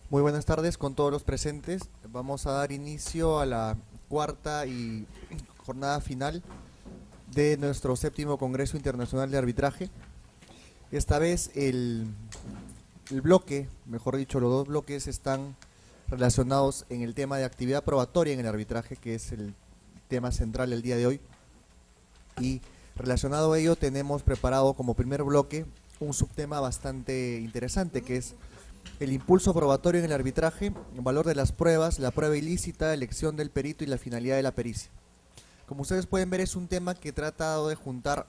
Muy buenas tardes con todos los presentes. Vamos a dar inicio a la cuarta y jornada final de nuestro séptimo Congreso Internacional de Arbitraje. Esta vez el bloque, mejor dicho, los dos bloques están relacionados en el tema de actividad probatoria en el arbitraje, que es el tema central del día de hoy. Y relacionado a ello tenemos preparado como primer bloque un subtema bastante interesante, que es el impulso probatorio en el arbitraje, el valor de las pruebas, la prueba ilícita, elección del perito y la finalidad de la pericia. Como ustedes pueden ver, es un tema que he tratado de juntar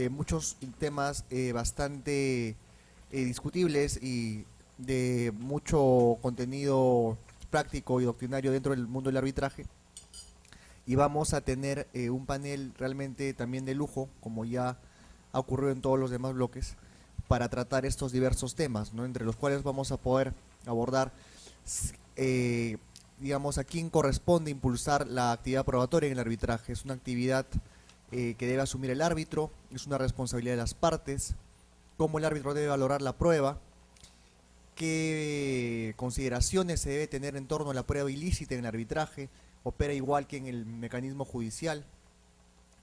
muchos temas bastante discutibles y de mucho contenido práctico y doctrinario dentro del mundo del arbitraje. Y vamos a tener un panel realmente también de lujo, como ya ha ocurrido en todos los demás bloques, para tratar estos diversos temas, ¿no? Entre los cuales vamos a poder abordar, digamos, a quién corresponde impulsar la actividad probatoria en el arbitraje. Es una actividad que debe asumir el árbitro, es una responsabilidad de las partes, cómo el árbitro debe valorar la prueba, qué consideraciones se debe tener en torno a la prueba ilícita en el arbitraje, opera igual que en el mecanismo judicial,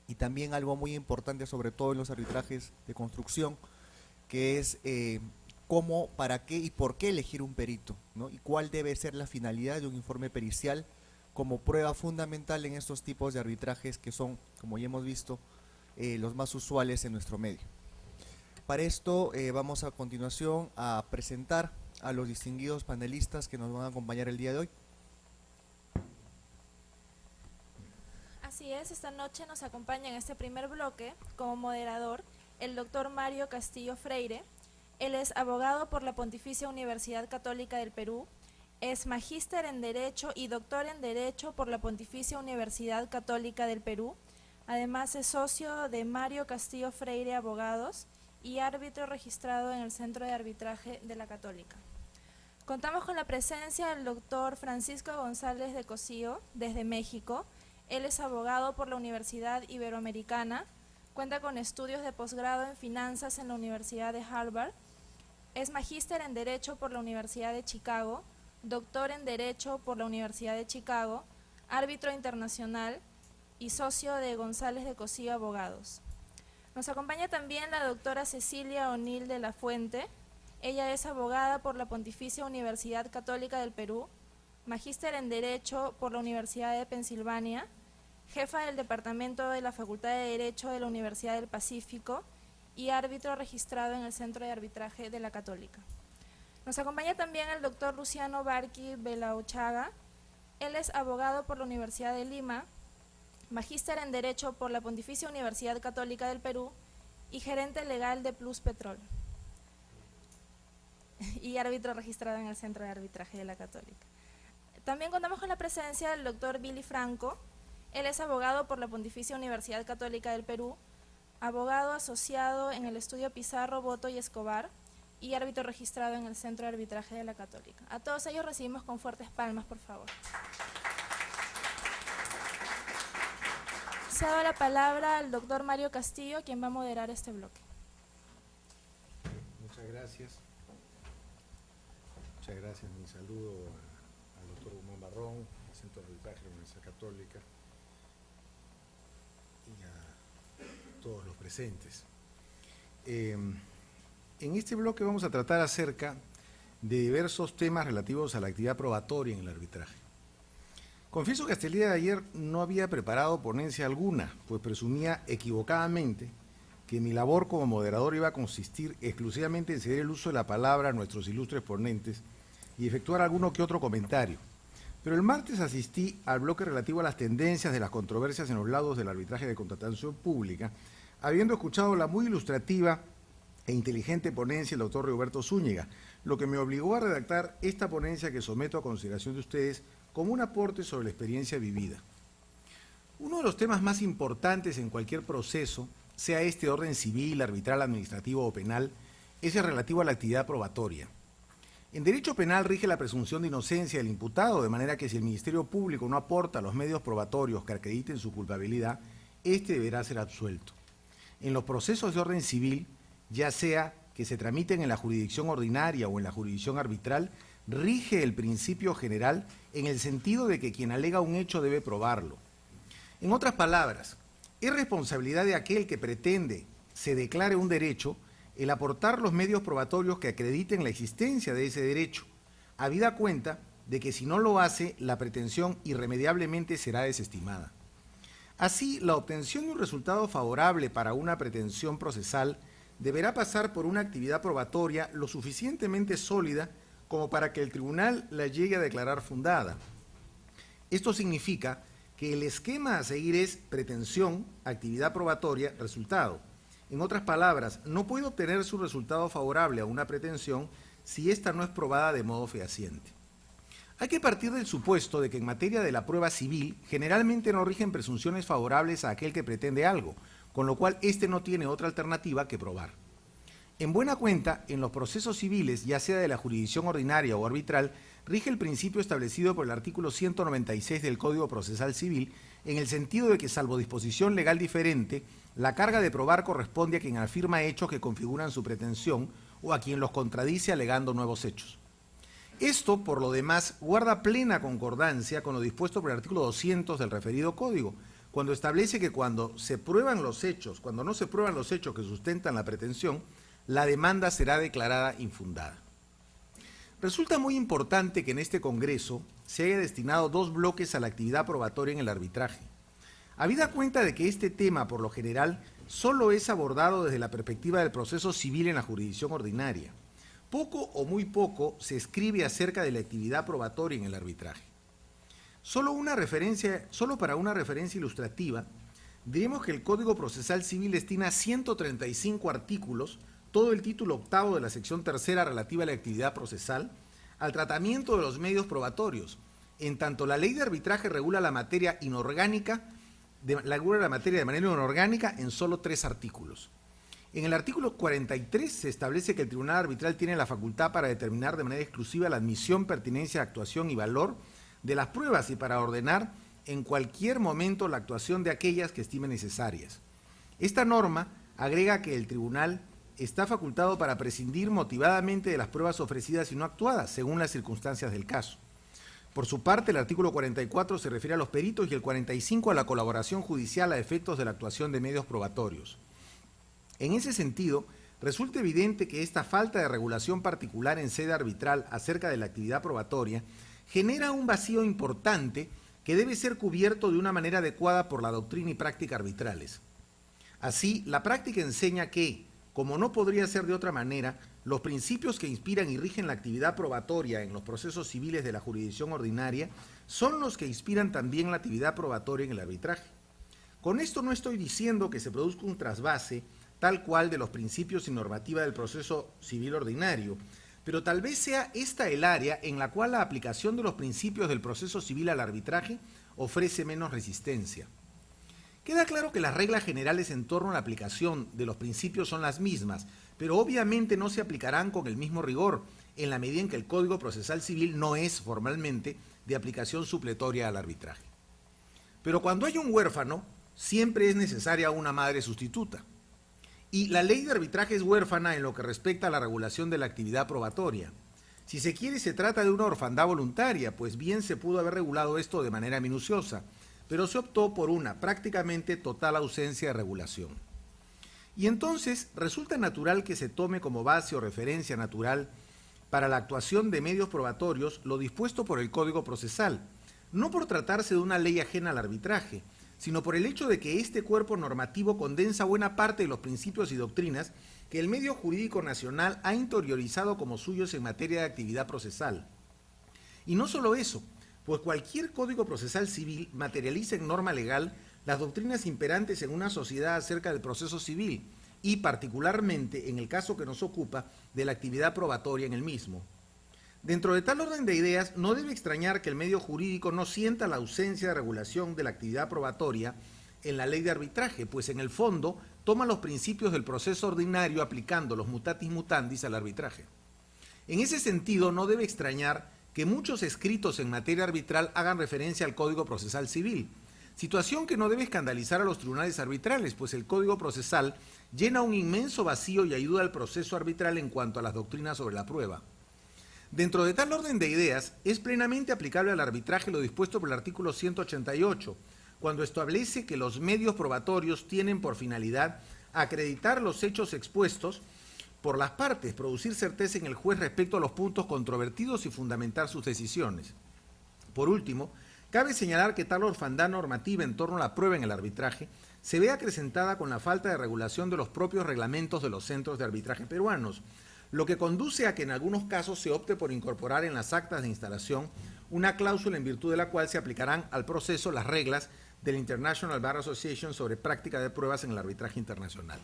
y también algo muy importante, sobre todo en los arbitrajes de construcción, que es cómo, para qué y por qué elegir un perito, ¿no? Y cuál debe ser la finalidad de un informe pericial como prueba fundamental en estos tipos de arbitrajes que son, como ya hemos visto, los más usuales en nuestro medio. Para esto vamos a continuación a presentar a los distinguidos panelistas que nos van a acompañar el día de hoy. Así es, esta noche nos acompaña en este primer bloque como moderador el doctor Mario Castillo Freire. Él es abogado por la Pontificia Universidad Católica del Perú, es magíster en Derecho y doctor en Derecho por la Pontificia Universidad Católica del Perú. Además es socio de Mario Castillo Freire Abogados y árbitro registrado en el Centro de Arbitraje de la Católica. Contamos con la presencia del doctor Francisco González de Cosío, desde México. Él es abogado por la Universidad Iberoamericana, cuenta con estudios de posgrado en finanzas en la Universidad de Harvard, es magíster en Derecho por la Universidad de Chicago, doctor en Derecho por la Universidad de Chicago, árbitro internacional y socio de González de Cosío Abogados. Nos acompaña también la doctora Cecilia O'Neill de la Fuente. Ella es abogada por la Pontificia Universidad Católica del Perú, magíster en Derecho por la Universidad de Pensilvania, jefa del Departamento de la Facultad de Derecho de la Universidad del Pacífico y árbitro registrado en el Centro de Arbitraje de la Católica. Nos acompaña también el doctor Luciano Barqui Belauchaga. Él es abogado por la Universidad de Lima, magíster en Derecho por la Pontificia Universidad Católica del Perú y gerente legal de Plus Petrol y árbitro registrado en el Centro de Arbitraje de la Católica. También contamos con la presencia del doctor Billy Franco. Él es abogado por la Pontificia Universidad Católica del Perú, abogado asociado en el estudio Pizarro, Boto y Escobar y árbitro registrado en el Centro de Arbitraje de la Católica. A todos ellos recibimos con fuertes palmas, por favor. Se ha dado la palabra al doctor Mario Castillo, quien va a moderar este bloque. Muchas gracias. Muchas gracias. Mi saludo al doctor Guzmán Barrón, al Centro de Arbitraje de la Universidad Católica y a todos los presentes. En este bloque vamos a tratar acerca de diversos temas relativos a la actividad probatoria en el arbitraje. Confieso que hasta el día de ayer no había preparado ponencia alguna, pues presumía equivocadamente que mi labor como moderador iba a consistir exclusivamente en ceder el uso de la palabra a nuestros ilustres ponentes y efectuar alguno que otro comentario. Pero el martes asistí al bloque relativo a las tendencias de las controversias en los lados del arbitraje de contratación pública, habiendo escuchado la muy ilustrativa e inteligente ponencia del doctor Roberto Zúñiga, lo que me obligó a redactar esta ponencia que someto a consideración de ustedes como un aporte sobre la experiencia vivida. Uno de los temas más importantes en cualquier proceso, sea este de orden civil, arbitral, administrativo o penal, es el relativo a la actividad probatoria. En derecho penal rige la presunción de inocencia del imputado, de manera que si el Ministerio Público no aporta los medios probatorios que acrediten su culpabilidad, éste deberá ser absuelto. En los procesos de orden civil, ya sea que se tramiten en la jurisdicción ordinaria o en la jurisdicción arbitral, rige el principio general en el sentido de que quien alega un hecho debe probarlo. En otras palabras, es responsabilidad de aquel que pretende se declare un derecho el aportar los medios probatorios que acrediten la existencia de ese derecho, habida cuenta de que si no lo hace, la pretensión irremediablemente será desestimada. Así, la obtención de un resultado favorable para una pretensión procesal deberá pasar por una actividad probatoria lo suficientemente sólida como para que el tribunal la llegue a declarar fundada. Esto significa que el esquema a seguir es pretensión, actividad probatoria, resultado. En otras palabras, no puede obtener su resultado favorable a una pretensión si ésta no es probada de modo fehaciente. Hay que partir del supuesto de que en materia de la prueba civil generalmente no rigen presunciones favorables a aquel que pretende algo, con lo cual éste no tiene otra alternativa que probar. En buena cuenta, en los procesos civiles, ya sea de la jurisdicción ordinaria o arbitral, rige el principio establecido por el artículo 196 del Código Procesal Civil, en el sentido de que, salvo disposición legal diferente, la carga de probar corresponde a quien afirma hechos que configuran su pretensión o a quien los contradice alegando nuevos hechos. Esto, por lo demás, guarda plena concordancia con lo dispuesto por el artículo 200 del referido Código, cuando establece que cuando no se prueban los hechos que sustentan la pretensión, la demanda será declarada infundada. Resulta muy importante que en este Congreso se haya destinado 2 bloques a la actividad probatoria en el arbitraje. Habida cuenta de que este tema, por lo general, solo es abordado desde la perspectiva del proceso civil en la jurisdicción ordinaria. Poco o muy poco se escribe acerca de la actividad probatoria en el arbitraje. Solo para una referencia ilustrativa, diremos que el Código Procesal Civil destina 135 artículos, todo el título octavo de la sección tercera relativa a la actividad procesal, al tratamiento de los medios probatorios. En tanto, la ley de arbitraje regula la materia de manera inorgánica en solo 3 artículos. En el artículo 43 se establece que el tribunal arbitral tiene la facultad para determinar de manera exclusiva la admisión, pertinencia, actuación y valor de las pruebas y para ordenar en cualquier momento la actuación de aquellas que estime necesarias. Esta norma agrega que el tribunal está facultado para prescindir motivadamente de las pruebas ofrecidas y no actuadas, según las circunstancias del caso. Por su parte, el artículo 44 se refiere a los peritos y el 45 a la colaboración judicial a efectos de la actuación de medios probatorios. En ese sentido, resulta evidente que esta falta de regulación particular en sede arbitral acerca de la actividad probatoria genera un vacío importante que debe ser cubierto de una manera adecuada por la doctrina y práctica arbitrales. Así, la práctica enseña que, como no podría ser de otra manera, los principios que inspiran y rigen la actividad probatoria en los procesos civiles de la jurisdicción ordinaria son los que inspiran también la actividad probatoria en el arbitraje. Con esto no estoy diciendo que se produzca un trasvase tal cual de los principios y normativa del proceso civil ordinario, pero tal vez sea esta el área en la cual la aplicación de los principios del proceso civil al arbitraje ofrece menos resistencia. Queda claro que las reglas generales en torno a la aplicación de los principios son las mismas, pero obviamente no se aplicarán con el mismo rigor, en la medida en que el Código Procesal Civil no es formalmente de aplicación supletoria al arbitraje. Pero cuando hay un huérfano, siempre es necesaria una madre sustituta. Y la ley de arbitraje es huérfana en lo que respecta a la regulación de la actividad probatoria. Si se quiere, se trata de una orfandad voluntaria, pues bien se pudo haber regulado esto de manera minuciosa, pero se optó por una prácticamente total ausencia de regulación. Y entonces resulta natural que se tome como base o referencia natural para la actuación de medios probatorios lo dispuesto por el Código Procesal, no por tratarse de una ley ajena al arbitraje, sino por el hecho de que este cuerpo normativo condensa buena parte de los principios y doctrinas que el medio jurídico nacional ha interiorizado como suyos en materia de actividad procesal. Y no solo eso, pues cualquier código procesal civil materializa en norma legal las doctrinas imperantes en una sociedad acerca del proceso civil y particularmente, en el caso que nos ocupa, de la actividad probatoria en el mismo. Dentro de tal orden de ideas, no debe extrañar que el medio jurídico no sienta la ausencia de regulación de la actividad probatoria en la ley de arbitraje, pues en el fondo toma los principios del proceso ordinario aplicando los mutatis mutandis al arbitraje. En ese sentido, no debe extrañar que muchos escritos en materia arbitral hagan referencia al Código Procesal Civil, situación que no debe escandalizar a los tribunales arbitrales, pues el Código Procesal llena un inmenso vacío y ayuda al proceso arbitral en cuanto a las doctrinas sobre la prueba. Dentro de tal orden de ideas, es plenamente aplicable al arbitraje lo dispuesto por el artículo 188, cuando establece que los medios probatorios tienen por finalidad acreditar los hechos expuestos por las partes, producir certeza en el juez respecto a los puntos controvertidos y fundamentar sus decisiones. Por último, cabe señalar que tal orfandad normativa en torno a la prueba en el arbitraje se ve acrecentada con la falta de regulación de los propios reglamentos de los centros de arbitraje peruanos, lo que conduce a que en algunos casos se opte por incorporar en las actas de instalación una cláusula en virtud de la cual se aplicarán al proceso las reglas del International Bar Association sobre práctica de pruebas en el arbitraje internacional.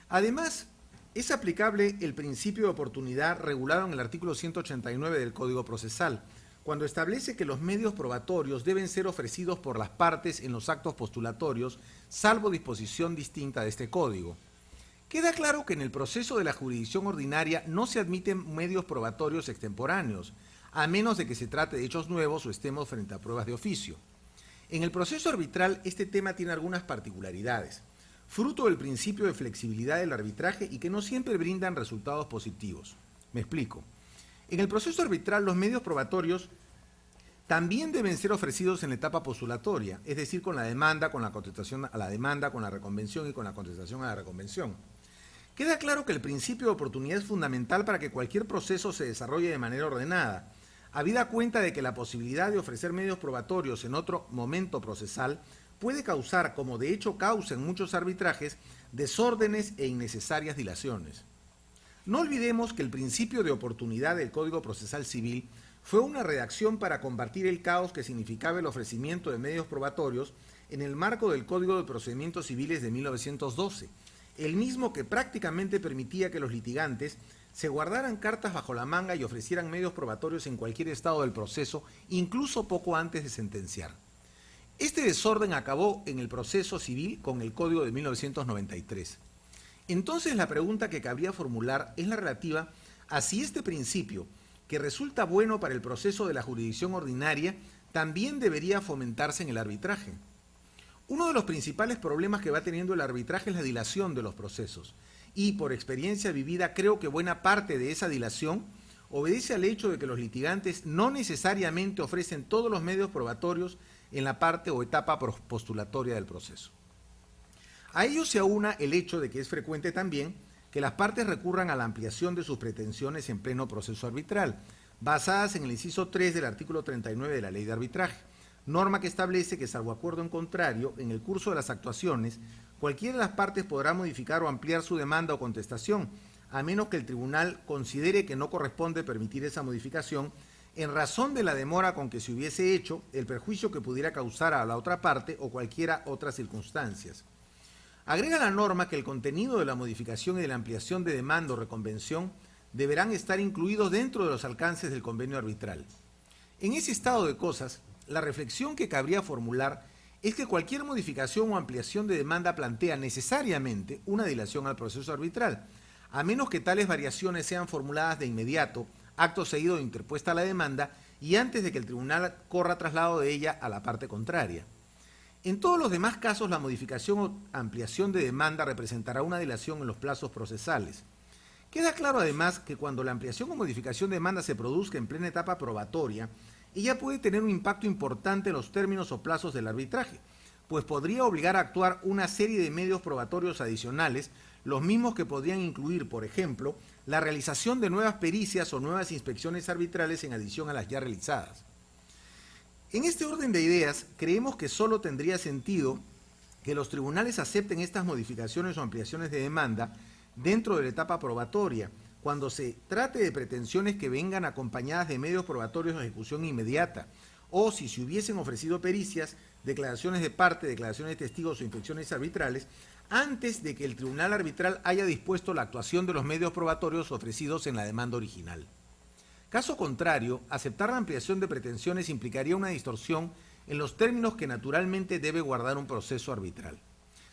Además, es aplicable el principio de oportunidad regulado en el artículo 189 del Código Procesal, cuando establece que los medios probatorios deben ser ofrecidos por las partes en los actos postulatorios, salvo disposición distinta de este código. Queda claro que en el proceso de la jurisdicción ordinaria no se admiten medios probatorios extemporáneos, a menos de que se trate de hechos nuevos o estemos frente a pruebas de oficio. En el proceso arbitral este tema tiene algunas particularidades, fruto del principio de flexibilidad del arbitraje y que no siempre brindan resultados positivos. Me explico. En el proceso arbitral los medios probatorios también deben ser ofrecidos en la etapa postulatoria, es decir, con la demanda, con la contestación a la demanda, con la reconvención y con la contestación a la reconvención. Queda claro que el principio de oportunidad es fundamental para que cualquier proceso se desarrolle de manera ordenada, habida cuenta de que la posibilidad de ofrecer medios probatorios en otro momento procesal puede causar, como de hecho causa en muchos arbitrajes, desórdenes e innecesarias dilaciones. No olvidemos que el principio de oportunidad del Código Procesal Civil fue una redacción para combatir el caos que significaba el ofrecimiento de medios probatorios en el marco del Código de Procedimientos Civiles de 1912, el mismo que prácticamente permitía que los litigantes se guardaran cartas bajo la manga y ofrecieran medios probatorios en cualquier estado del proceso, incluso poco antes de sentenciar. Este desorden acabó en el proceso civil con el Código de 1993. Entonces la pregunta que cabría formular es la relativa a si este principio, que resulta bueno para el proceso de la jurisdicción ordinaria, también debería fomentarse en el arbitraje. Uno de los principales problemas que va teniendo el arbitraje es la dilación de los procesos, y por experiencia vivida creo que buena parte de esa dilación obedece al hecho de que los litigantes no necesariamente ofrecen todos los medios probatorios en la parte o etapa postulatoria del proceso. A ello se aúna el hecho de que es frecuente también que las partes recurran a la ampliación de sus pretensiones en pleno proceso arbitral, basadas en el inciso 3 del artículo 39 de la Ley de Arbitraje, norma que establece que, salvo acuerdo en contrario, en el curso de las actuaciones, cualquiera de las partes podrá modificar o ampliar su demanda o contestación, a menos que el tribunal considere que no corresponde permitir esa modificación en razón de la demora con que se hubiese hecho, el perjuicio que pudiera causar a la otra parte o cualquiera otras circunstancias. Agrega la norma que el contenido de la modificación y de la ampliación de demanda o reconvención deberán estar incluidos dentro de los alcances del convenio arbitral. En ese estado de cosas, la reflexión que cabría formular es que cualquier modificación o ampliación de demanda plantea necesariamente una dilación al proceso arbitral, a menos que tales variaciones sean formuladas de inmediato, acto seguido de interpuesta la demanda y antes de que el tribunal corra traslado de ella a la parte contraria. En todos los demás casos, la modificación o ampliación de demanda representará una dilación en los plazos procesales. Queda claro además que cuando la ampliación o modificación de demanda se produzca en plena etapa probatoria, ella puede tener un impacto importante en los términos o plazos del arbitraje, pues podría obligar a actuar una serie de medios probatorios adicionales, los mismos que podrían incluir, por ejemplo, la realización de nuevas pericias o nuevas inspecciones arbitrales en adición a las ya realizadas. En este orden de ideas, creemos que solo tendría sentido que los tribunales acepten estas modificaciones o ampliaciones de demanda dentro de la etapa probatoria, cuando se trate de pretensiones que vengan acompañadas de medios probatorios de ejecución inmediata, o si se hubiesen ofrecido pericias, declaraciones de parte, declaraciones de testigos o inspecciones arbitrales, antes de que el tribunal arbitral haya dispuesto la actuación de los medios probatorios ofrecidos en la demanda original. Caso contrario, aceptar la ampliación de pretensiones implicaría una distorsión en los términos que naturalmente debe guardar un proceso arbitral.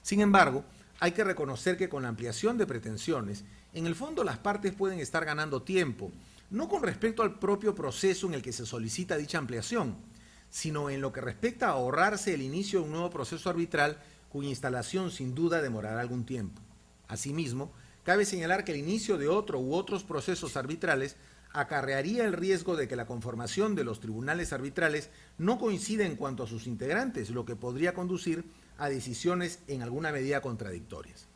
Sin embargo, hay que reconocer que con la ampliación de pretensiones, en el fondo las partes pueden estar ganando tiempo, no con respecto al propio proceso en el que se solicita dicha ampliación, sino en lo que respecta a ahorrarse el inicio de un nuevo proceso arbitral cuya instalación sin duda demorará algún tiempo. Asimismo, cabe señalar que el inicio de otro u otros procesos arbitrales acarrearía el riesgo de que la conformación de los tribunales arbitrales no coincida en cuanto a sus integrantes, lo que podría conducir a decisiones en alguna medida contradictorias.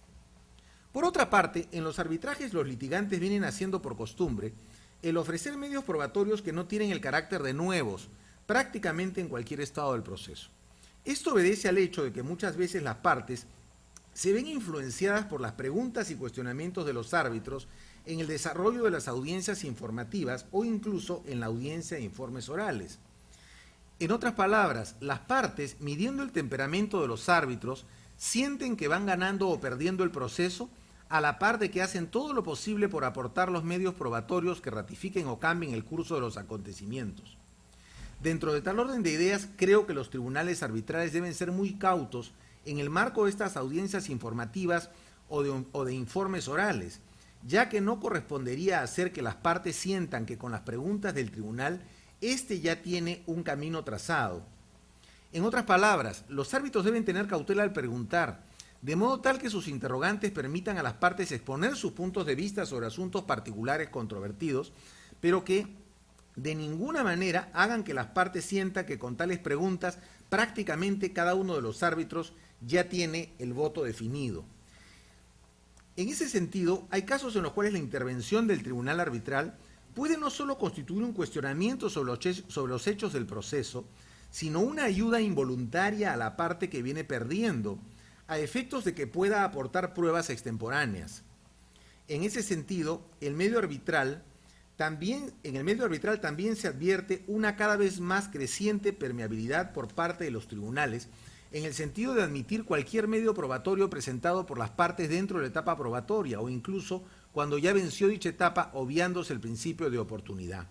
Por otra parte, en los arbitrajes los litigantes vienen haciendo por costumbre el ofrecer medios probatorios que no tienen el carácter de nuevos, prácticamente en cualquier estado del proceso. Esto obedece al hecho de que muchas veces las partes se ven influenciadas por las preguntas y cuestionamientos de los árbitros en el desarrollo de las audiencias informativas o incluso en la audiencia de informes orales. En otras palabras, las partes, midiendo el temperamento de los árbitros, sienten que van ganando o perdiendo el proceso a la par de que hacen todo lo posible por aportar los medios probatorios que ratifiquen o cambien el curso de los acontecimientos. Dentro de tal orden de ideas, creo que los tribunales arbitrales deben ser muy cautos en el marco de estas audiencias informativas o de informes orales, ya que no correspondería hacer que las partes sientan que con las preguntas del tribunal, éste ya tiene un camino trazado. En otras palabras, los árbitros deben tener cautela al preguntar, de modo tal que sus interrogantes permitan a las partes exponer sus puntos de vista sobre asuntos particulares controvertidos, pero que de ninguna manera hagan que las partes sientan que con tales preguntas prácticamente cada uno de los árbitros ya tiene el voto definido. En ese sentido, hay casos en los cuales la intervención del tribunal arbitral puede no solo constituir un cuestionamiento sobre los hechos del proceso, sino una ayuda involuntaria a la parte que viene perdiendo, a efectos de que pueda aportar pruebas extemporáneas. En ese sentido, en el medio arbitral también se advierte una cada vez más creciente permeabilidad por parte de los tribunales, en el sentido de admitir cualquier medio probatorio presentado por las partes dentro de la etapa probatoria o incluso cuando ya venció dicha etapa, obviándose el principio de oportunidad.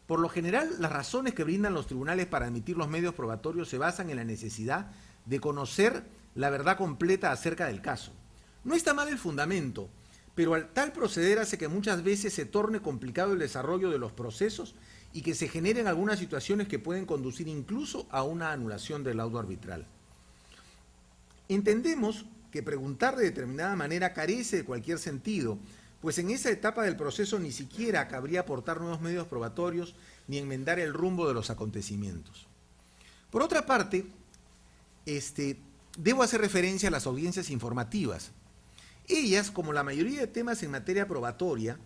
Por lo general, las razones que brindan los tribunales para admitir los medios probatorios se basan en la necesidad de conocer la verdad completa acerca del caso. No está mal el fundamento, pero al tal proceder hace que muchas veces se torne complicado el desarrollo de los procesos y que se generen algunas situaciones que pueden conducir incluso a una anulación del laudo arbitral. Entendemos que preguntar de determinada manera carece de cualquier sentido, pues en esa etapa del proceso ni siquiera cabría aportar nuevos medios probatorios ni enmendar el rumbo de los acontecimientos. Por otra parte, debo hacer referencia a las audiencias informativas. Ellas, como la mayoría de temas en materia probatoria,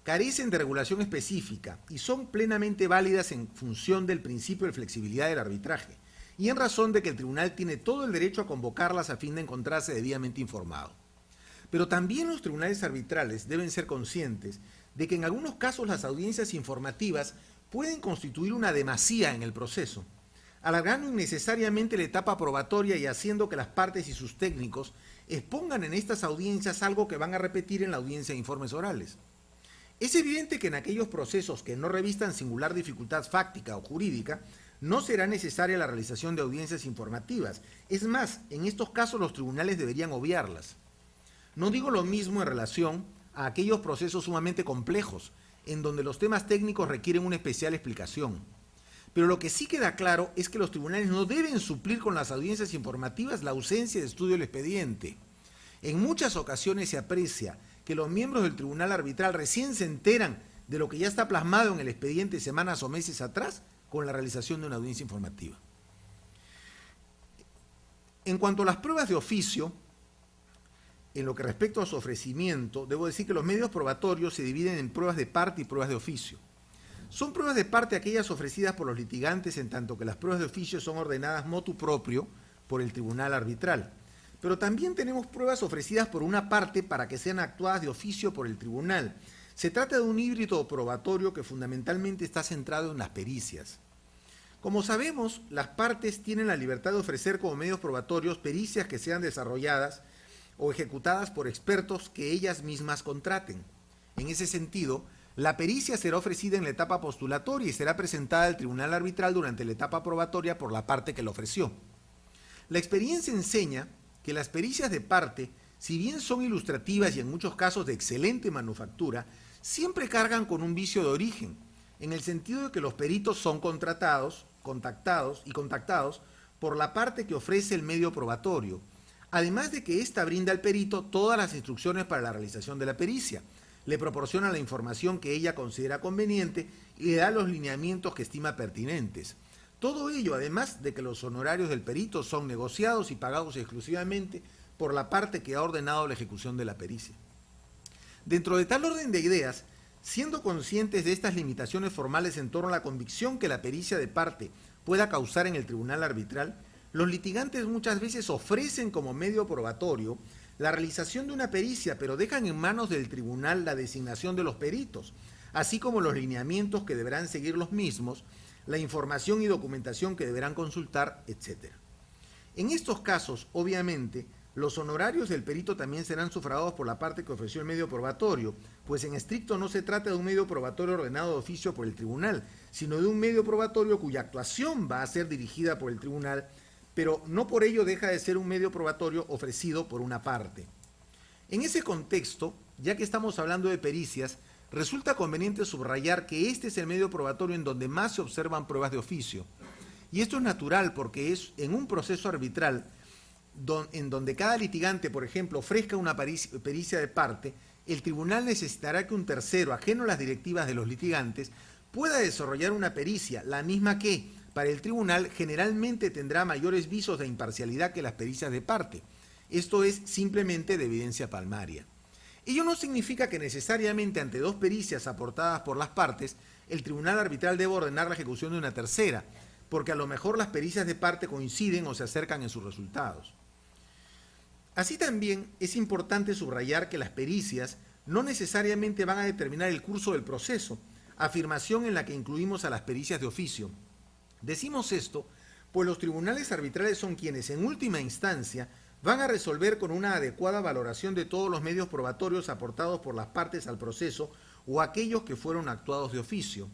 carecen de regulación específica y son plenamente válidas en función del principio de flexibilidad del arbitraje, y en razón de que el tribunal tiene todo el derecho a convocarlas a fin de encontrarse debidamente informado. Pero también los tribunales arbitrales deben ser conscientes de que en algunos casos las audiencias informativas pueden constituir una demasía en el proceso, alargando innecesariamente la etapa probatoria y haciendo que las partes y sus técnicos expongan en estas audiencias algo que van a repetir en la audiencia de informes orales. Es evidente que en aquellos procesos que no revistan singular dificultad fáctica o jurídica, no será necesaria la realización de audiencias informativas. Es más, en estos casos los tribunales deberían obviarlas. No digo lo mismo en relación a aquellos procesos sumamente complejos, en donde los temas técnicos requieren una especial explicación. Pero lo que sí queda claro es que los tribunales no deben suplir con las audiencias informativas la ausencia de estudio del expediente. En muchas ocasiones se aprecia que los miembros del tribunal arbitral recién se enteran de lo que ya está plasmado en el expediente semanas o meses atrás con la realización de una audiencia informativa. En cuanto a las pruebas de oficio, en lo que respecta a su ofrecimiento, debo decir que los medios probatorios se dividen en pruebas de parte y pruebas de oficio. Son pruebas de parte aquellas ofrecidas por los litigantes, en tanto que las pruebas de oficio son ordenadas motu proprio por el tribunal arbitral. Pero también tenemos pruebas ofrecidas por una parte para que sean actuadas de oficio por el tribunal. Se trata de un híbrido probatorio que fundamentalmente está centrado en las pericias. Como sabemos, las partes tienen la libertad de ofrecer como medios probatorios pericias que sean desarrolladas o ejecutadas por expertos que ellas mismas contraten. En ese sentido, la pericia será ofrecida en la etapa postulatoria y será presentada al tribunal arbitral durante la etapa probatoria por la parte que la ofreció. La experiencia enseña que las pericias de parte, si bien son ilustrativas y en muchos casos de excelente manufactura, siempre cargan con un vicio de origen, en el sentido de que los peritos son contactados por la parte que ofrece el medio probatorio, además de que ésta brinda al perito todas las instrucciones para la realización de la pericia, le proporciona la información que ella considera conveniente y le da los lineamientos que estima pertinentes. Todo ello, además de que los honorarios del perito son negociados y pagados exclusivamente por la parte que ha ordenado la ejecución de la pericia. Dentro de tal orden de ideas, siendo conscientes de estas limitaciones formales en torno a la convicción que la pericia de parte pueda causar en el tribunal arbitral, los litigantes muchas veces ofrecen como medio probatorio la realización de una pericia, pero dejan en manos del tribunal la designación de los peritos, así como los lineamientos que deberán seguir los mismos, la información y documentación que deberán consultar, etc. En estos casos, obviamente, los honorarios del perito también serán sufragados por la parte que ofreció el medio probatorio, pues en estricto no se trata de un medio probatorio ordenado de oficio por el tribunal, sino de un medio probatorio cuya actuación va a ser dirigida por el tribunal, pero no por ello deja de ser un medio probatorio ofrecido por una parte. En ese contexto, ya que estamos hablando de pericias, resulta conveniente subrayar que este es el medio probatorio en donde más se observan pruebas de oficio. Y esto es natural porque es en un proceso arbitral en donde cada litigante, por ejemplo, ofrezca una pericia de parte, el tribunal necesitará que un tercero, ajeno a las directivas de los litigantes, pueda desarrollar una pericia, la misma que, para el tribunal, generalmente tendrá mayores visos de imparcialidad que las pericias de parte. Esto es simplemente de evidencia palmaria. Ello no significa que necesariamente ante dos pericias aportadas por las partes, el tribunal arbitral debe ordenar la ejecución de una tercera, porque a lo mejor las pericias de parte coinciden o se acercan en sus resultados. Así también es importante subrayar que las pericias no necesariamente van a determinar el curso del proceso, afirmación en la que incluimos a las pericias de oficio. Decimos esto, pues los tribunales arbitrales son quienes en última instancia van a resolver con una adecuada valoración de todos los medios probatorios aportados por las partes al proceso o aquellos que fueron actuados de oficio.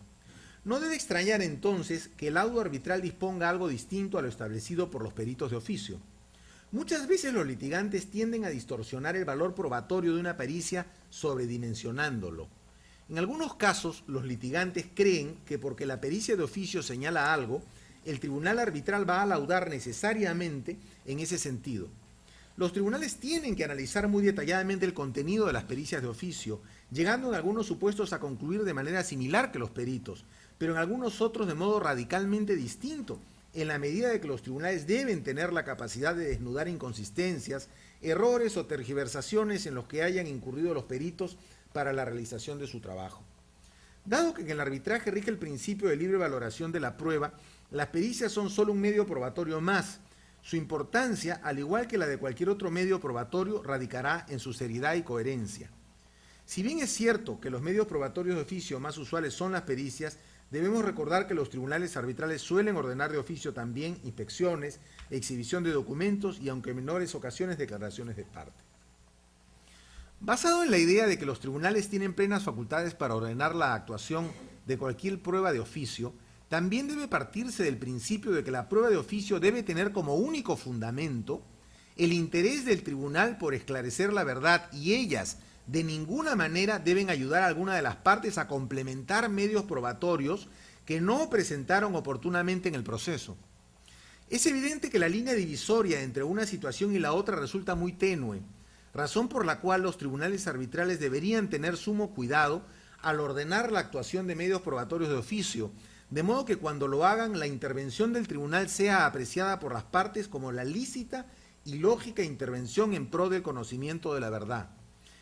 No debe extrañar entonces que el laudo arbitral disponga algo distinto a lo establecido por los peritos de oficio. Muchas veces los litigantes tienden a distorsionar el valor probatorio de una pericia sobredimensionándolo. En algunos casos, los litigantes creen que porque la pericia de oficio señala algo, el tribunal arbitral va a laudar necesariamente en ese sentido. Los tribunales tienen que analizar muy detalladamente el contenido de las pericias de oficio, llegando en algunos supuestos a concluir de manera similar que los peritos, pero en algunos otros de modo radicalmente distinto, en la medida de que los tribunales deben tener la capacidad de desnudar inconsistencias, errores o tergiversaciones en los que hayan incurrido los peritos para la realización de su trabajo. Dado que en el arbitraje rige el principio de libre valoración de la prueba, las pericias son solo un medio probatorio más. Su importancia, al igual que la de cualquier otro medio probatorio, radicará en su seriedad y coherencia. Si bien es cierto que los medios probatorios de oficio más usuales son las pericias, debemos recordar que los tribunales arbitrales suelen ordenar de oficio también inspecciones, exhibición de documentos y, aunque en menores ocasiones, declaraciones de parte. Basado en la idea de que los tribunales tienen plenas facultades para ordenar la actuación de cualquier prueba de oficio, también debe partirse del principio de que la prueba de oficio debe tener como único fundamento el interés del tribunal por esclarecer la verdad y ellas de ninguna manera deben ayudar a alguna de las partes a complementar medios probatorios que no presentaron oportunamente en el proceso. Es evidente que la línea divisoria entre una situación y la otra resulta muy tenue, razón por la cual los tribunales arbitrales deberían tener sumo cuidado al ordenar la actuación de medios probatorios de oficio, de modo que cuando lo hagan la intervención del tribunal sea apreciada por las partes como la lícita y lógica intervención en pro del conocimiento de la verdad.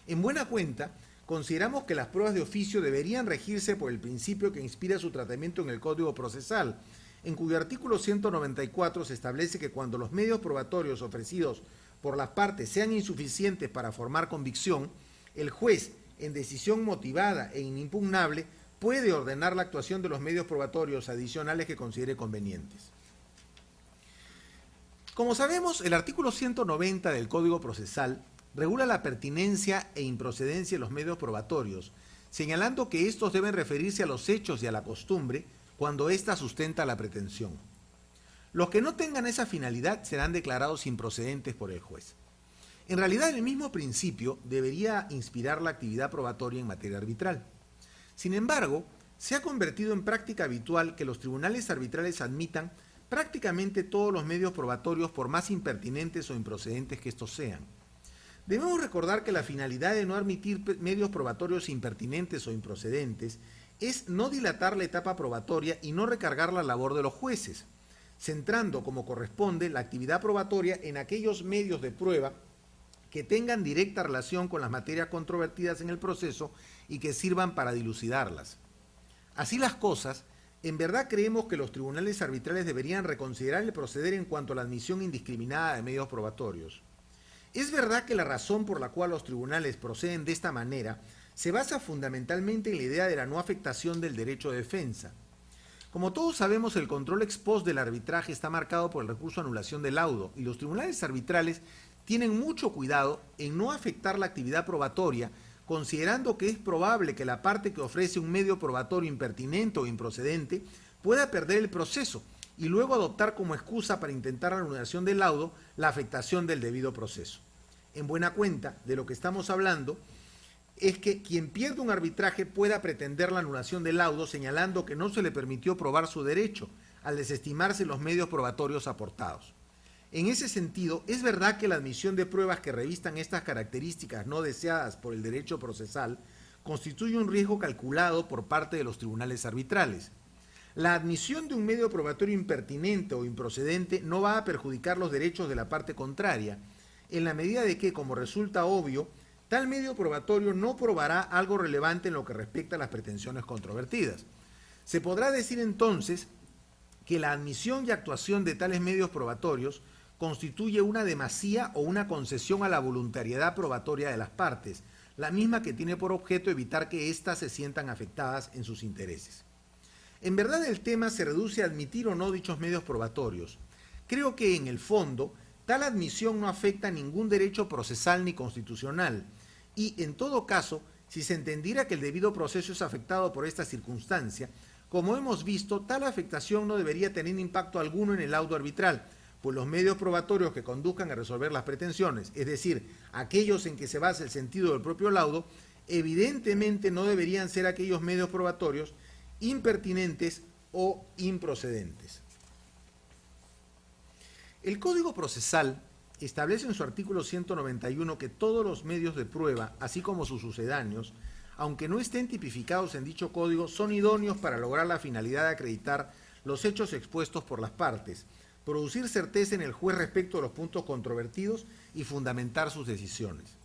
En buena cuenta, consideramos que las pruebas de oficio deberían regirse por el principio que inspira su tratamiento en el Código Procesal, en cuyo artículo 194 se establece que cuando los medios probatorios ofrecidos por las partes sean insuficientes para formar convicción, el juez, en decisión motivada e inimpugnable, puede ordenar la actuación de los medios probatorios adicionales que considere convenientes. Como sabemos, el artículo 190 del Código Procesal regula la pertinencia e improcedencia de los medios probatorios, señalando que estos deben referirse a los hechos y a la costumbre cuando ésta sustenta la pretensión. Los que no tengan esa finalidad serán declarados improcedentes por el juez. En realidad, el mismo principio debería inspirar la actividad probatoria en materia arbitral. Sin embargo, se ha convertido en práctica habitual que los tribunales arbitrales admitan prácticamente todos los medios probatorios por más impertinentes o improcedentes que estos sean. Debemos recordar que la finalidad de no admitir medios probatorios impertinentes o improcedentes es no dilatar la etapa probatoria y no recargar la labor de los jueces, centrando como corresponde la actividad probatoria en aquellos medios de prueba que tengan directa relación con las materias controvertidas en el proceso y que sirvan para dilucidarlas. Así las cosas, en verdad creemos que los tribunales arbitrales deberían reconsiderar el proceder en cuanto a la admisión indiscriminada de medios probatorios. Es verdad que la razón por la cual los tribunales proceden de esta manera se basa fundamentalmente en la idea de la no afectación del derecho de defensa. Como todos sabemos, el control ex post del arbitraje está marcado por el recurso a anulación del laudo y los tribunales arbitrales tienen mucho cuidado en no afectar la actividad probatoria, considerando que es probable que la parte que ofrece un medio probatorio impertinente o improcedente pueda perder el proceso y luego adoptar como excusa para intentar la anulación del laudo la afectación del debido proceso. En buena cuenta, de lo que estamos hablando es que quien pierde un arbitraje pueda pretender la anulación del laudo señalando que no se le permitió probar su derecho al desestimarse los medios probatorios aportados. En ese sentido, es verdad que la admisión de pruebas que revistan estas características no deseadas por el derecho procesal constituye un riesgo calculado por parte de los tribunales arbitrales. La admisión de un medio probatorio impertinente o improcedente no va a perjudicar los derechos de la parte contraria, en la medida de que, como resulta obvio, tal medio probatorio no probará algo relevante en lo que respecta a las pretensiones controvertidas. Se podrá decir entonces que la admisión y actuación de tales medios probatorios constituye una demasía o una concesión a la voluntariedad probatoria de las partes, la misma que tiene por objeto evitar que éstas se sientan afectadas en sus intereses. En verdad el tema se reduce a admitir o no dichos medios probatorios. Creo que en el fondo tal admisión no afecta ningún derecho procesal ni constitucional y, en todo caso, si se entendiera que el debido proceso es afectado por esta circunstancia, como hemos visto, tal afectación no debería tener impacto alguno en el laudo arbitral, pues los medios probatorios que conduzcan a resolver las pretensiones, es decir, aquellos en que se basa el sentido del propio laudo, evidentemente no deberían ser aquellos medios probatorios impertinentes o improcedentes. El Código Procesal establece en su artículo 191 que todos los medios de prueba, así como sus sucedáneos, aunque no estén tipificados en dicho código, son idóneos para lograr la finalidad de acreditar los hechos expuestos por las partes, producir certeza en el juez respecto a los puntos controvertidos y fundamentar sus decisiones.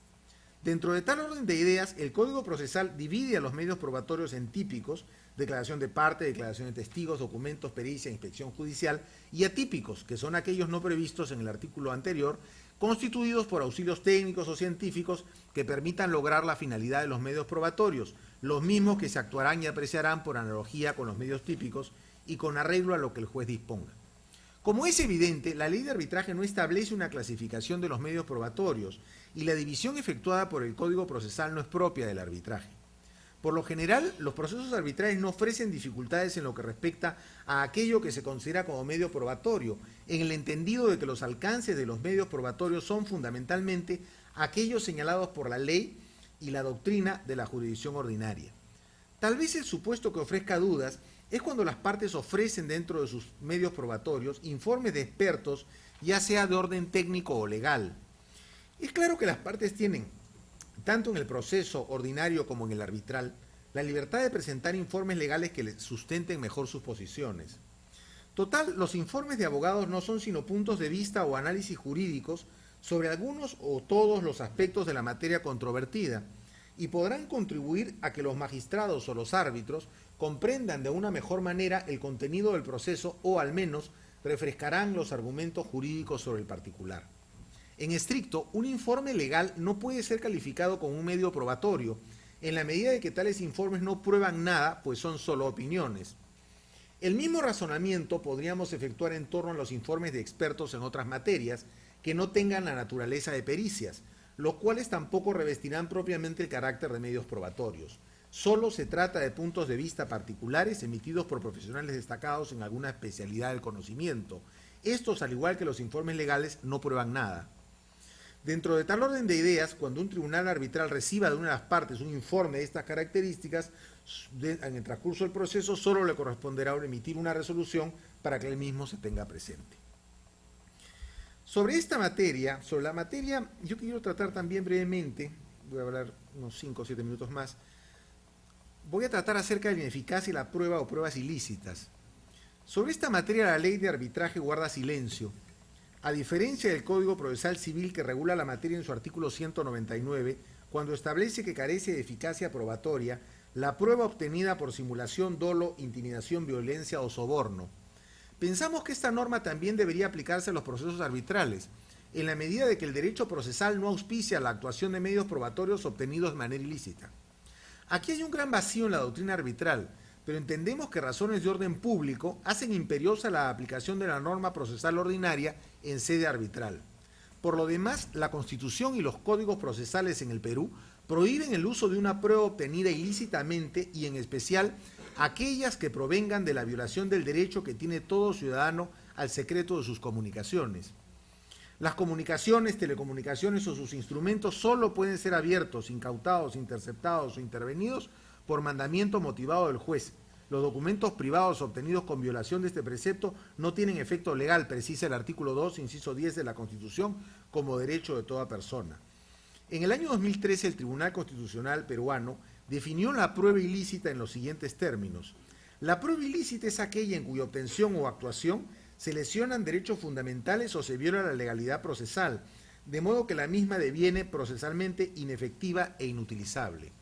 Dentro de tal orden de ideas, el Código Procesal divide a los medios probatorios en típicos, declaración de parte, declaración de testigos, documentos, pericia, inspección judicial, y atípicos, que son aquellos no previstos en el artículo anterior, constituidos por auxilios técnicos o científicos que permitan lograr la finalidad de los medios probatorios, los mismos que se actuarán y apreciarán por analogía con los medios típicos y con arreglo a lo que el juez disponga. Como es evidente, la ley de arbitraje no establece una clasificación de los medios probatorios y la división efectuada por el Código Procesal no es propia del arbitraje. Por lo general, los procesos arbitrales no ofrecen dificultades en lo que respecta a aquello que se considera como medio probatorio, en el entendido de que los alcances de los medios probatorios son fundamentalmente aquellos señalados por la ley y la doctrina de la jurisdicción ordinaria. Tal vez el supuesto que ofrezca dudas es cuando las partes ofrecen dentro de sus medios probatorios informes de expertos, ya sea de orden técnico o legal. Es claro que las partes tienen, tanto en el proceso ordinario como en el arbitral, la libertad de presentar informes legales que les sustenten mejor sus posiciones. Total, los informes de abogados no son sino puntos de vista o análisis jurídicos sobre algunos o todos los aspectos de la materia controvertida y podrán contribuir a que los magistrados o los árbitros comprendan de una mejor manera el contenido del proceso o al menos refrescarán los argumentos jurídicos sobre el particular. En estricto, un informe legal no puede ser calificado como un medio probatorio, en la medida de que tales informes no prueban nada, pues son solo opiniones. El mismo razonamiento podríamos efectuar en torno a los informes de expertos en otras materias que no tengan la naturaleza de pericias, los cuales tampoco revestirán propiamente el carácter de medios probatorios. Solo se trata de puntos de vista particulares emitidos por profesionales destacados en alguna especialidad del conocimiento. Estos, al igual que los informes legales, no prueban nada. Dentro de tal orden de ideas, cuando un tribunal arbitral reciba de una de las partes un informe de estas características, en el transcurso del proceso solo le corresponderá emitir una resolución para que el mismo se tenga presente. Sobre esta materia, sobre la materia, yo quiero tratar también brevemente, voy a hablar unos 5 o 7 minutos más, voy a tratar acerca de la ineficacia y la prueba o pruebas ilícitas. Sobre esta materia la ley de arbitraje guarda silencio. A diferencia del Código Procesal Civil que regula la materia en su artículo 199, cuando establece que carece de eficacia probatoria la prueba obtenida por simulación, dolo, intimidación, violencia o soborno. Pensamos que esta norma también debería aplicarse a los procesos arbitrales, en la medida de que el derecho procesal no auspicia la actuación de medios probatorios obtenidos de manera ilícita. Aquí hay un gran vacío en la doctrina arbitral, pero entendemos que razones de orden público hacen imperiosa la aplicación de la norma procesal ordinaria en sede arbitral. Por lo demás, la Constitución y los códigos procesales en el Perú prohíben el uso de una prueba obtenida ilícitamente y en especial aquellas que provengan de la violación del derecho que tiene todo ciudadano al secreto de sus comunicaciones. Las comunicaciones, telecomunicaciones o sus instrumentos solo pueden ser abiertos, incautados, interceptados o intervenidos por mandamiento motivado del juez. Los documentos privados obtenidos con violación de este precepto no tienen efecto legal, precisa el artículo 2, inciso 10 de la Constitución, como derecho de toda persona. En el año 2013, el Tribunal Constitucional peruano definió la prueba ilícita en los siguientes términos. La prueba ilícita es aquella en cuya obtención o actuación se lesionan derechos fundamentales o se viola la legalidad procesal, de modo que la misma deviene procesalmente inefectiva e inutilizable.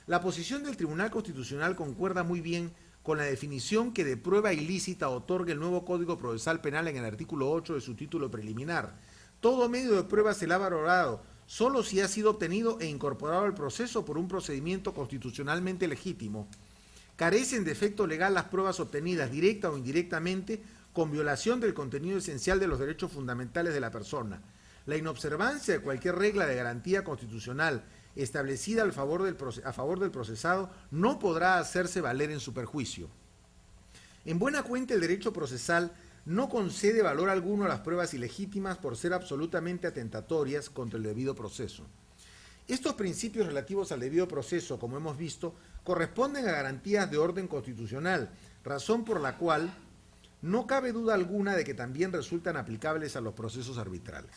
La posición del Tribunal Constitucional concuerda muy bien con la definición que de prueba ilícita otorga el nuevo Código Procesal Penal en el artículo 8 de su título preliminar. Todo medio de prueba será valorado solo si ha sido obtenido e incorporado al proceso por un procedimiento constitucionalmente legítimo. Carecen de efecto legal las pruebas obtenidas directa o indirectamente con violación del contenido esencial de los derechos fundamentales de la persona. La inobservancia de cualquier regla de garantía constitucional establecida a favor del procesado no podrá hacerse valer en su perjuicio. En buena cuenta, el derecho procesal no concede valor alguno a las pruebas ilegítimas por ser absolutamente atentatorias contra el debido proceso. Estos principios relativos al debido proceso, como hemos visto, corresponden a garantías de orden constitucional, razón por la cual no cabe duda alguna de que también resultan aplicables a los procesos arbitrales.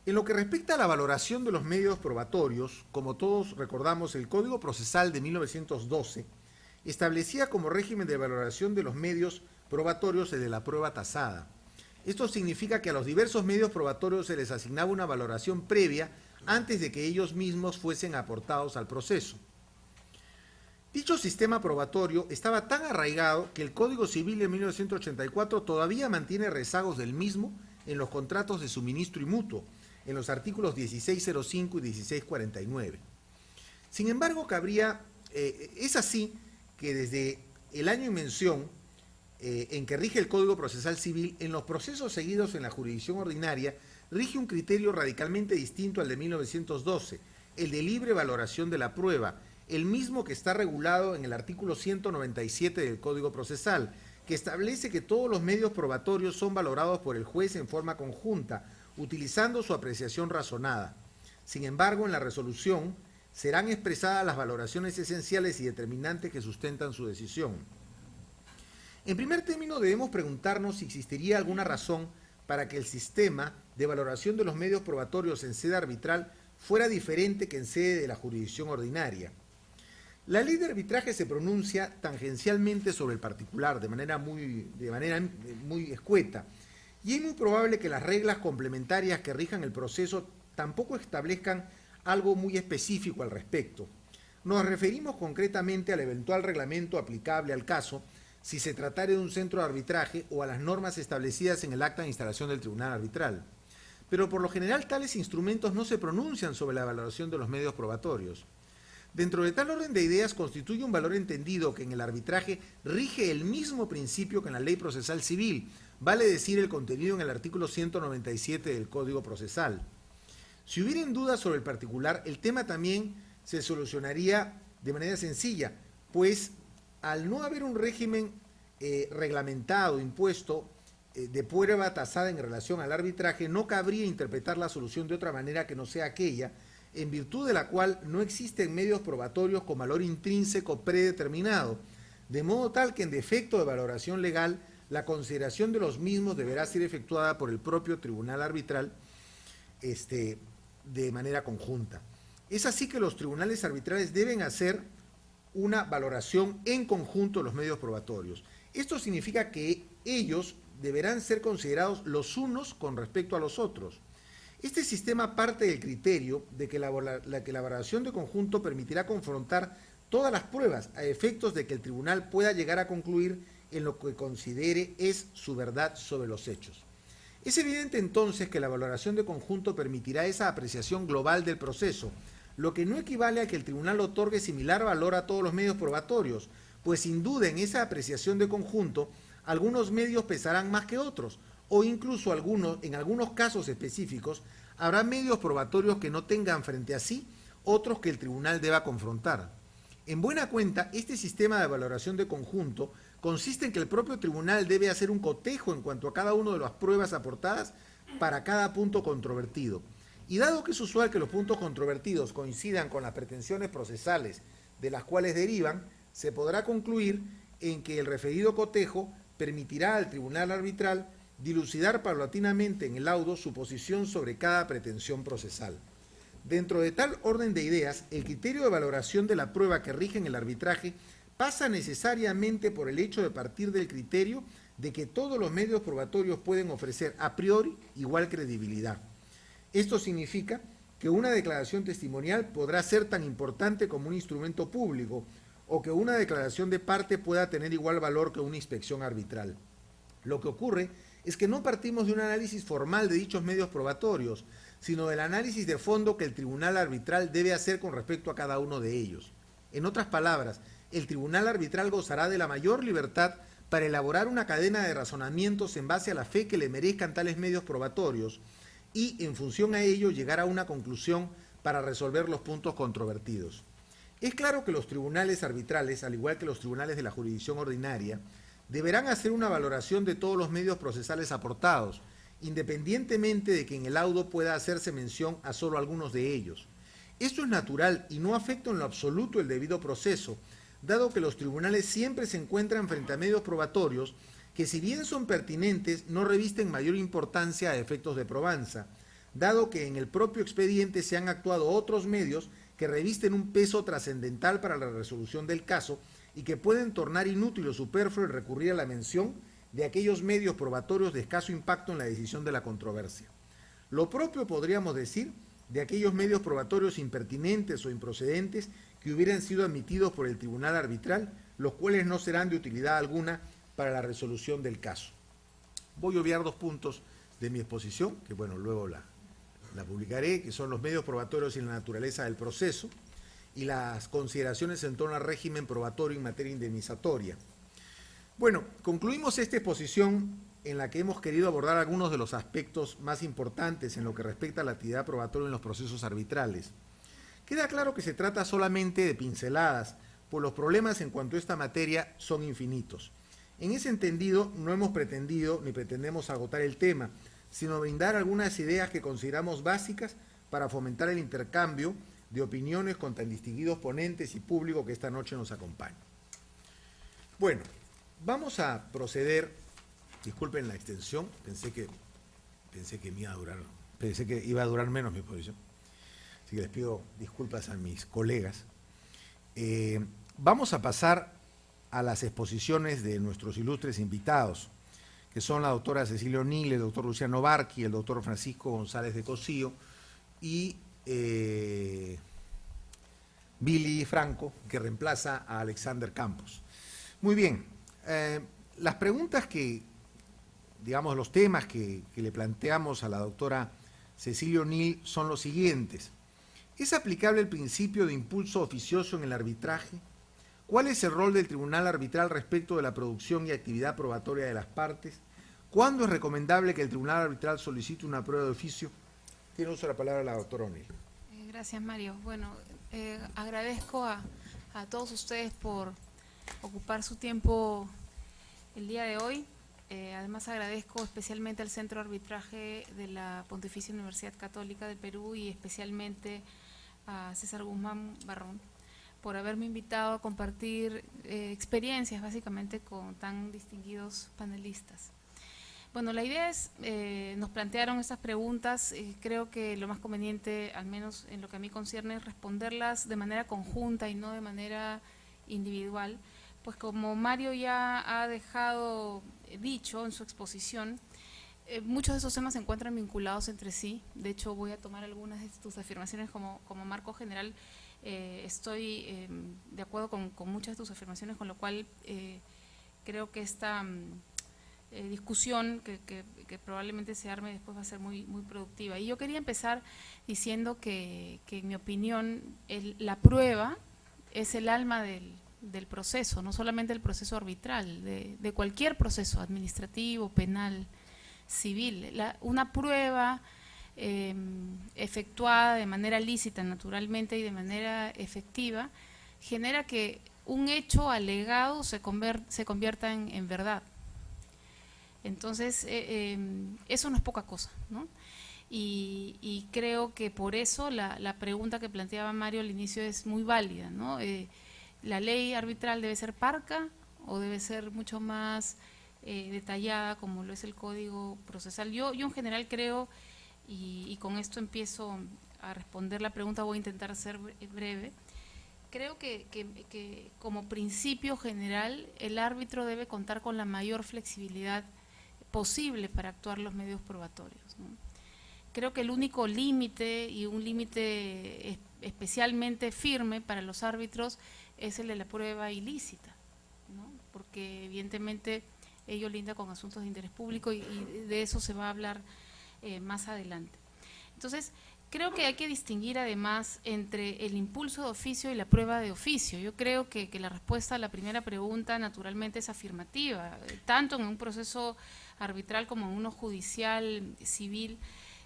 En lo que respecta a la valoración de los medios probatorios, como todos recordamos, el Código Procesal de 1912 establecía como régimen de valoración de los medios probatorios el de la prueba tasada. Esto significa que a los diversos medios probatorios se les asignaba una valoración previa antes de que ellos mismos fuesen aportados al proceso. Dicho sistema probatorio estaba tan arraigado que el Código Civil de 1984 todavía mantiene rezagos del mismo en los contratos de suministro y mutuo, en los artículos 1605 y 1649. Sin embargo, es así que desde el año en mención, en que rige el Código Procesal Civil, en los procesos seguidos en la jurisdicción ordinaria, rige un criterio radicalmente distinto al de 1912, el de libre valoración de la prueba, el mismo que está regulado en el artículo 197 del Código Procesal, que establece que todos los medios probatorios son valorados por el juez en forma conjunta, utilizando su apreciación razonada. Sin embargo, en la resolución serán expresadas las valoraciones esenciales y determinantes que sustentan su decisión. En primer término, debemos preguntarnos si existiría alguna razón para que el sistema de valoración de los medios probatorios en sede arbitral fuera diferente que en sede de la jurisdicción ordinaria. La ley de arbitraje se pronuncia tangencialmente sobre el particular, de manera muy escueta, y es muy probable que las reglas complementarias que rijan el proceso tampoco establezcan algo muy específico al respecto. Nos referimos concretamente al eventual reglamento aplicable al caso, si se tratara de un centro de arbitraje, o a las normas establecidas en el acta de instalación del tribunal arbitral. Pero por lo general tales instrumentos no se pronuncian sobre la valoración de los medios probatorios. Dentro de tal orden de ideas constituye un valor entendido que en el arbitraje rige el mismo principio que en la ley procesal civil, vale decir el contenido en el artículo 197 del Código Procesal. Si hubieran dudas sobre el particular, el tema también se solucionaría de manera sencilla, pues al no haber un régimen reglamentado, impuesto, de prueba tasada en relación al arbitraje, no cabría interpretar la solución de otra manera que no sea aquella, en virtud de la cual no existen medios probatorios con valor intrínseco predeterminado, de modo tal que en defecto de valoración legal, la consideración de los mismos deberá ser efectuada por el propio tribunal arbitral de manera conjunta. Es así que los tribunales arbitrales deben hacer una valoración en conjunto de los medios probatorios. Esto significa que ellos deberán ser considerados los unos con respecto a los otros. Este sistema parte del criterio de que la valoración de conjunto permitirá confrontar todas las pruebas a efectos de que el tribunal pueda llegar a concluir en lo que considere es su verdad sobre los hechos. Es evidente entonces que la valoración de conjunto permitirá esa apreciación global del proceso, lo que no equivale a que el tribunal otorgue similar valor a todos los medios probatorios, pues sin duda en esa apreciación de conjunto algunos medios pesarán más que otros, o incluso en algunos casos específicos habrá medios probatorios que no tengan frente a sí otros que el tribunal deba confrontar. En buena cuenta, este sistema de valoración de conjunto consiste en que el propio tribunal debe hacer un cotejo en cuanto a cada una de las pruebas aportadas para cada punto controvertido. Y dado que es usual que los puntos controvertidos coincidan con las pretensiones procesales de las cuales derivan, se podrá concluir en que el referido cotejo permitirá al tribunal arbitral dilucidar paulatinamente en el laudo su posición sobre cada pretensión procesal. Dentro de tal orden de ideas, el criterio de valoración de la prueba que rige en el arbitraje pasa necesariamente por el hecho de partir del criterio de que todos los medios probatorios pueden ofrecer a priori igual credibilidad. Esto significa que una declaración testimonial podrá ser tan importante como un instrumento público o que una declaración de parte pueda tener igual valor que una inspección arbitral. Lo que ocurre es que no partimos de un análisis formal de dichos medios probatorios, sino del análisis de fondo que el tribunal arbitral debe hacer con respecto a cada uno de ellos. En otras palabras, el tribunal arbitral gozará de la mayor libertad para elaborar una cadena de razonamientos en base a la fe que le merezcan tales medios probatorios y, en función a ello, llegar a una conclusión para resolver los puntos controvertidos. Es claro que los tribunales arbitrales, al igual que los tribunales de la jurisdicción ordinaria, deberán hacer una valoración de todos los medios procesales aportados, independientemente de que en el laudo pueda hacerse mención a solo algunos de ellos. Esto es natural y no afecta en lo absoluto el debido proceso, dado que los tribunales siempre se encuentran frente a medios probatorios que, si bien son pertinentes, no revisten mayor importancia a efectos de probanza, dado que en el propio expediente se han actuado otros medios que revisten un peso trascendental para la resolución del caso y que pueden tornar inútil o superfluo el recurrir a la mención de aquellos medios probatorios de escaso impacto en la decisión de la controversia. Lo propio podríamos decir de aquellos medios probatorios impertinentes o improcedentes que hubieran sido admitidos por el tribunal arbitral, los cuales no serán de utilidad alguna para la resolución del caso. Voy a obviar 2 puntos de mi exposición, que bueno, luego la publicaré, que son los medios probatorios y la naturaleza del proceso, y las consideraciones en torno al régimen probatorio en materia indemnizatoria. Bueno, concluimos esta exposición en la que hemos querido abordar algunos de los aspectos más importantes en lo que respecta a la actividad probatoria en los procesos arbitrales. Queda claro que se trata solamente de pinceladas, pues los problemas en cuanto a esta materia son infinitos. En ese entendido, no hemos pretendido ni pretendemos agotar el tema, sino brindar algunas ideas que consideramos básicas para fomentar el intercambio de opiniones con tan distinguidos ponentes y público que esta noche nos acompaña. Bueno, vamos a proceder, disculpen la extensión, pensé que iba a durar menos mi exposición, así que les pido disculpas a mis colegas. Vamos a pasar a las exposiciones de nuestros ilustres invitados, que son la doctora Cecilia O'Neill, el doctor Luciano Barqui, el doctor Francisco González de Cosío y Billy Franco, que reemplaza a Alexander Campos. Muy bien, las preguntas los temas que le planteamos a la doctora Cecilia O'Neill son los siguientes. ¿Es aplicable el principio de impulso oficioso en el arbitraje? ¿Cuál es el rol del tribunal arbitral respecto de la producción y actividad probatoria de las partes? ¿Cuándo es recomendable que el tribunal arbitral solicite una prueba de oficio? Tiene uso de la palabra la doctora O'Neill. Gracias, Mario. Bueno, agradezco a todos ustedes por ocupar su tiempo el día de hoy. Además, agradezco especialmente al Centro de Arbitraje de la Pontificia Universidad Católica del Perú y especialmente a César Guzmán Barrón por haberme invitado a compartir experiencias básicamente con tan distinguidos panelistas. Bueno, la idea es, nos plantearon estas preguntas, creo que lo más conveniente, al menos en lo que a mí concierne, es responderlas de manera conjunta y no de manera individual, pues como Mario ya ha dejado dicho en su exposición, muchos de esos temas se encuentran vinculados entre sí. De hecho, voy a tomar algunas de tus afirmaciones como marco general. Estoy de acuerdo con muchas de tus afirmaciones, con lo cual creo que esta discusión que probablemente se arme después va a ser muy productiva. Y yo quería empezar diciendo que en mi opinión, la prueba es el alma del proceso, no solamente el proceso arbitral, de cualquier proceso administrativo, penal, civil. Una prueba efectuada de manera lícita, naturalmente, y de manera efectiva, genera que un hecho alegado se convierta en verdad. Entonces, eso no es poca cosa, ¿no? Y creo que por eso la pregunta que planteaba Mario al inicio es muy válida, ¿no? ¿La ley arbitral debe ser parca o debe ser mucho más detallada como lo es el Código Procesal? Yo en general creo, y con esto empiezo a responder la pregunta, voy a intentar ser breve. Creo que como principio general el árbitro debe contar con la mayor flexibilidad posible para actuar los medios probatorios, ¿no? Creo que el único límite, y un límite especialmente firme para los árbitros, es el de la prueba ilícita, ¿no? Porque evidentemente ello linda con asuntos de interés público y de eso se va a hablar más adelante. Entonces, creo que hay que distinguir además entre el impulso de oficio y la prueba de oficio. Yo creo que la respuesta a la primera pregunta naturalmente es afirmativa, tanto en un proceso arbitral como en uno judicial, civil.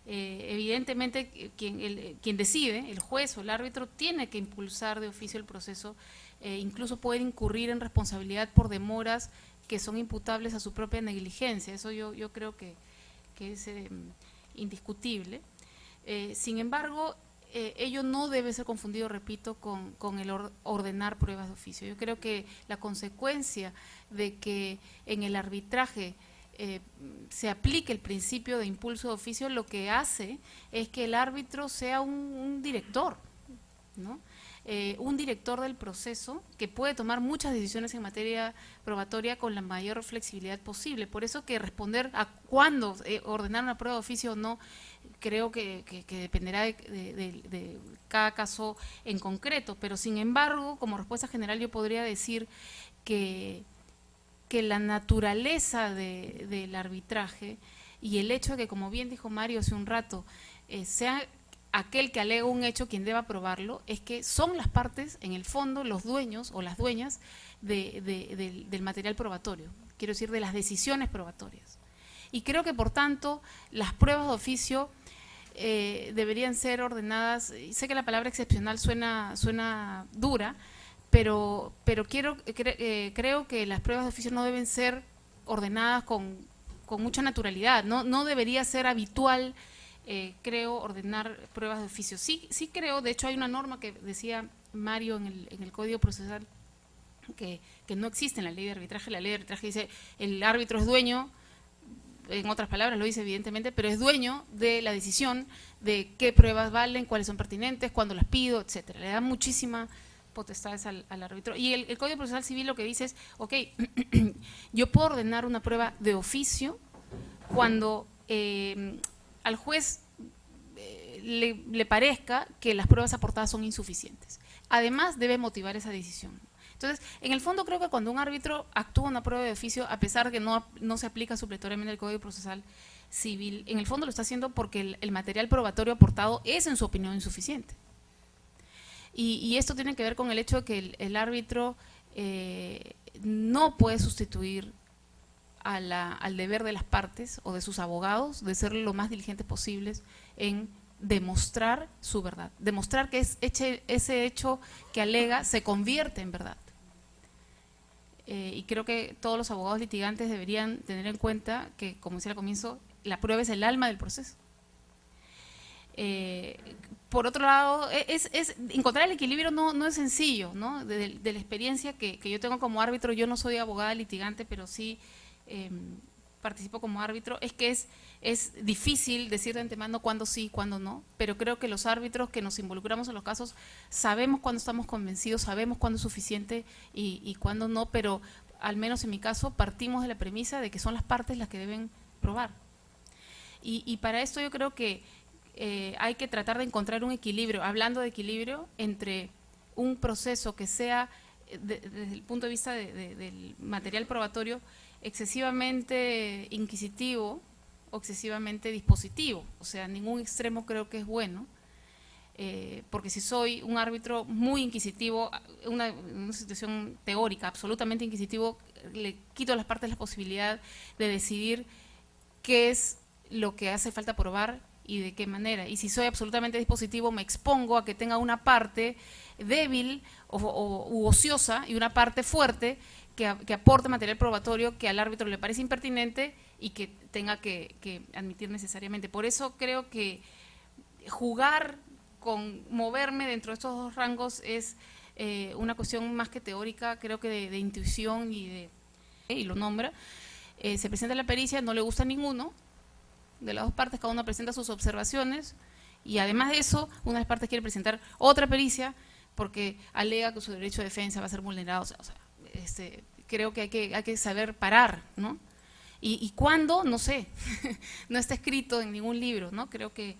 Evidentemente quien decide, el juez o el árbitro, tiene que impulsar de oficio el proceso, incluso puede incurrir en responsabilidad por demoras que son imputables a su propia negligencia. Eso yo creo que es indiscutible. Sin embargo, ello no debe ser confundido, repito, con el ordenar pruebas de oficio. Yo creo que la consecuencia de que en el arbitraje se aplique el principio de impulso de oficio, lo que hace es que el árbitro sea un director, ¿no? Un director del proceso que puede tomar muchas decisiones en materia probatoria con la mayor flexibilidad posible. Por eso que responder a cuándo ordenar una prueba de oficio o no, creo que dependerá de cada caso en concreto, pero sin embargo, como respuesta general yo podría decir que la naturaleza del arbitraje y el hecho de que, como bien dijo Mario hace un rato, sea aquel que alega un hecho quien deba probarlo, es que son las partes, en el fondo, los dueños o las dueñas del material probatorio, quiero decir, de las decisiones probatorias. Y creo que, por tanto, las pruebas de oficio deberían ser ordenadas. Sé que la palabra excepcional suena dura, pero creo que las pruebas de oficio no deben ser ordenadas con mucha naturalidad, no debería ser habitual, creo, ordenar pruebas de oficio. Sí creo, de hecho hay una norma que decía Mario en el Código Procesal que no existe en la ley de arbitraje. La ley de arbitraje dice el árbitro es dueño, en otras palabras lo dice evidentemente, pero es dueño de la decisión de qué pruebas valen, cuáles son pertinentes, cuándo las pido, etcétera. Le da muchísima potestades al árbitro. Y el Código Procesal Civil lo que dice es, ok, yo puedo ordenar una prueba de oficio cuando al juez le parezca que las pruebas aportadas son insuficientes. Además, debe motivar esa decisión. Entonces, en el fondo creo que cuando un árbitro actúa una prueba de oficio, a pesar de que no se aplica supletoriamente el Código Procesal Civil, en el fondo lo está haciendo porque el material probatorio aportado es, en su opinión, insuficiente. Y esto tiene que ver con el hecho de que el árbitro no puede sustituir al deber de las partes o de sus abogados de ser lo más diligentes posibles en demostrar su verdad, demostrar que ese hecho que alega se convierte en verdad. Y creo que todos los abogados litigantes deberían tener en cuenta que, como decía al comienzo, la prueba es el alma del proceso. por otro lado, encontrar el equilibrio no es sencillo, ¿no? De la experiencia que yo tengo como árbitro, yo no soy abogada litigante, pero sí participo como árbitro, es que es difícil decir de antemano cuándo sí y cuándo no, pero creo que los árbitros que nos involucramos en los casos sabemos cuándo estamos convencidos, sabemos cuándo es suficiente y cuándo no, pero al menos en mi caso partimos de la premisa de que son las partes las que deben probar. Y para esto yo creo que hay que tratar de encontrar un equilibrio, hablando de equilibrio, entre un proceso que sea, desde el punto de vista del material probatorio, excesivamente inquisitivo o excesivamente dispositivo. O sea, ningún extremo creo que es bueno, porque si soy un árbitro muy inquisitivo, una situación teórica, absolutamente inquisitivo, le quito a las partes la posibilidad de decidir qué es lo que hace falta probar y de qué manera. Y si soy absolutamente dispositivo, me expongo a que tenga una parte débil u ociosa y una parte fuerte que aporte material probatorio que al árbitro le parece impertinente y que tenga que admitir necesariamente. Por eso creo que jugar con moverme dentro de estos dos rangos es una cuestión más que teórica, creo que de intuición y lo nombra. Se presenta la pericia, no le gusta a ninguno de las dos partes, cada uno presenta sus observaciones y además de eso, una de las partes quiere presentar otra pericia porque alega que su derecho de defensa va a ser vulnerado. O sea, creo que hay que saber parar, ¿no? Y cuándo, no sé, no está escrito en ningún libro, ¿no? Creo que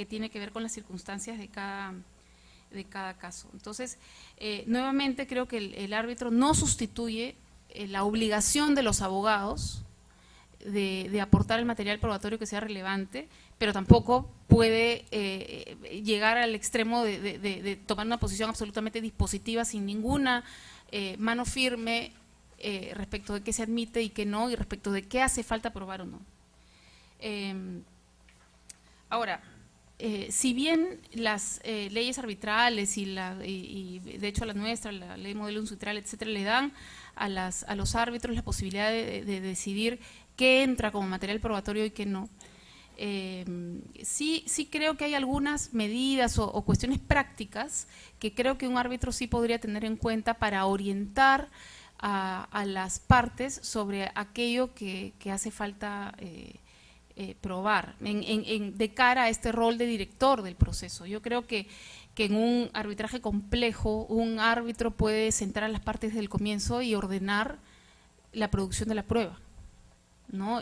tiene que ver con las circunstancias de cada caso. Entonces, nuevamente creo que el árbitro no sustituye la obligación de los abogados de aportar el material probatorio que sea relevante, pero tampoco puede llegar al extremo de tomar una posición absolutamente dispositiva sin ninguna mano firme respecto de qué se admite y qué no, y respecto de qué hace falta probar o no. Ahora, si bien las leyes arbitrales y de hecho la nuestra, la ley modelo arbitral, etcétera, le dan a los árbitros la posibilidad de decidir qué entra como material probatorio y qué no, sí creo que hay algunas medidas o cuestiones prácticas que creo que un árbitro sí podría tener en cuenta para orientar a las partes sobre aquello que hace falta probar de cara a este rol de director del proceso. Yo creo que en un arbitraje complejo un árbitro puede sentar a las partes desde el comienzo y ordenar la producción de la prueba, ¿no?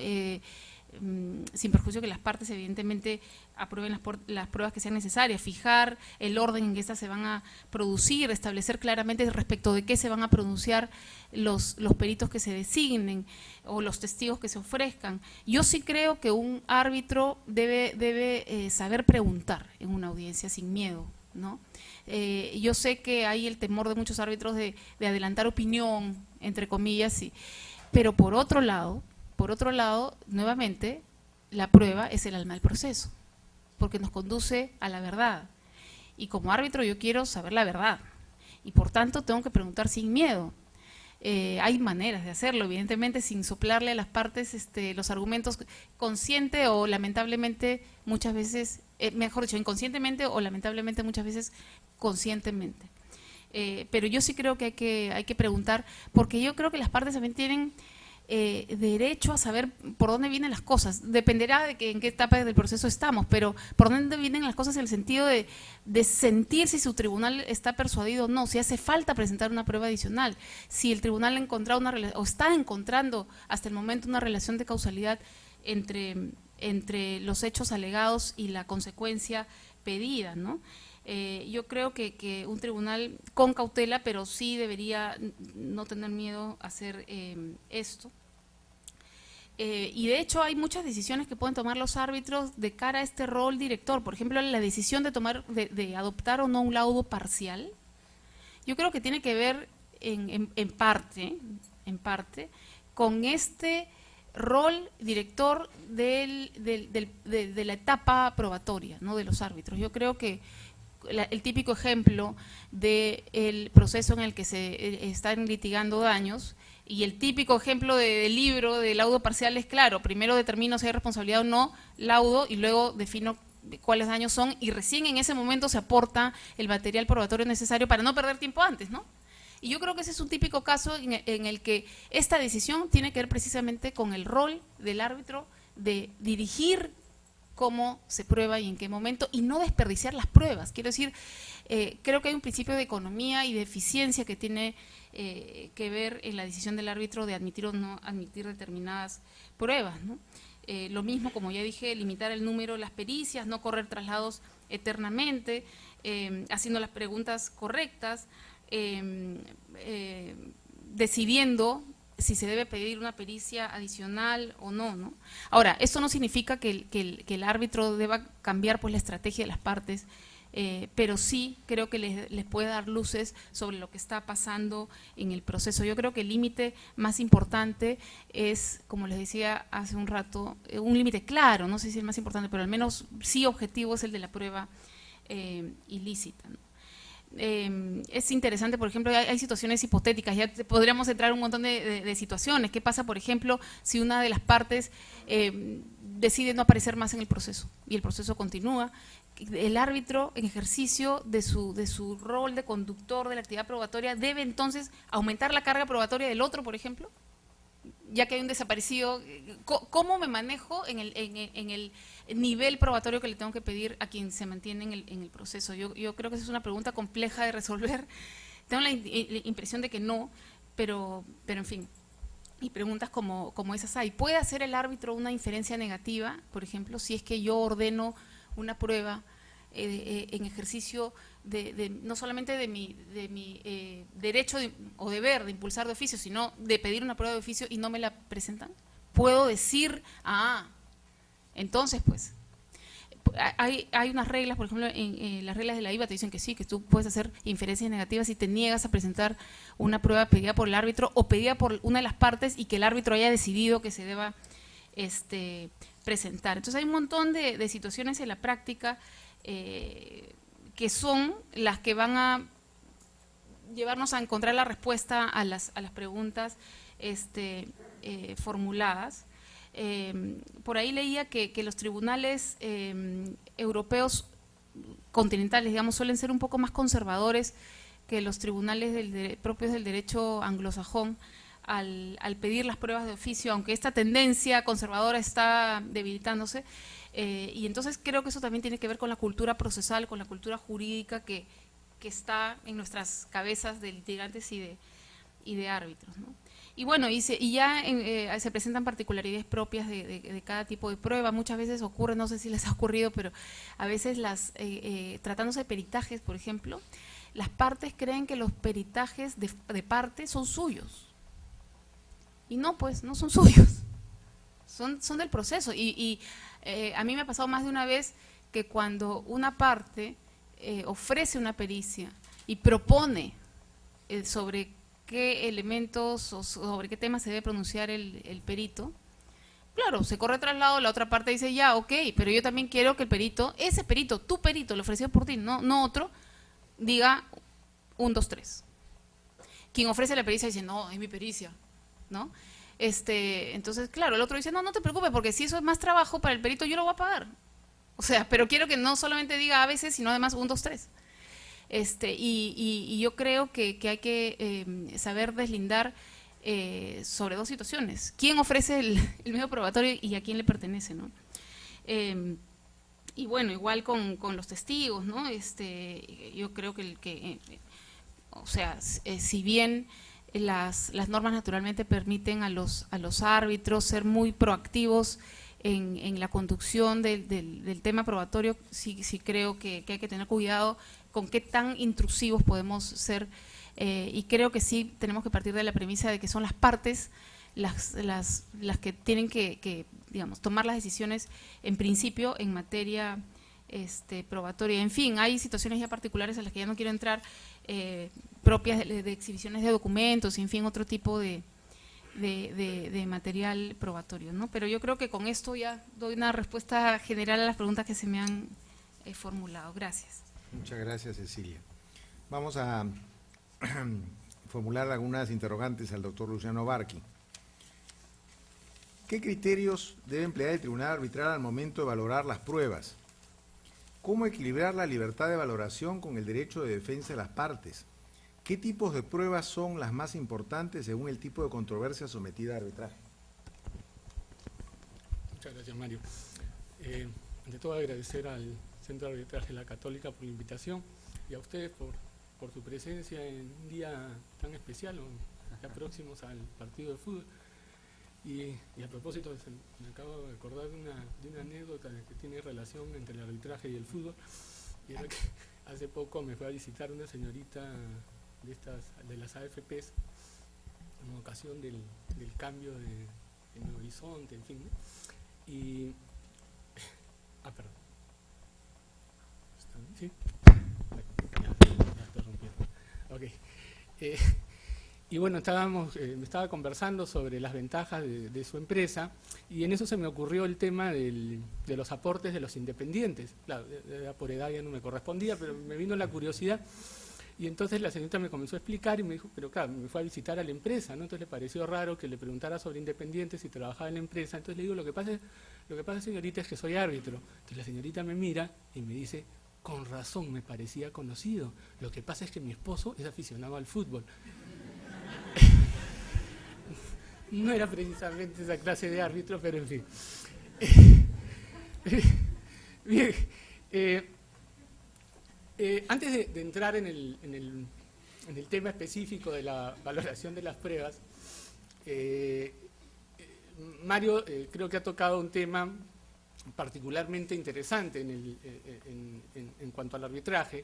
Sin perjuicio que las partes evidentemente aprueben las pruebas que sean necesarias, fijar el orden en que estas se van a producir, establecer claramente respecto de qué se van a pronunciar los peritos que se designen o los testigos que se ofrezcan. Yo sí creo que un árbitro debe saber preguntar en una audiencia sin miedo, ¿no? Yo sé que hay el temor de muchos árbitros de adelantar opinión, entre comillas, pero por otro lado, nuevamente, la prueba es el alma del proceso, porque nos conduce a la verdad. Y como árbitro yo quiero saber la verdad, y por tanto tengo que preguntar sin miedo. Hay maneras de hacerlo, evidentemente, sin soplarle a las partes los argumentos consciente o lamentablemente muchas veces, mejor dicho, inconscientemente o lamentablemente muchas veces conscientemente. Pero yo sí creo que hay que preguntar, porque yo creo que las partes también tienen derecho a saber por dónde vienen las cosas. Dependerá de en qué etapa del proceso estamos, pero por dónde vienen las cosas en el sentido de sentir si su tribunal está persuadido o no, si hace falta presentar una prueba adicional, si el tribunal ha encontrado o está encontrando hasta el momento una relación de causalidad entre los hechos alegados y la consecuencia pedida, ¿no? Yo creo que un tribunal con cautela, pero sí debería no tener miedo a hacer esto. Y de hecho hay muchas decisiones que pueden tomar los árbitros de cara a este rol director. Por ejemplo, la decisión de adoptar o no un laudo parcial, yo creo que tiene que ver en parte con este rol director de la etapa probatoria, ¿no?, de los árbitros. Yo creo que el típico ejemplo del proceso en el que se están litigando daños y el típico ejemplo del libro de laudo parcial es claro, primero determino si hay responsabilidad o no, laudo, y luego defino cuáles daños son, y recién en ese momento se aporta el material probatorio necesario para no perder tiempo antes, ¿no? Y yo creo que ese es un típico caso en el que esta decisión tiene que ver precisamente con el rol del árbitro de dirigir cómo se prueba y en qué momento, y no desperdiciar las pruebas. Quiero decir, creo que hay un principio de economía y de eficiencia que tiene que ver en la decisión del árbitro de admitir o no admitir determinadas pruebas, ¿no? Lo mismo, como ya dije, limitar el número de las pericias, no correr traslados eternamente, haciendo las preguntas correctas, decidiendo si se debe pedir una pericia adicional o no, ¿no? Ahora, esto no significa que el árbitro deba cambiar pues la estrategia de las partes, pero sí creo que les puede dar luces sobre lo que está pasando en el proceso. Yo creo que el límite más importante es, como les decía hace un rato, un límite claro, no sé si es el más importante, pero al menos sí objetivo, es el de la prueba ilícita, ¿no? Es interesante, por ejemplo, hay situaciones hipotéticas, ya podríamos entrar un montón de situaciones. ¿Qué pasa, por ejemplo, si una de las partes decide no aparecer más en el proceso y el proceso continúa? El árbitro, en ejercicio de su rol de conductor de la actividad probatoria, debe entonces aumentar la carga probatoria del otro, por ejemplo, ya que hay un desaparecido. ¿Cómo me manejo en el nivel probatorio que le tengo que pedir a quien se mantiene en el proceso? Yo creo que esa es una pregunta compleja de resolver. Tengo la impresión de que no, pero en fin, y preguntas como esas hay. ¿Puede hacer el árbitro una inferencia negativa, por ejemplo, si es que yo ordeno una prueba en ejercicio no solamente de mi derecho o deber de impulsar de oficio, sino de pedir una prueba de oficio y no me la presentan? ¿Puedo decir, entonces pues, hay unas reglas, por ejemplo, en las reglas de la IVA te dicen que sí, que tú puedes hacer inferencias negativas si te niegas a presentar una prueba pedida por el árbitro o pedida por una de las partes y que el árbitro haya decidido que se deba presentar. Entonces hay un montón de situaciones en la práctica que son las que van a llevarnos a encontrar la respuesta a las preguntas formuladas. Por ahí leía que los tribunales europeos continentales, digamos, suelen ser un poco más conservadores que los tribunales propios del derecho anglosajón al pedir las pruebas de oficio, aunque esta tendencia conservadora está debilitándose. Y entonces creo que eso también tiene que ver con la cultura procesal, con la cultura jurídica que está en nuestras cabezas de litigantes y de árbitros, ¿no? Y bueno, se presentan particularidades propias de cada tipo de prueba. Muchas veces ocurre, no sé si les ha ocurrido, pero a veces tratándose de peritajes, por ejemplo, las partes creen que los peritajes de parte son suyos. Y no, pues, no son suyos. Son del proceso. Y a mí me ha pasado más de una vez que cuando una parte ofrece una pericia y propone sobre qué elementos o sobre qué tema se debe pronunciar el perito, claro, se corre traslado, la otra parte dice ya, ok, pero yo también quiero que el perito, ese perito, tu perito, lo ofrecido por ti, no otro, diga 1, 2, 3. Quien ofrece la pericia dice, no, es mi pericia, ¿no? Entonces, claro, el otro dice, no te preocupes, porque si eso es más trabajo para el perito, yo lo voy a pagar. O sea, pero quiero que no solamente diga a veces, sino además 1, 2, 3. Y yo creo que hay que saber deslindar sobre dos situaciones. ¿Quién ofrece el medio probatorio y a quién le pertenece, ¿no? Y bueno, igual con los testigos, ¿no? Yo creo que o sea, si bien las normas naturalmente permiten a los árbitros ser muy proactivos en la conducción del tema probatorio, sí creo que hay que tener cuidado con qué tan intrusivos podemos ser, y creo que sí tenemos que partir de la premisa de que son las partes las que tienen que digamos, tomar las decisiones en principio en materia probatoria. En fin, hay situaciones ya particulares a las que ya no quiero entrar, propias de exhibiciones de documentos y en fin, otro tipo de material probatorio, ¿no? Pero yo creo que con esto ya doy una respuesta general a las preguntas que se me han formulado. Gracias. Muchas gracias, Cecilia. Vamos a formular algunas interrogantes al doctor Luciano Barqui. ¿Qué criterios debe emplear el tribunal arbitral al momento de valorar las pruebas? ¿Cómo equilibrar la libertad de valoración con el derecho de defensa de las partes? ¿Qué tipos de pruebas son las más importantes según el tipo de controversia sometida a arbitraje? Muchas gracias, Mario. Ante todo, agradecer al Centro de Arbitraje de la Católica por la invitación y a ustedes por su presencia en un día tan especial, ya próximos al partido de fútbol. Y a propósito, me acabo de acordar de una anécdota que tiene relación entre el arbitraje y el fútbol. Y era que hace poco me fue a visitar una señorita de las AFPs en ocasión del cambio en el horizonte, en fin, ¿no? Y... perdón. ¿Sí? Ya está rompiendo. Ok. Y bueno, me estaba conversando sobre las ventajas de su empresa y en eso se me ocurrió el tema de los aportes de los independientes. Claro, por edad ya no me correspondía, pero me vino la curiosidad y entonces la señorita me comenzó a explicar y me dijo, pero claro, me fue a visitar a la empresa, ¿no? Entonces le pareció raro que le preguntara sobre independientes si trabajaba en la empresa. Entonces le digo, lo que pasa, señorita, es que soy árbitro. Entonces la señorita me mira y me dice, con razón, me parecía conocido. Lo que pasa es que mi esposo es aficionado al fútbol. No era precisamente esa clase de árbitro, pero en fin. Bien, antes de entrar en el tema específico de la valoración de las pruebas, Mario creo que ha tocado un tema particularmente interesante en cuanto al arbitraje,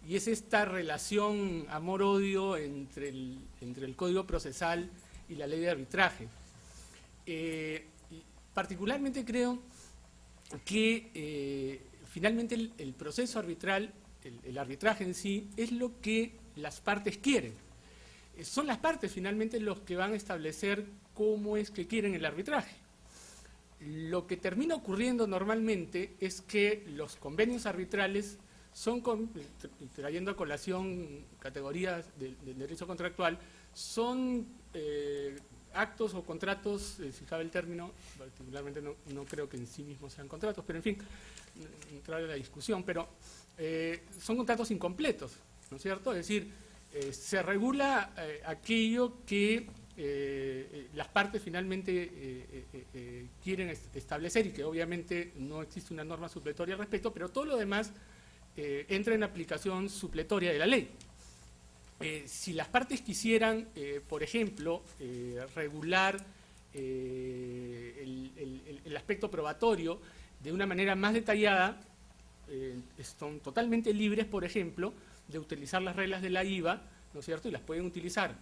y es esta relación amor-odio entre el Código Procesal y la ley de arbitraje. Y particularmente creo que finalmente el proceso arbitral, el arbitraje en sí, es lo que las partes quieren. Son las partes finalmente los que van a establecer cómo es que quieren el arbitraje. Lo que termina ocurriendo normalmente es que los convenios arbitrales son, trayendo a colación categorías del derecho contractual, son actos o contratos, si cabe el término, particularmente no creo que en sí mismos sean contratos, pero en fin, entrar en la discusión, pero son contratos incompletos, ¿no es cierto? Es decir, se regula aquello que las partes finalmente quieren establecer y que obviamente no existe una norma supletoria al respecto, pero todo lo demás entra en aplicación supletoria de la ley. Si las partes quisieran, por ejemplo, regular el aspecto probatorio de una manera más detallada, son totalmente libres, por ejemplo, de utilizar las reglas de la IVA, ¿no es cierto? Y las pueden utilizar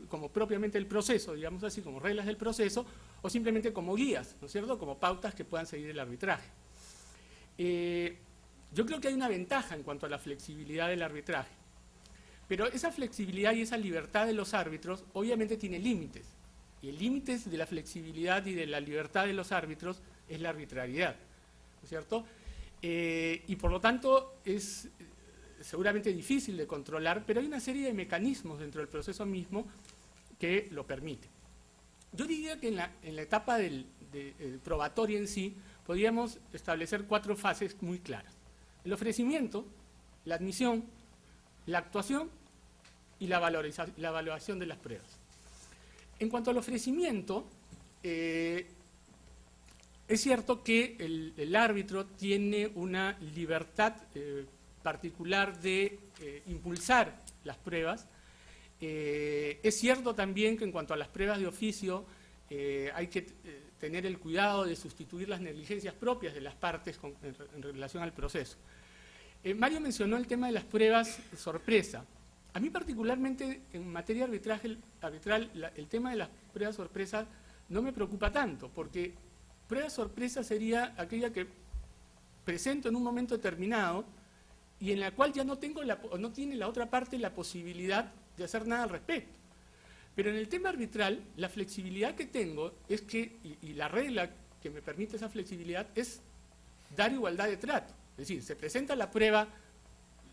como propiamente el proceso, digamos así, como reglas del proceso, o simplemente como guías, ¿no es cierto? Como pautas que puedan seguir el arbitraje. Yo creo que hay una ventaja en cuanto a la flexibilidad del arbitraje, pero esa flexibilidad y esa libertad de los árbitros obviamente tiene límites, y el límite de la flexibilidad y de la libertad de los árbitros es la arbitrariedad, ¿no es cierto? Y por lo tanto es seguramente difícil de controlar, pero hay una serie de mecanismos dentro del proceso mismo que lo permiten. Yo diría que en la etapa probatoria en sí, podríamos establecer 4 fases muy claras: el ofrecimiento, la admisión, la actuación y la valoración de las pruebas. En cuanto al ofrecimiento, es cierto que el árbitro tiene una libertad particular de impulsar las pruebas. Es cierto también que en cuanto a las pruebas de oficio hay que tener el cuidado de sustituir las negligencias propias de las partes en relación al proceso. Mario mencionó el tema de las pruebas sorpresa. A mí particularmente en materia arbitral el tema de las pruebas sorpresa no me preocupa tanto, porque prueba sorpresa sería aquella que presento en un momento determinado y en la cual ya no tiene la otra parte la posibilidad de hacer nada al respecto. Pero en el tema arbitral, la flexibilidad que tengo es que, y la regla que me permite esa flexibilidad es dar igualdad de trato. Es decir, se presenta la prueba,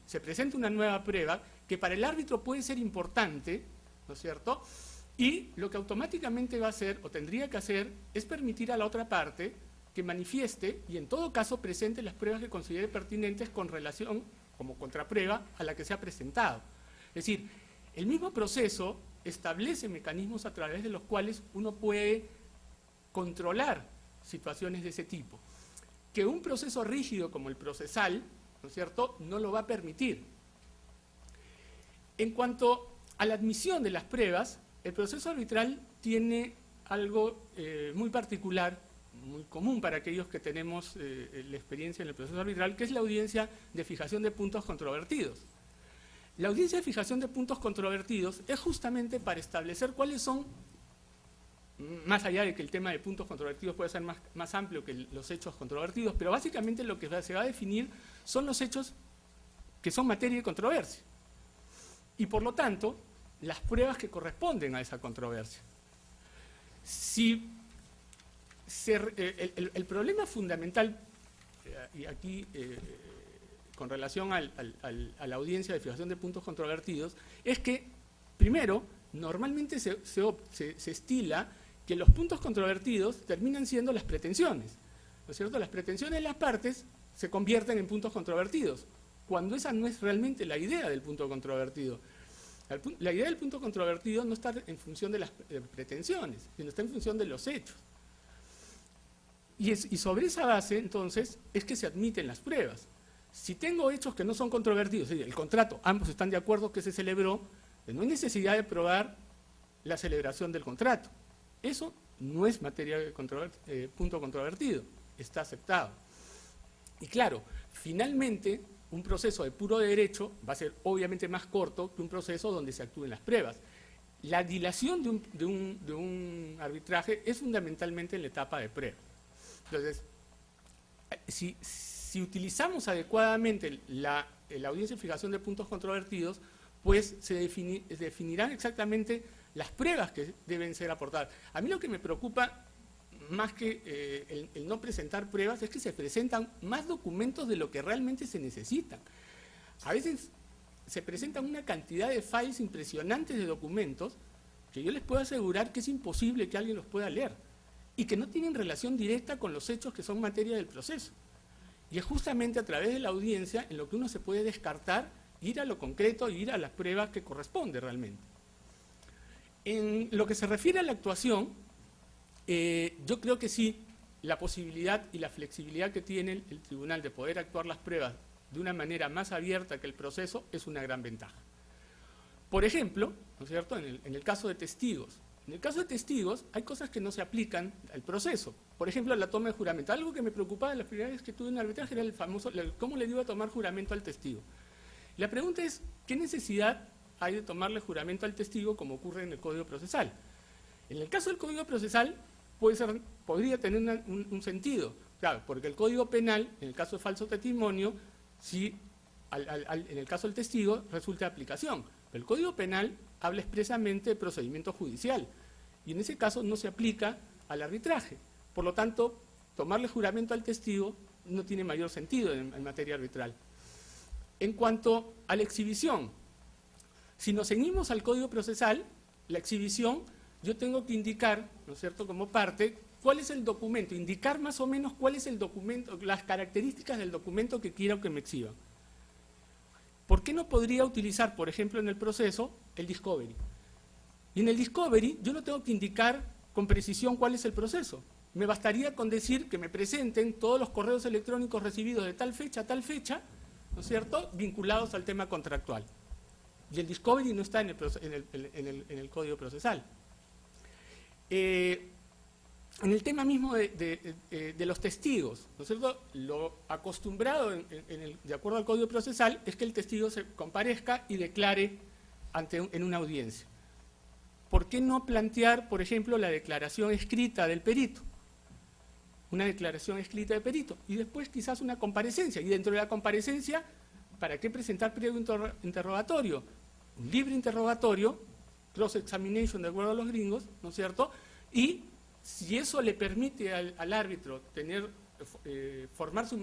se presenta una nueva prueba que para el árbitro puede ser importante, ¿no es cierto? Y lo que automáticamente va a hacer, o tendría que hacer, es permitir a la otra parte que manifieste y en todo caso presente las pruebas que considere pertinentes con relación, como contraprueba, a la que se ha presentado. Es decir, el mismo proceso establece mecanismos a través de los cuales uno puede controlar situaciones de ese tipo, que un proceso rígido como el procesal, ¿no es cierto?, no lo va a permitir. En cuanto a la admisión de las pruebas, el proceso arbitral tiene algo muy particular, muy común para aquellos que tenemos la experiencia en el proceso arbitral, que es la audiencia de fijación de puntos controvertidos. La audiencia de fijación de puntos controvertidos es justamente para establecer cuáles son, más allá de que el tema de puntos controvertidos puede ser más amplio que los hechos controvertidos, pero básicamente lo que se va a definir son los hechos que son materia de controversia. Y por lo tanto, las pruebas que corresponden a esa controversia. Si el problema fundamental, y aquí con relación a la audiencia de fijación de puntos controvertidos, es que, primero, normalmente se estila que los puntos controvertidos terminan siendo las pretensiones, ¿no es cierto? Las pretensiones de las partes se convierten en puntos controvertidos, cuando esa no es realmente la idea del punto controvertido. La idea del punto controvertido no está en función de las pretensiones, sino está en función de los hechos. Y sobre esa base, entonces, es que se admiten las pruebas. Si tengo hechos que no son controvertidos, es decir, el contrato, ambos están de acuerdo que se celebró, no hay necesidad de probar la celebración del contrato. Eso no es materia de punto controvertido, está aceptado. Y claro, finalmente, un proceso de puro derecho va a ser obviamente más corto que un proceso donde se actúen las pruebas. La dilación de un arbitraje es fundamentalmente en la etapa de prueba. Entonces, si utilizamos adecuadamente la audiencia de fijación de puntos controvertidos, pues se definirán exactamente las pruebas que deben ser aportadas. A mí lo que me preocupa, más que el no presentar pruebas, es que se presentan más documentos de lo que realmente se necesitan. A veces se presentan una cantidad de files impresionantes de documentos que yo les puedo asegurar que es imposible que alguien los pueda leer y que no tienen relación directa con los hechos que son materia del proceso. Y es justamente a través de la audiencia en lo que uno se puede descartar, ir a lo concreto y ir a las pruebas que corresponde realmente. En lo que se refiere a la actuación, yo creo que sí, la posibilidad y la flexibilidad que tiene el tribunal de poder actuar las pruebas de una manera más abierta que el proceso es una gran ventaja. Por ejemplo, ¿no es cierto?, en el caso de testigos. En el caso de testigos hay cosas que no se aplican al proceso. Por ejemplo, la toma de juramento. Algo que me preocupaba las primeras veces que tuve en arbitraje era el famoso, cómo le iba a tomar juramento al testigo. La pregunta es, ¿qué necesidad hay de tomarle juramento al testigo como ocurre en el Código Procesal? En el caso del Código Procesal podría tener un sentido, claro, porque el Código Penal, en el caso de falso testimonio, sí, en el caso del testigo, resulta de aplicación. Pero el Código Penal habla expresamente de procedimiento judicial, y en ese caso no se aplica al arbitraje. Por lo tanto, tomarle juramento al testigo no tiene mayor sentido en materia arbitral. En cuanto a la exhibición, si nos ceñimos al Código Procesal, la exhibición, yo tengo que indicar, ¿no es cierto?, como parte, cuál es el documento, indicar más o menos cuál es el documento, las características del documento que quiero que me exhiban. ¿Por qué no podría utilizar, por ejemplo, en el proceso, el discovery? Y en el discovery yo no tengo que indicar con precisión cuál es el proceso. Me bastaría con decir que me presenten todos los correos electrónicos recibidos de tal fecha a tal fecha, ¿no es cierto?, vinculados al tema contractual. Y el discovery no está en el Código Procesal. En el tema mismo de los testigos, ¿no es cierto?, lo acostumbrado de acuerdo al Código Procesal es que el testigo se comparezca y declare en una audiencia. ¿Por qué no plantear, por ejemplo, la declaración escrita del perito? Una declaración escrita del perito y después quizás una comparecencia. Y dentro de la comparecencia, ¿para qué presentar previo interrogatorio? Un libre interrogatorio, cross-examination de acuerdo a los gringos, ¿no es cierto?, y si eso le permite al árbitro formar su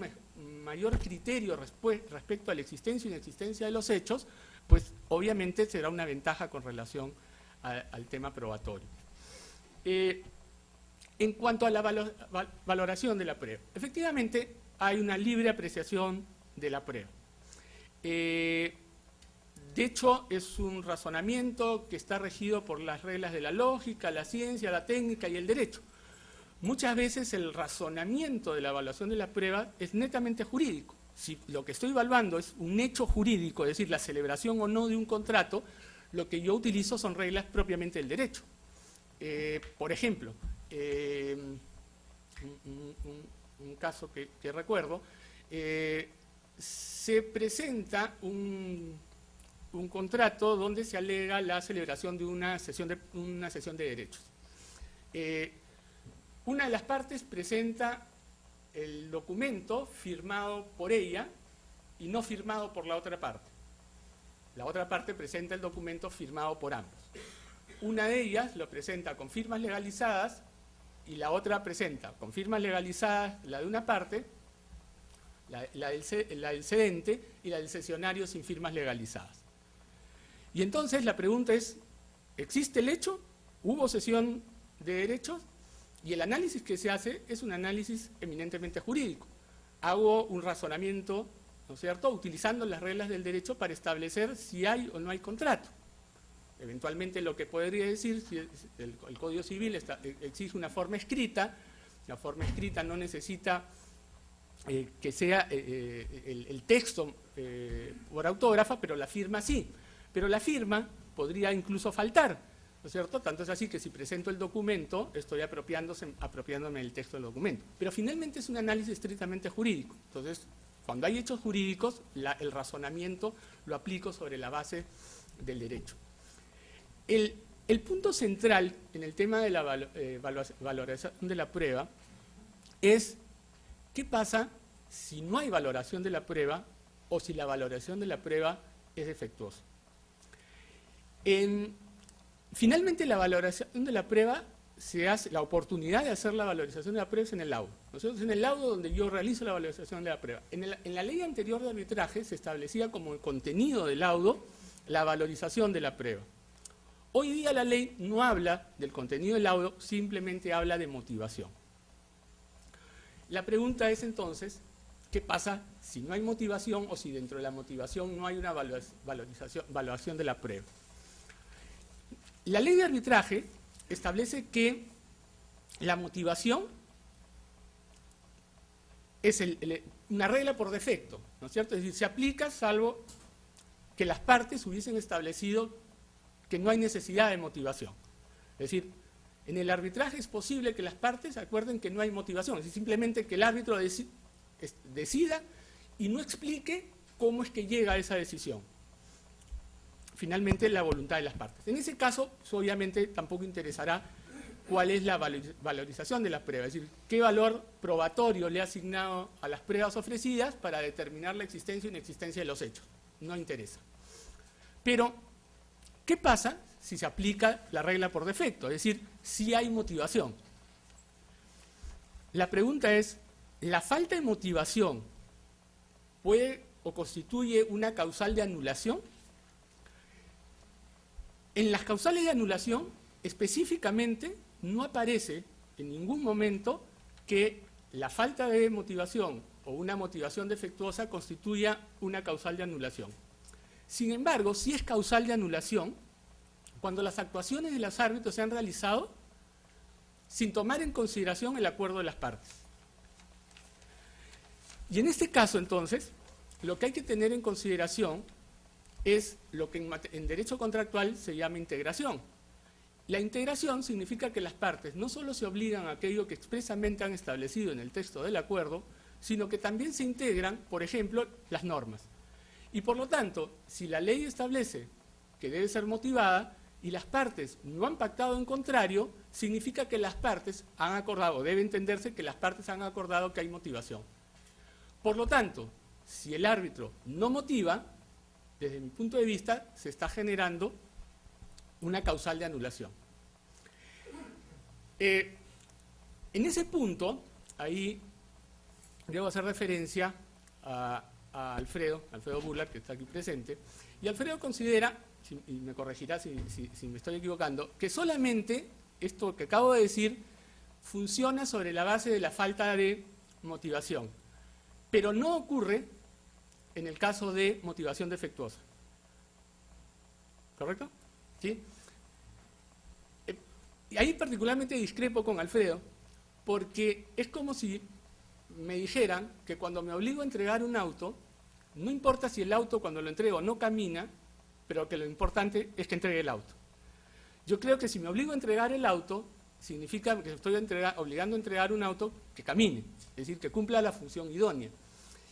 mayor criterio respecto a la existencia o inexistencia de los hechos, pues obviamente será una ventaja con relación al tema probatorio. En cuanto a la valoración de la prueba, efectivamente hay una libre apreciación de la prueba. De hecho, es un razonamiento que está regido por las reglas de la lógica, la ciencia, la técnica y el derecho. Muchas veces el razonamiento de la evaluación de la prueba es netamente jurídico. Si lo que estoy evaluando es un hecho jurídico, es decir, la celebración o no de un contrato, lo que yo utilizo son reglas propiamente del derecho. Por ejemplo, un caso que recuerdo, se presenta un contrato donde se alega la celebración de una sesión de derechos. Una de las partes presenta el documento firmado por ella y no firmado por la otra parte. La otra parte presenta el documento firmado por ambos. Una de ellas lo presenta con firmas legalizadas y la otra presenta con firmas legalizadas la de una parte, la del cedente y la del cesionario sin firmas legalizadas. Y entonces la pregunta es, ¿existe el hecho? ¿Hubo cesión de derechos? Y el análisis que se hace es un análisis eminentemente jurídico. Hago un razonamiento, ¿no es cierto?, utilizando las reglas del derecho para establecer si hay o no hay contrato. Eventualmente lo que podría decir, si el Código Civil exige una forma escrita, la forma escrita no necesita que sea el texto por autógrafa, pero la firma sí. Pero la firma podría incluso faltar, ¿no es cierto? Tanto es así que si presento el documento, estoy apropiándome del texto del documento. Pero finalmente es un análisis estrictamente jurídico. Entonces, cuando hay hechos jurídicos, el razonamiento lo aplico sobre la base del derecho. El punto central en el tema de la valoración de la prueba es qué pasa si no hay valoración de la prueba o si la valoración de la prueba es defectuosa. Finalmente, la valoración de la prueba se hace, la oportunidad de hacer la valorización de la prueba es en el laudo. Nosotros en el laudo donde yo realizo la valorización de la prueba. En la ley anterior de arbitraje se establecía como contenido del laudo la valorización de la prueba. Hoy día la ley no habla del contenido del laudo, simplemente habla de motivación. La pregunta es entonces, ¿qué pasa si no hay motivación o si dentro de la motivación no hay una valoración de la prueba? La ley de arbitraje establece que la motivación es una regla por defecto, ¿no es cierto? Es decir, se aplica salvo que las partes hubiesen establecido que no hay necesidad de motivación. Es decir, en el arbitraje es posible que las partes acuerden que no hay motivación, es decir, simplemente que el árbitro decida y no explique cómo es que llega a esa decisión. Finalmente, la voluntad de las partes. En ese caso, pues, obviamente, tampoco interesará cuál es la valorización de la prueba, es decir, qué valor probatorio le ha asignado a las pruebas ofrecidas para determinar la existencia o inexistencia de los hechos. No interesa. Pero, ¿qué pasa si se aplica la regla por defecto? Es decir, si hay motivación. La pregunta es, ¿la falta de motivación puede o constituye una causal de anulación? En las causales de anulación, específicamente, no aparece en ningún momento que la falta de motivación o una motivación defectuosa constituya una causal de anulación. Sin embargo, sí es causal de anulación cuando las actuaciones de los árbitros se han realizado sin tomar en consideración el acuerdo de las partes. Y en este caso, entonces, lo que hay que tener en consideración es lo que en derecho contractual se llama integración. La integración significa que las partes no solo se obligan a aquello que expresamente han establecido en el texto del acuerdo, sino que también se integran, por ejemplo, las normas. Y por lo tanto, si la ley establece que debe ser motivada y las partes no han pactado en contrario, significa que las partes han acordado, debe entenderse que las partes han acordado que hay motivación. Por lo tanto, si el árbitro no motiva, desde mi punto de vista, se está generando una causal de anulación. En ese punto, ahí debo hacer referencia a Alfredo Burla, que está aquí presente, y Alfredo considera, y me corregirá si me estoy equivocando, que solamente esto que acabo de decir funciona sobre la base de la falta de motivación, pero no ocurre en el caso de motivación defectuosa. ¿Correcto? ¿Sí? Y ahí particularmente discrepo con Alfredo, porque es como si me dijeran que cuando me obligo a entregar un auto, no importa si el auto cuando lo entrego no camina, pero que lo importante es que entregue el auto. Yo creo que si me obligo a entregar el auto, significa que estoy obligando a entregar un auto que camine, es decir, que cumpla la función idónea.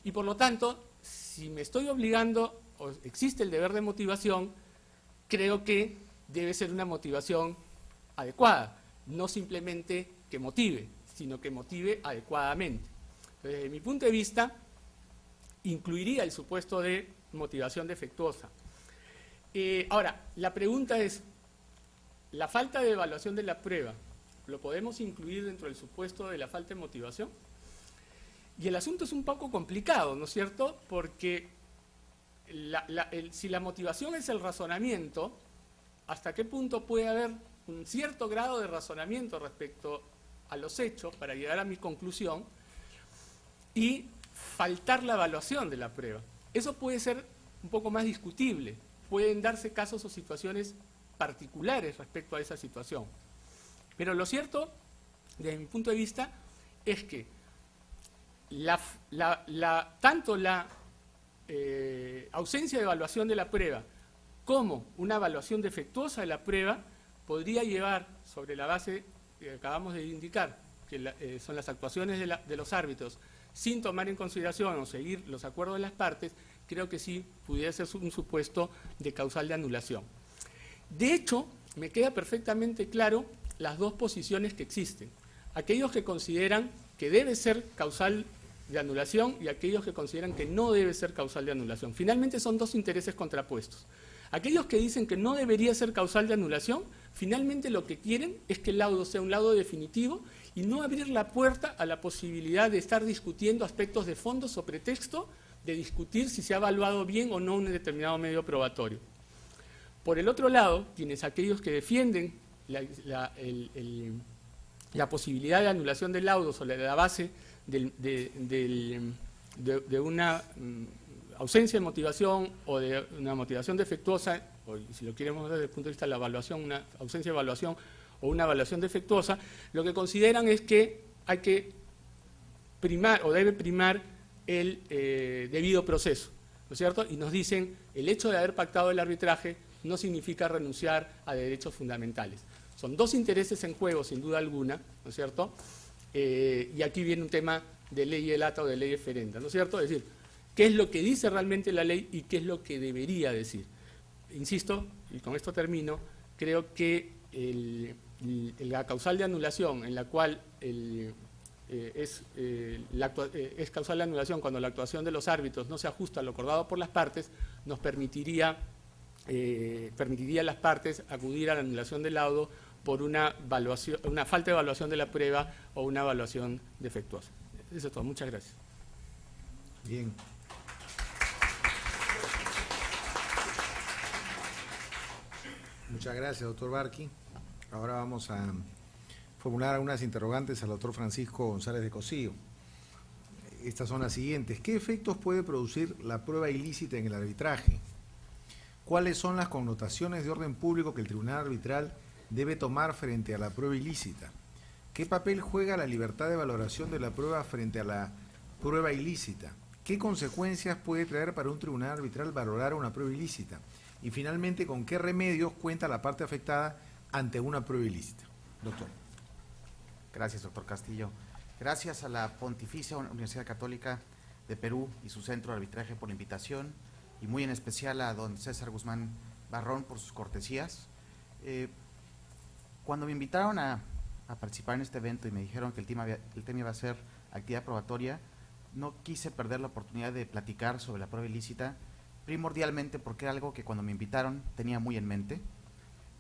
Y por lo tanto, si me estoy obligando, o existe el deber de motivación, creo que debe ser una motivación adecuada, no simplemente que motive, sino que motive adecuadamente. Entonces, desde mi punto de vista, incluiría el supuesto de motivación defectuosa. Ahora, la pregunta es, ¿la falta de evaluación de la prueba lo podemos incluir dentro del supuesto de la falta de motivación? Y el asunto es un poco complicado, ¿no es cierto? Porque si la motivación es el razonamiento, ¿hasta qué punto puede haber un cierto grado de razonamiento respecto a los hechos para llegar a mi conclusión y faltar la evaluación de la prueba? Eso puede ser un poco más discutible. Pueden darse casos o situaciones particulares respecto a esa situación. Pero lo cierto, desde mi punto de vista, es que tanto la ausencia de evaluación de la prueba como una evaluación defectuosa de la prueba podría llevar, sobre la base que acabamos de indicar, que son las actuaciones de los árbitros, sin tomar en consideración o seguir los acuerdos de las partes, creo que sí pudiera ser un supuesto de causal de anulación. De hecho, me queda perfectamente claro las dos posiciones que existen. Aquellos que consideran que debe ser causal de anulación y aquellos que consideran que no debe ser causal de anulación. Finalmente son dos intereses contrapuestos. Aquellos que dicen que no debería ser causal de anulación, finalmente lo que quieren es que el laudo sea un laudo definitivo y no abrir la puerta a la posibilidad de estar discutiendo aspectos de fondo o pretexto de discutir si se ha evaluado bien o no un determinado medio probatorio. Por el otro lado, aquellos que defienden la posibilidad de anulación del laudo sobre la base de una ausencia de motivación o de una motivación defectuosa, o si lo queremos ver desde el punto de vista de la evaluación, una ausencia de evaluación o una evaluación defectuosa, lo que consideran es que hay que primar o debe primar el debido proceso, ¿no es cierto? Y nos dicen, el hecho de haber pactado el arbitraje no significa renunciar a derechos fundamentales. Son dos intereses en juego, sin duda alguna, ¿no es cierto? Y aquí viene un tema de ley elata o de ley eferenda, ¿no es cierto? Es decir, ¿qué es lo que dice realmente la ley y qué es lo que debería decir? Insisto, y con esto termino, creo que la causal de anulación en la cual es causal de anulación cuando la actuación de los árbitros no se ajusta a lo acordado por las partes, nos permitiría a las partes acudir a la anulación del laudo por una falta de evaluación de la prueba o una evaluación defectuosa. Eso es todo. Muchas gracias. Bien. Muchas gracias, doctor Barqui. Ahora vamos a formular algunas interrogantes al doctor Francisco González de Cosío. Estas son las siguientes. ¿Qué efectos puede producir la prueba ilícita en el arbitraje? ¿Cuáles son las connotaciones de orden público que el tribunal arbitral debe tomar frente a la prueba ilícita? ¿Qué papel juega la libertad de valoración de la prueba frente a la prueba ilícita? ¿Qué consecuencias puede traer para un tribunal arbitral valorar una prueba ilícita? Y finalmente, ¿con qué remedios cuenta la parte afectada ante una prueba ilícita? Doctor. Gracias, doctor Castillo. Gracias a la Pontificia Universidad Católica de Perú y su Centro de Arbitraje por la invitación, y muy en especial a don César Guzmán Barrón por sus cortesías. Cuando me invitaron a participar en este evento y me dijeron que el tema iba a ser actividad probatoria, no quise perder la oportunidad de platicar sobre la prueba ilícita, primordialmente porque era algo que cuando me invitaron tenía muy en mente.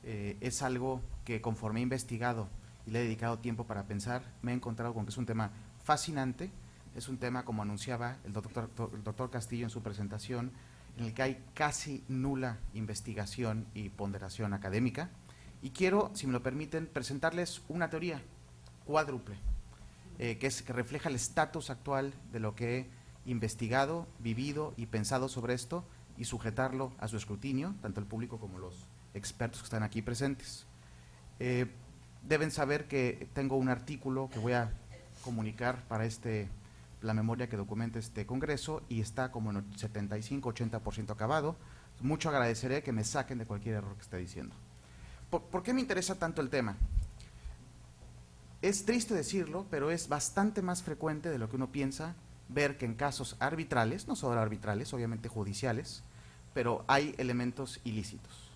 Es algo que conforme he investigado y le he dedicado tiempo para pensar, me he encontrado con que es un tema fascinante, es un tema, como anunciaba el doctor Castillo en su presentación, en el que hay casi nula investigación y ponderación académica. Y quiero, si me lo permiten, presentarles una teoría cuádruple, que refleja el estatus actual de lo que he investigado, vivido y pensado sobre esto, y sujetarlo a su escrutinio, tanto el público como los expertos que están aquí presentes. Deben saber que tengo un artículo que voy a comunicar para la memoria que documenta este congreso, y está como en 75-80% acabado. Mucho agradeceré que me saquen de cualquier error que esté diciendo. ¿Por qué me interesa tanto el tema? Es triste decirlo, pero es bastante más frecuente de lo que uno piensa ver que en casos arbitrales, no solo arbitrales, obviamente judiciales, pero hay elementos ilícitos.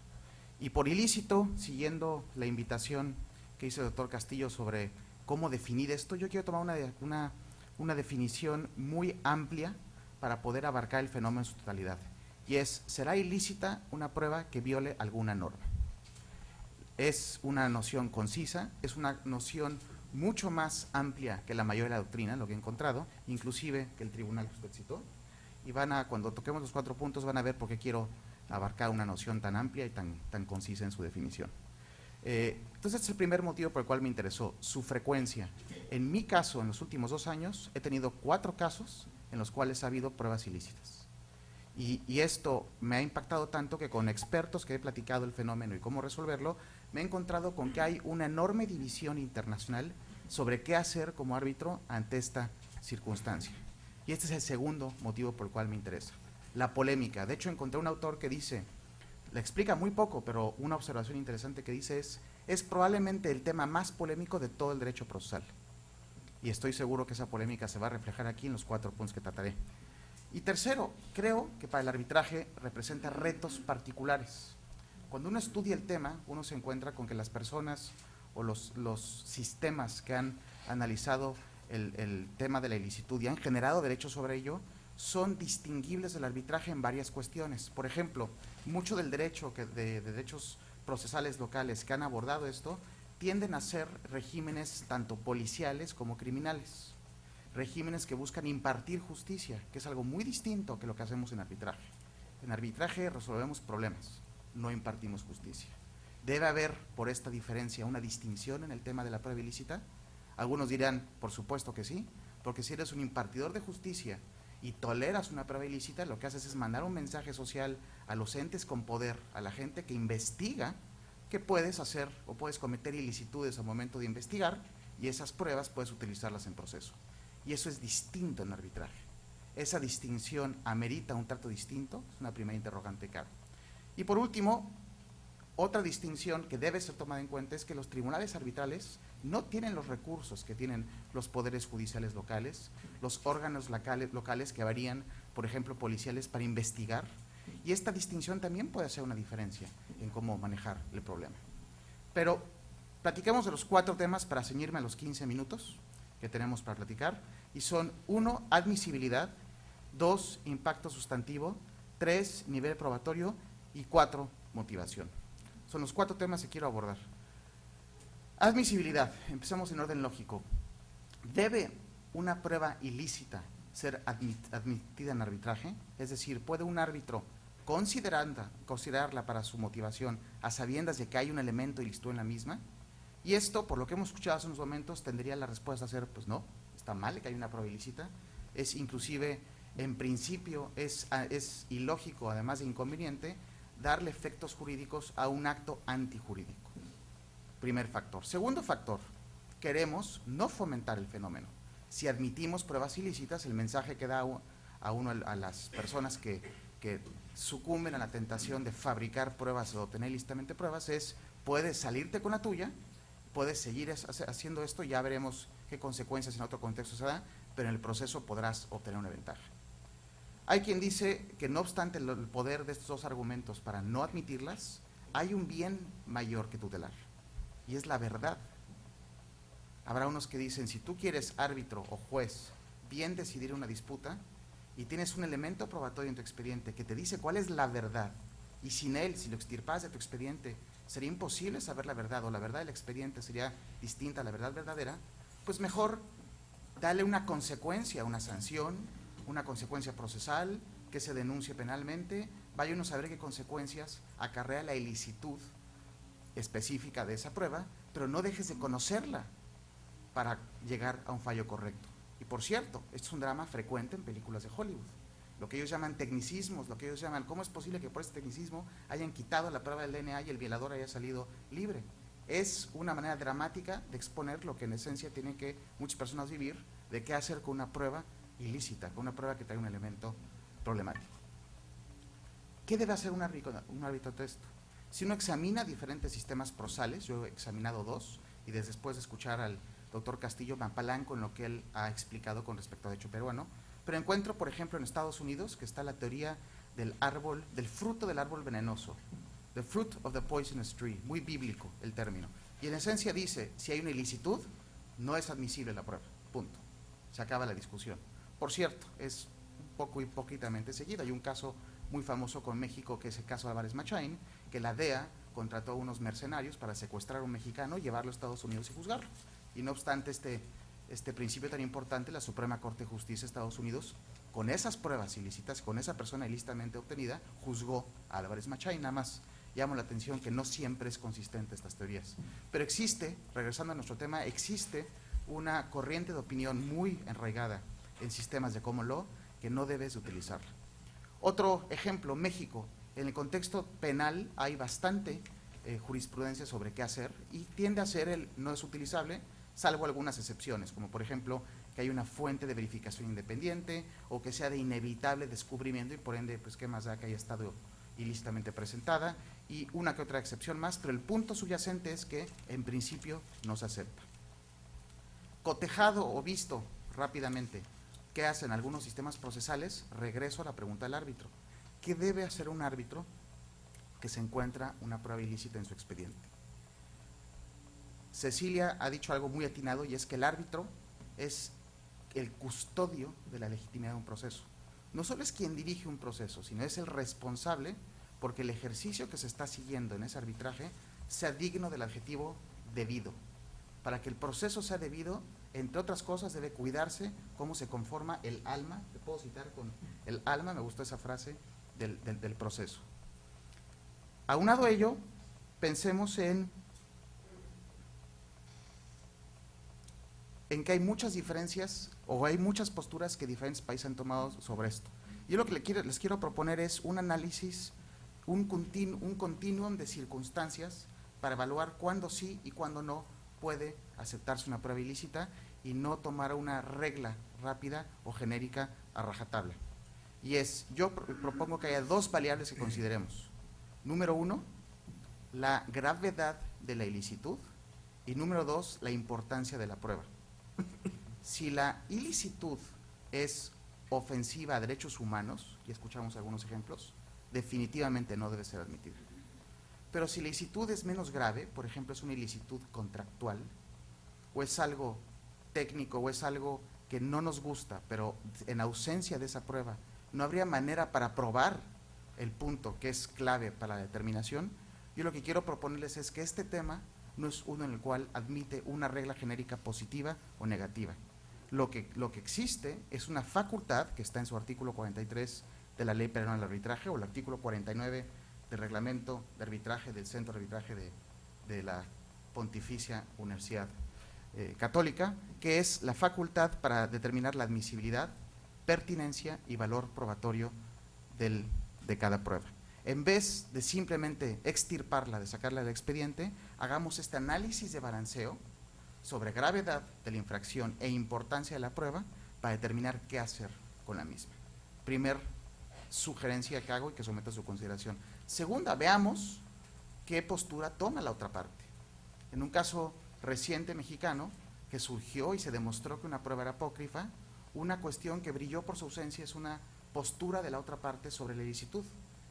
Y por ilícito, siguiendo la invitación que hizo el doctor Castillo sobre cómo definir esto, yo quiero tomar una definición muy amplia para poder abarcar el fenómeno en su totalidad. Y ¿será ilícita una prueba que viole alguna norma? Es una noción concisa, es una noción mucho más amplia que la mayoría de la doctrina, lo que he encontrado, inclusive que el tribunal que usted citó, y cuando toquemos los 4 puntos van a ver por qué quiero abarcar una noción tan amplia y tan concisa en su definición. Entonces, este es el primer motivo por el cual me interesó, su frecuencia. En mi caso, en los últimos 2 años, he tenido 4 casos en los cuales ha habido pruebas ilícitas. Y esto me ha impactado tanto que con expertos que he platicado el fenómeno y cómo resolverlo, me he encontrado con que hay una enorme división internacional sobre qué hacer como árbitro ante esta circunstancia. Y este es el segundo motivo por el cual me interesa. La polémica. De hecho, encontré un autor que dice, le explica muy poco, pero una observación interesante que dice es probablemente el tema más polémico de todo el derecho procesal. Y estoy seguro que esa polémica se va a reflejar aquí en los 4 puntos que trataré. Y tercero, creo que para el arbitraje representa retos particulares. Cuando uno estudia el tema, uno se encuentra con que las personas o los sistemas que han analizado el tema de la ilicitud y han generado derechos sobre ello, son distinguibles del arbitraje en varias cuestiones. Por ejemplo, mucho del derecho, de derechos procesales locales que han abordado esto, tienden a ser regímenes tanto policiales como criminales. Regímenes que buscan impartir justicia, que es algo muy distinto que lo que hacemos en arbitraje. En arbitraje resolvemos problemas, no impartimos justicia. ¿Debe haber, por esta diferencia, una distinción en el tema de la prueba ilícita? Algunos dirán, por supuesto que sí, porque si eres un impartidor de justicia y toleras una prueba ilícita, lo que haces es mandar un mensaje social a los entes con poder, a la gente que investiga, que puedes hacer o puedes cometer ilicitudes al momento de investigar, y esas pruebas puedes utilizarlas en proceso. Y eso es distinto en arbitraje. Esa distinción amerita un trato distinto, es una primera interrogante que hago. Y por último, otra distinción que debe ser tomada en cuenta es que los tribunales arbitrales no tienen los recursos que tienen los poderes judiciales locales, los órganos locales que varían, por ejemplo, policiales, para investigar. Y esta distinción también puede hacer una diferencia en cómo manejar el problema. Pero platiquemos de los 4 temas para ceñirme a los 15 minutos que tenemos para platicar, y son 1, admisibilidad, 2, impacto sustantivo, 3, nivel probatorio, y 4, motivación. Son los 4 temas que quiero abordar. Admisibilidad, empezamos en orden lógico. ¿Debe una prueba ilícita ser admitida en arbitraje? Es decir, ¿puede un árbitro considerarla para su motivación a sabiendas de que hay un elemento ilícito en la misma? Y esto, por lo que hemos escuchado hace unos momentos, tendría la respuesta a ser, pues no, está mal que haya una prueba ilícita. Es inclusive, en principio, es ilógico, además de inconveniente, darle efectos jurídicos a un acto antijurídico. Primer factor. Segundo factor, queremos no fomentar el fenómeno. Si admitimos pruebas ilícitas, el mensaje que da a las personas que sucumben a la tentación de fabricar pruebas o obtener ilícitamente pruebas es, puedes salirte con la tuya, puedes seguir haciendo esto, ya veremos qué consecuencias en otro contexto se da, pero en el proceso podrás obtener una ventaja. Hay quien dice que no obstante el poder de estos 2 argumentos para no admitirlas, hay un bien mayor que tutelar, y es la verdad. Habrá unos que dicen, si tú quieres árbitro o juez bien decidir una disputa, y tienes un elemento probatorio en tu expediente que te dice cuál es la verdad, y sin él, si lo extirpas de tu expediente, sería imposible saber la verdad, o la verdad del expediente sería distinta a la verdad verdadera, pues mejor darle una consecuencia, una sanción, una consecuencia procesal, que se denuncie penalmente, vaya uno a saber qué consecuencias acarrea la ilicitud específica de esa prueba, pero no dejes de conocerla. para llegar a un fallo correcto. Y por cierto, esto es un drama frecuente en películas de Hollywood. Lo que ellos llaman tecnicismos, lo que ellos llaman, ¿cómo es posible que por este tecnicismo hayan quitado la prueba del DNA y el violador haya salido libre? Es una manera dramática de exponer lo que en esencia tienen que muchas personas vivir, de qué hacer con una prueba ilícita, con una prueba que trae un elemento problemático. ¿Qué debe hacer un árbitro ante esto? Si uno examina diferentes sistemas procesales, yo he examinado 2, y después de escuchar al doctor Castillo me apalanco en lo que él ha explicado con respecto a derecho peruano, pero encuentro, por ejemplo, en Estados Unidos, que está la teoría del árbol, del fruto del árbol venenoso, the fruit of the poisonous tree, muy bíblico el término, y en esencia dice, si hay una ilicitud, no es admisible la prueba, punto, se acaba la discusión. Por cierto, es un poco hipócritamente seguido, hay un caso muy famoso con México, que es el caso de Álvarez Machain, que la DEA contrató a unos mercenarios para secuestrar a un mexicano, llevarlo a Estados Unidos y juzgarlo. Y no obstante este principio tan importante, la Suprema Corte de Justicia de Estados Unidos, con esas pruebas ilícitas, con esa persona ilícitamente obtenida, juzgó a Álvarez Machain. Nada más llamo la atención que no siempre es consistente estas teorías. Pero existe, regresando a nuestro tema, existe una corriente de opinión muy enraigada en sistemas de common law que no debes de utilizarla. Otro ejemplo, México. En el contexto penal hay bastante jurisprudencia sobre qué hacer y tiende a ser el no es utilizable, salvo algunas excepciones, como por ejemplo que hay una fuente de verificación independiente o que sea de inevitable descubrimiento y por ende, pues qué más da que haya estado ilícitamente presentada y una que otra excepción más, pero el punto subyacente es que en principio no se acepta. Cotejado o visto rápidamente qué hacen algunos sistemas procesales, regreso a la pregunta del árbitro. ¿Qué debe hacer un árbitro que se encuentra una prueba ilícita en su expediente? Cecilia ha dicho algo muy atinado y es que el árbitro es el custodio de la legitimidad de un proceso. No solo es quien dirige un proceso, sino es el responsable porque el ejercicio que se está siguiendo en ese arbitraje sea digno del adjetivo debido. Para que el proceso sea debido, entre otras cosas, debe cuidarse cómo se conforma el alma, te puedo citar con el alma, me gustó esa frase, del proceso. Aunado a ello, pensemos en que hay muchas diferencias o hay muchas posturas que diferentes países han tomado sobre esto. Yo lo que les quiero proponer es un análisis, un continuum de circunstancias para evaluar cuándo sí y cuándo no puede aceptarse una prueba ilícita y no tomar una regla rápida o genérica a rajatabla. Y yo propongo que haya 2 variables que consideremos. Número 1, la gravedad de la ilicitud y número 2, la importancia de la prueba. Si la ilicitud es ofensiva a derechos humanos, y escuchamos algunos ejemplos, definitivamente no debe ser admitida. Pero si la ilicitud es menos grave, por ejemplo, es una ilicitud contractual, o es algo técnico, o es algo que no nos gusta, pero en ausencia de esa prueba, no habría manera para probar el punto que es clave para la determinación, yo lo que quiero proponerles es que este tema no es uno en el cual admite una regla genérica positiva o negativa. Lo que existe es una facultad que está en su artículo 43 de la Ley Peruana del Arbitraje o el artículo 49 del Reglamento de Arbitraje del Centro de Arbitraje de la Pontificia Universidad Católica, que es la facultad para determinar la admisibilidad, pertinencia y valor probatorio de cada prueba. En vez de simplemente extirparla, de sacarla del expediente, hagamos este análisis de balanceo sobre gravedad de la infracción e importancia de la prueba para determinar qué hacer con la misma. Primer sugerencia que hago y que someto a su consideración. Segunda, veamos qué postura toma la otra parte. En un caso reciente mexicano que surgió y se demostró que una prueba era apócrifa, una cuestión que brilló por su ausencia es una postura de la otra parte sobre la ilicitud.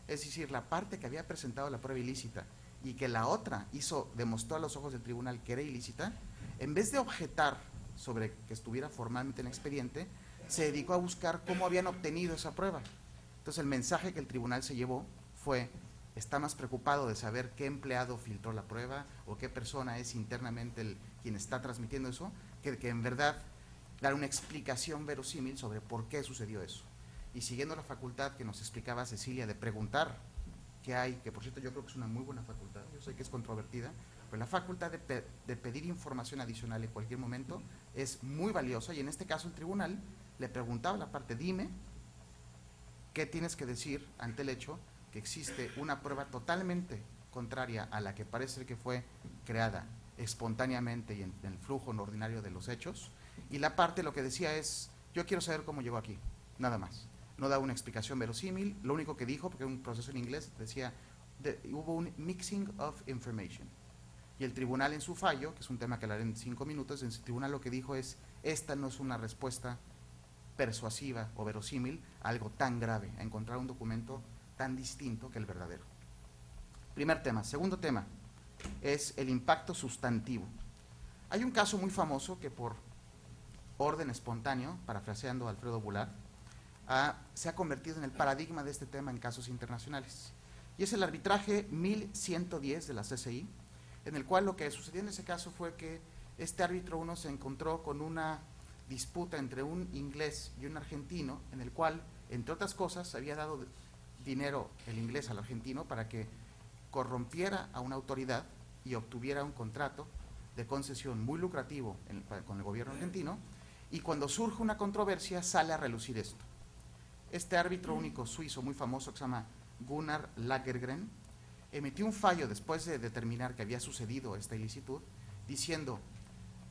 Es decir, la parte que había presentado la prueba ilícita y que la otra demostró a los ojos del tribunal que era ilícita, en vez de objetar sobre que estuviera formalmente en el expediente, se dedicó a buscar cómo habían obtenido esa prueba. Entonces el mensaje que el tribunal se llevó fue, está más preocupado de saber qué empleado filtró la prueba o qué persona es internamente quien está transmitiendo eso, que en verdad dar una explicación verosímil sobre por qué sucedió eso. Y siguiendo la facultad que nos explicaba Cecilia de preguntar qué hay, que por cierto yo creo que es una muy buena facultad, yo sé que es controvertida, Pues la facultad de pedir información adicional en cualquier momento es muy valiosa, y en este caso el tribunal le preguntaba a la parte: dime qué tienes que decir ante el hecho que existe una prueba totalmente contraria a la que parece que fue creada espontáneamente y en el flujo no ordinario de los hechos. Y la parte lo que decía es: yo quiero saber cómo llegó aquí, nada más. No da una explicación verosímil. Lo único que dijo, porque era un proceso en inglés, decía hubo un mixing of information. Y el tribunal en su fallo, que es un tema que hablaré en 5 minutos, en su tribunal lo que dijo es: esta no es una respuesta persuasiva o verosímil a algo tan grave, a encontrar un documento tan distinto que el verdadero. Primer tema. Segundo tema es el impacto sustantivo. Hay un caso muy famoso que, por orden espontáneo, parafraseando a Alfredo Bular, se ha convertido en el paradigma de este tema en casos internacionales. Y es el arbitraje 1110 de la CCI, en el cual lo que sucedió en ese caso fue que este árbitro 1 se encontró con una disputa entre un inglés y un argentino, en el cual, entre otras cosas, había dado dinero el inglés al argentino para que corrompiera a una autoridad y obtuviera un contrato de concesión muy lucrativo con el gobierno argentino, y cuando surge una controversia sale a relucir esto. Este árbitro único suizo muy famoso, que se llama Gunnar Lagergren, emitió un fallo después de determinar que había sucedido esta ilicitud, diciendo: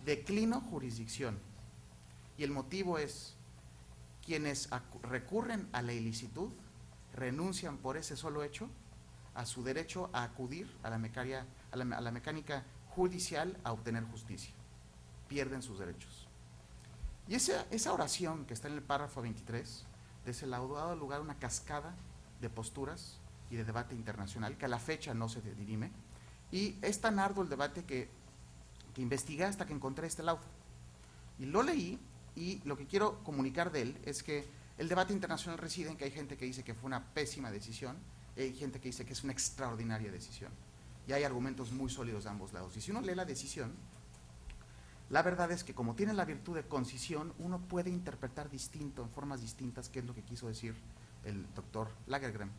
declino jurisdicción. Y el motivo es: quienes recurren a la ilicitud renuncian por ese solo hecho a su derecho a acudir a la mecánica judicial a obtener justicia. Pierden sus derechos. Y esa oración que está en el párrafo 23 de ese laudo ha dado lugar a una cascada de posturas y de debate internacional que a la fecha no se dirime, y es tan arduo el debate que investigué hasta que encontré este laudo. Y lo leí, y lo que quiero comunicar de él es que el debate internacional reside en que hay gente que dice que fue una pésima decisión, y hay gente que dice que es una extraordinaria decisión. Y hay argumentos muy sólidos de ambos lados. Y si uno lee la decisión, la verdad es que, como tiene la virtud de concisión, uno puede interpretar distinto, en formas distintas, qué es lo que quiso decir el doctor Lagergren.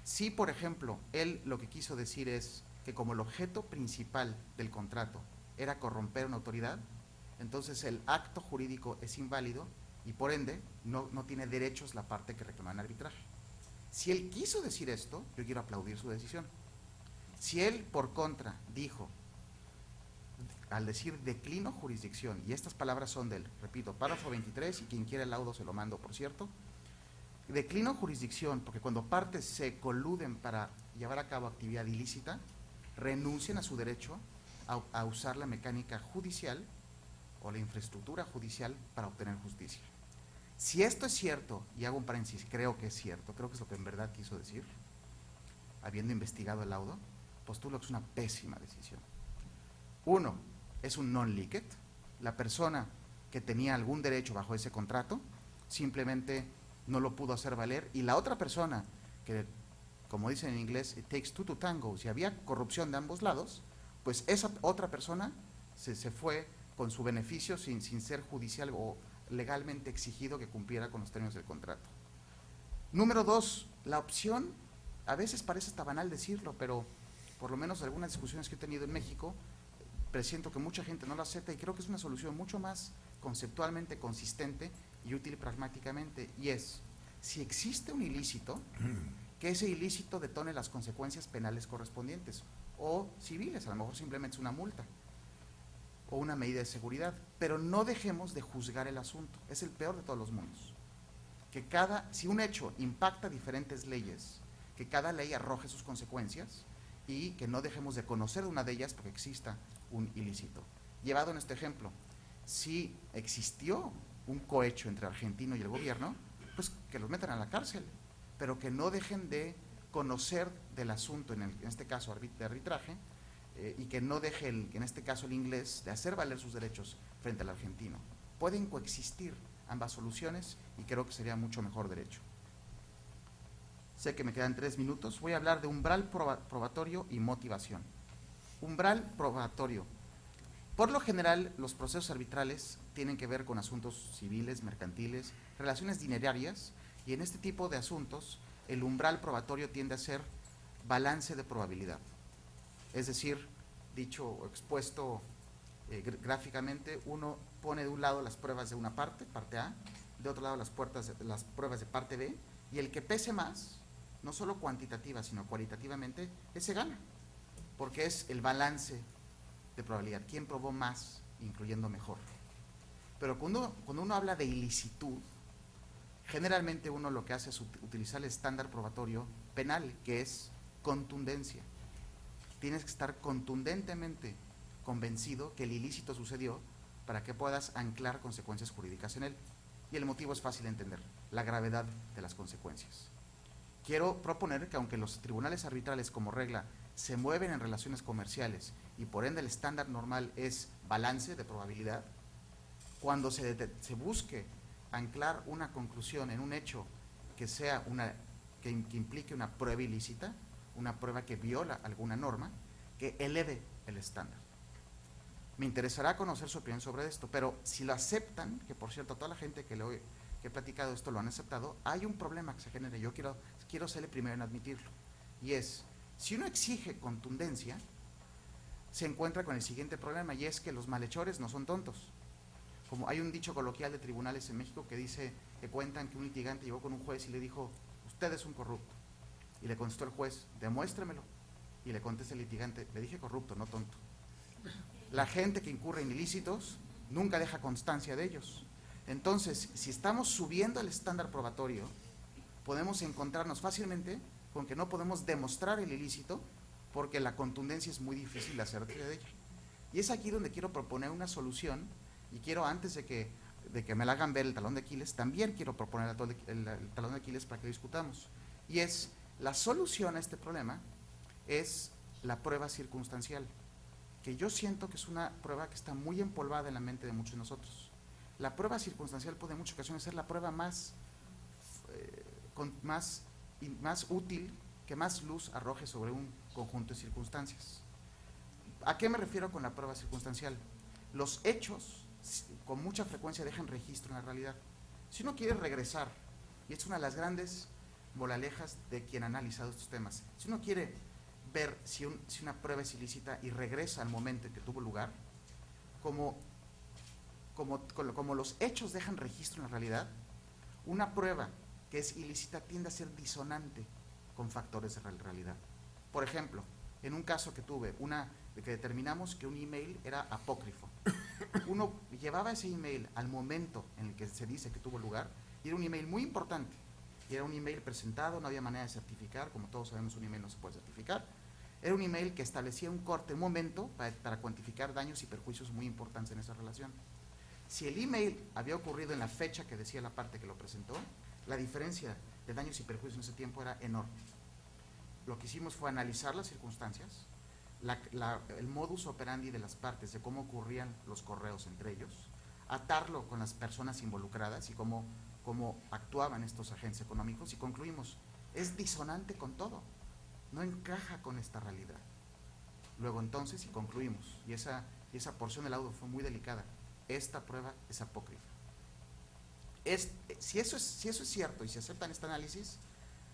Si, por ejemplo, él lo que quiso decir es que, como el objeto principal del contrato era corromper una autoridad, entonces el acto jurídico es inválido y, por ende, no tiene derechos la parte que reclama en arbitraje. Si él quiso decir esto, yo quiero aplaudir su decisión. Si él, por contra, dijo, al decir declino jurisdicción, y estas palabras son del, repito, párrafo 23, y quien quiera el laudo se lo mando, por cierto, declino jurisdicción, porque cuando partes se coluden para llevar a cabo actividad ilícita, renuncian a su derecho a usar la mecánica judicial o la infraestructura judicial para obtener justicia. Si esto es cierto, y hago un paréntesis, creo que es cierto, creo que es lo que en verdad quiso decir, habiendo investigado el laudo, postulo que es una pésima decisión. Uno, es un non-licet. La persona que tenía algún derecho bajo ese contrato simplemente no lo pudo hacer valer, y la otra persona que, como dicen en inglés, it takes two to tango, si había corrupción de ambos lados, pues esa otra persona se fue con su beneficio sin ser judicial o legalmente exigido que cumpliera con los términos del contrato. Número dos, la opción, a veces parece hasta banal decirlo, pero por lo menos algunas discusiones que he tenido en México, presiento que mucha gente no la acepta, y creo que es una solución mucho más conceptualmente consistente y útil pragmáticamente, y es: si existe un ilícito, que ese ilícito detone las consecuencias penales correspondientes, o civiles, a lo mejor simplemente es una multa o una medida de seguridad, pero no dejemos de juzgar el asunto. Es el peor de todos los mundos, que si un hecho impacta diferentes leyes, que cada ley arroje sus consecuencias, y que no dejemos de conocer una de ellas porque exista un ilícito. Llevado en este ejemplo, si existió un cohecho entre el argentino y el gobierno, pues que los metan a la cárcel, pero que no dejen de conocer del asunto, en este caso de arbitraje, y que no deje, en este caso el inglés, de hacer valer sus derechos frente al argentino. Pueden coexistir ambas soluciones, y creo que sería mucho mejor derecho. Sé que me quedan 3 minutos, voy a hablar de umbral probatorio y motivación. Umbral probatorio. Por lo general, los procesos arbitrales tienen que ver con asuntos civiles, mercantiles, relaciones dinerarias, y en este tipo de asuntos, el umbral probatorio tiende a ser balance de probabilidad. Es decir, dicho o expuesto gráficamente, uno pone de un lado las pruebas de una parte A, de otro lado las pruebas de parte B, y el que pese más, no solo cuantitativa, sino cualitativamente, ese gana, porque es el balance de probabilidad, quién probó más, incluyendo mejor. Pero cuando uno habla de ilicitud, generalmente uno lo que hace es utilizar el estándar probatorio penal, que es contundencia. Tienes que estar contundentemente convencido que el ilícito sucedió para que puedas anclar consecuencias jurídicas en él. Y el motivo es fácil de entender, la gravedad de las consecuencias. Quiero proponer que aunque los tribunales arbitrales como regla se mueven en relaciones comerciales y por ende el estándar normal es balance de probabilidad, cuando se busque anclar una conclusión en un hecho que sea que implique una prueba ilícita, una prueba que viola alguna norma, que eleve el estándar. Me interesará conocer su opinión sobre esto, pero si lo aceptan, que por cierto toda la gente que he platicado esto lo han aceptado, hay un problema que se genera. Yo quiero ser el primero en admitirlo, y es, si uno exige contundencia, se encuentra con el siguiente problema, y es que los malhechores no son tontos. Como hay un dicho coloquial de tribunales en México que cuentan que un litigante llegó con un juez y le dijo, usted es un corrupto. Y le contestó el juez, demuéstremelo. Y le contesta el litigante, le dije corrupto, no tonto. La gente que incurre en ilícitos nunca deja constancia de ellos. Entonces, si estamos subiendo el estándar probatorio, podemos encontrarnos fácilmente con que no podemos demostrar el ilícito porque la contundencia es muy difícil de hacer de ella. Y es aquí donde quiero proponer una solución, y quiero, antes de que me la hagan ver el talón de Aquiles, también quiero proponer el talón de Aquiles para que discutamos. Y es, la solución a este problema es la prueba circunstancial, que yo siento que es una prueba que está muy empolvada en la mente de muchos de nosotros. La prueba circunstancial puede en muchas ocasiones ser la prueba más útil, que más luz arroje sobre un conjunto de circunstancias. ¿A qué me refiero con la prueba circunstancial? Los hechos con mucha frecuencia dejan registro en la realidad. Si uno quiere regresar, y es una de las grandes moralejas de quien ha analizado estos temas, si uno quiere ver si una prueba es ilícita y regresa al momento en que tuvo lugar, como los hechos dejan registro en la realidad, una prueba que es ilícita tiende a ser disonante con factores de realidad. Por ejemplo, en un caso que tuve, de que determinamos que un email era apócrifo. Uno llevaba ese email al momento en el que se dice que tuvo lugar, y era un email muy importante, y era un email presentado, no había manera de certificar, como todos sabemos un email no se puede certificar. Era un email que establecía un corte, un momento para cuantificar daños y perjuicios muy importantes en esa relación. Si el email había ocurrido en la fecha que decía la parte que lo presentó, la diferencia de daños y perjuicios en ese tiempo era enorme. Lo que hicimos fue analizar las circunstancias, el modus operandi de las partes, de cómo ocurrían los correos entre ellos, atarlo con las personas involucradas y cómo actuaban estos agentes económicos, y concluimos, es disonante con todo, no encaja con esta realidad. Luego entonces, y concluimos, y esa porción del laudo fue muy delicada, esta prueba es apócrifa. Si eso es cierto y se acepta en este análisis,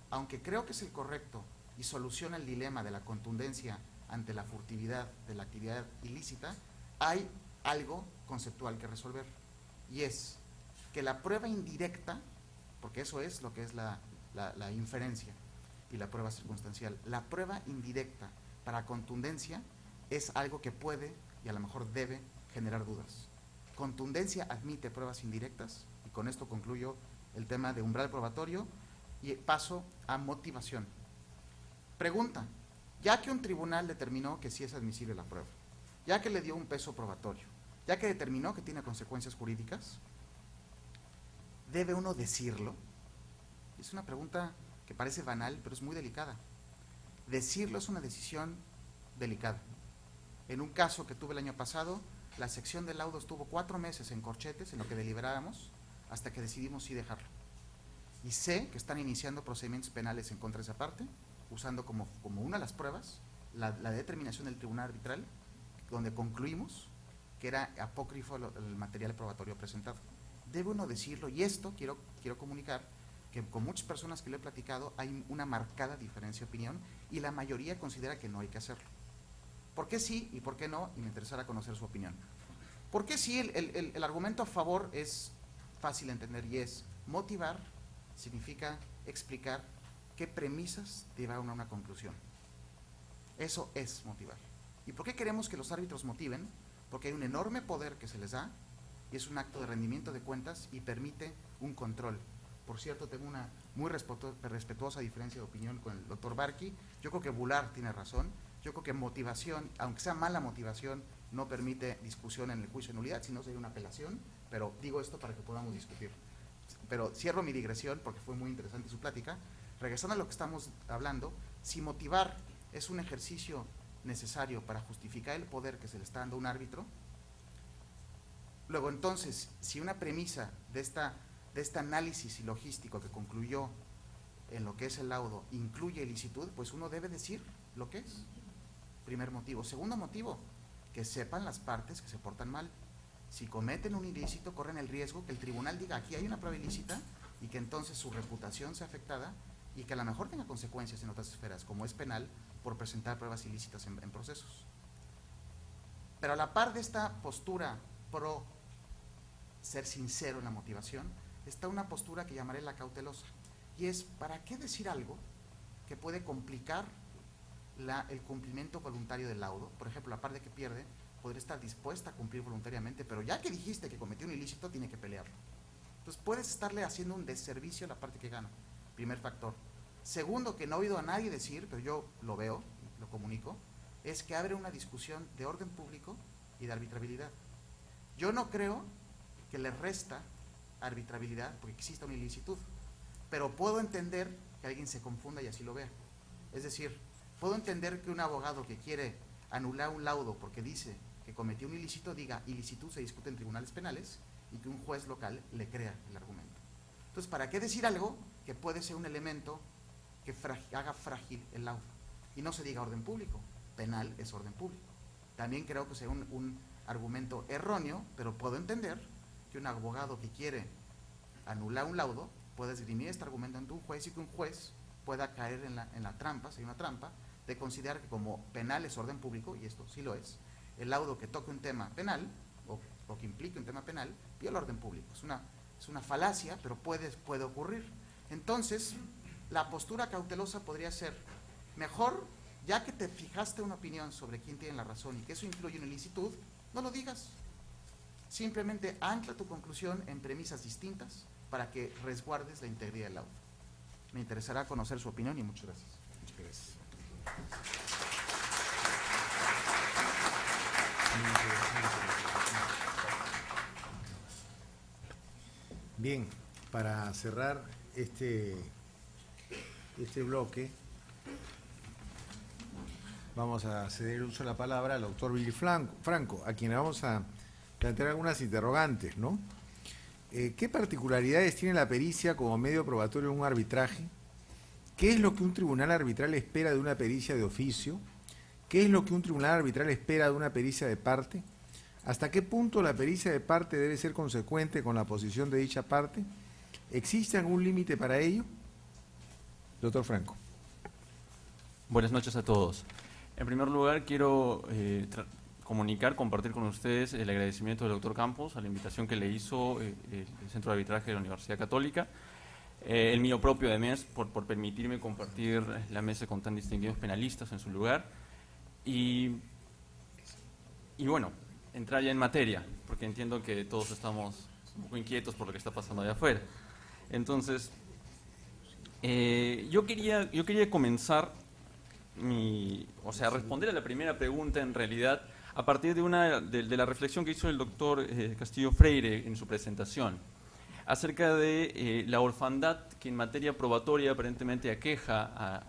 aunque creo que es el correcto y soluciona el dilema de la contundencia ante la furtividad de la actividad ilícita, hay algo conceptual que resolver, y es que la prueba indirecta, porque eso es lo que es la inferencia y la prueba circunstancial, la prueba indirecta para contundencia es algo que puede y a lo mejor debe generar dudas. Contundencia admite pruebas indirectas, y con esto concluyo el tema de umbral probatorio y paso a motivación. Pregunta: ya que un tribunal determinó que sí es admisible la prueba, ya que le dio un peso probatorio, ya que determinó que tiene consecuencias jurídicas, ¿debe uno decirlo? Es una pregunta que parece banal, pero es muy delicada. Decirlo es una decisión delicada. En un caso que tuve el año pasado, la sección de laudo estuvo 4 meses en corchetes en lo que deliberábamos, hasta que decidimos sí dejarlo. Y sé que están iniciando procedimientos penales en contra de esa parte, usando como una de las pruebas la determinación del tribunal arbitral, donde concluimos que era apócrifo el material probatorio presentado. Debe uno decirlo, y esto quiero comunicar que con muchas personas que lo he platicado hay una marcada diferencia de opinión, y la mayoría considera que no hay que hacerlo. ¿Por qué sí y por qué no? Y me interesará conocer su opinión. ¿Por qué sí? El argumento a favor es fácil de entender y es motivar, significa explicar qué premisas llevaron a una conclusión. Eso es motivar. ¿Y por qué queremos que los árbitros motiven? Porque hay un enorme poder que se les da y es un acto de rendimiento de cuentas y permite un control. Por cierto, tengo una muy respetuosa diferencia de opinión con el doctor Barqui. Yo creo que Bular tiene razón. Yo creo que motivación, aunque sea mala motivación, no permite discusión en el juicio de nulidad, sino sería una apelación, pero digo esto para que podamos discutir. Pero cierro mi digresión porque fue muy interesante su plática. Regresando a lo que estamos hablando, si motivar es un ejercicio necesario para justificar el poder que se le está dando a un árbitro, luego entonces, si una premisa de este análisis logístico que concluyó en lo que es el laudo incluye ilicitud, pues uno debe decir lo que es. Primer motivo. Segundo motivo, que sepan las partes que se portan mal. Si cometen un ilícito, corren el riesgo que el tribunal diga aquí hay una prueba ilícita y que entonces su reputación sea afectada y que a lo mejor tenga consecuencias en otras esferas, como es penal, por presentar pruebas ilícitas en procesos. Pero a la par de esta postura pro ser sincero en la motivación, está una postura que llamaré la cautelosa, y es ¿para qué decir algo que puede complicar el cumplimiento voluntario del laudo? Por ejemplo, la parte que pierde podría estar dispuesta a cumplir voluntariamente, pero ya que dijiste que cometió un ilícito, tiene que pelearlo. Entonces puedes estarle haciendo un desservicio a la parte que gana. Primer factor. Segundo, que no he oído a nadie decir, pero yo lo veo, lo comunico, es que abre una discusión de orden público y de arbitrabilidad. Yo no creo que le resta arbitrabilidad porque exista una ilicitud, pero puedo entender que alguien se confunda y así lo vea. Es decir, puedo entender que un abogado que quiere anular un laudo porque dice que cometió un ilícito diga ilicitud se discute en tribunales penales y que un juez local le crea el argumento. Entonces, ¿para qué decir algo que puede ser un elemento que haga frágil el laudo? Y no se diga orden público, penal es orden público. También creo que sea un argumento erróneo, pero puedo entender que un abogado que quiere anular un laudo puede esgrimir este argumento ante un juez y que un juez pueda caer en la trampa, si hay una trampa, de considerar que como penal es orden público, y esto sí lo es, el laudo que toque un tema penal o que implique un tema penal, viola orden público. Es una falacia, pero puede ocurrir. Entonces, la postura cautelosa podría ser, mejor, ya que te fijaste una opinión sobre quién tiene la razón y que eso incluye una ilicitud, no lo digas. Simplemente ancla tu conclusión en premisas distintas para que resguardes la integridad del laudo. Me interesará conocer su opinión y muchas gracias. Muchas gracias. Bien, para cerrar este bloque, vamos a ceder el uso de la palabra al doctor Billy Franco, a quien le vamos a plantear algunas interrogantes, ¿no? ¿Qué particularidades tiene la pericia como medio probatorio en un arbitraje? ¿Qué es lo que un tribunal arbitral espera de una pericia de oficio? ¿Qué es lo que un tribunal arbitral espera de una pericia de parte? ¿Hasta qué punto la pericia de parte debe ser consecuente con la posición de dicha parte? ¿Existe algún límite para ello? Doctor Franco. Buenas noches a todos. En primer lugar, quiero compartir con ustedes el agradecimiento del doctor Campos a la invitación que le hizo el Centro de Arbitraje de la Universidad Católica, el mío propio además, por permitirme compartir la mesa con tan distinguidos penalistas en su lugar, y bueno, entrar ya en materia, porque entiendo que todos estamos un poco inquietos por lo que está pasando allá afuera. Entonces, yo quería comenzar responder a la primera pregunta en realidad a partir de la reflexión que hizo el doctor Castillo Freire en su presentación acerca de la orfandad que en materia probatoria aparentemente aqueja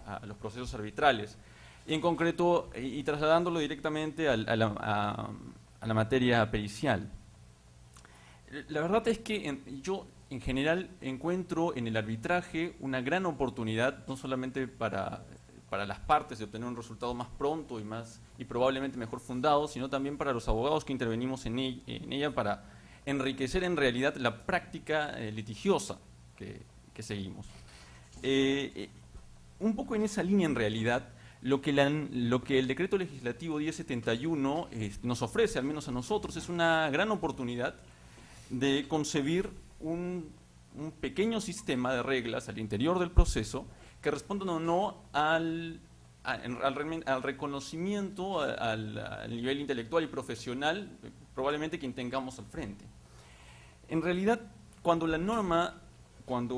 a los procesos arbitrales, y en concreto, y trasladándolo directamente a la materia pericial. La verdad es que yo en general encuentro en el arbitraje una gran oportunidad, no solamente para las partes de obtener un resultado más pronto y probablemente mejor fundado, sino también para los abogados que intervenimos en ella para enriquecer en realidad la práctica litigiosa que seguimos. Un poco en esa línea en realidad, lo que el decreto legislativo 1071 nos ofrece, al menos a nosotros, es una gran oportunidad de concebir un pequeño sistema de reglas al interior del proceso que respondan o no al reconocimiento, al nivel intelectual y profesional, probablemente quien tengamos al frente. En realidad, cuando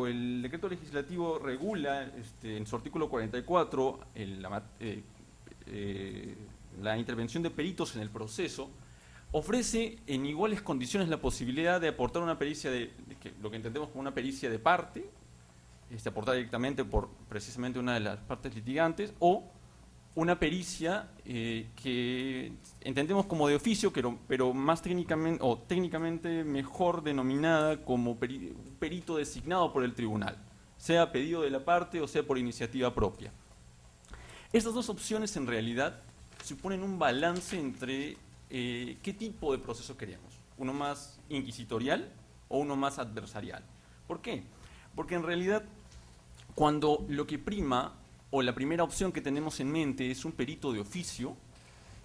el decreto legislativo regula en su artículo 44 la intervención de peritos en el proceso, ofrece en iguales condiciones la posibilidad de aportar una pericia lo que entendemos como una pericia de parte, aportada directamente por precisamente una de las partes litigantes, o una pericia que entendemos como de oficio, pero más técnicamente mejor denominada como perito designado por el tribunal, sea a pedido de la parte o sea por iniciativa propia. Estas dos opciones en realidad suponen un balance entre qué tipo de proceso queremos, uno más inquisitorial o uno más adversarial. ¿Por qué? Porque en realidad cuando lo que prima o la primera opción que tenemos en mente es un perito de oficio,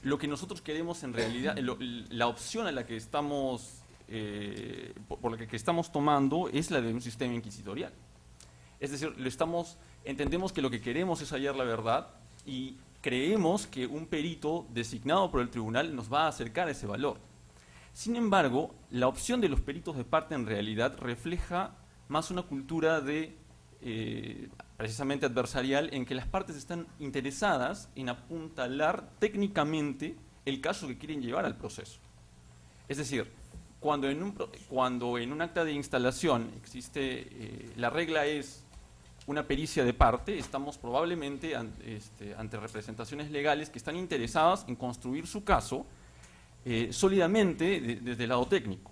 lo que nosotros queremos en realidad, la opción a la que estamos, por la que estamos tomando es la de un sistema inquisitorial. Es decir, entendemos que lo que queremos es hallar la verdad y creemos que un perito designado por el tribunal nos va a acercar a ese valor. Sin embargo, la opción de los peritos de parte en realidad refleja más una cultura precisamente adversarial, en que las partes están interesadas en apuntalar técnicamente el caso que quieren llevar al proceso. Es decir, cuando en un acta de instalación existe, la regla es una pericia de parte, estamos probablemente ante representaciones legales que están interesadas en construir su caso sólidamente desde el lado técnico.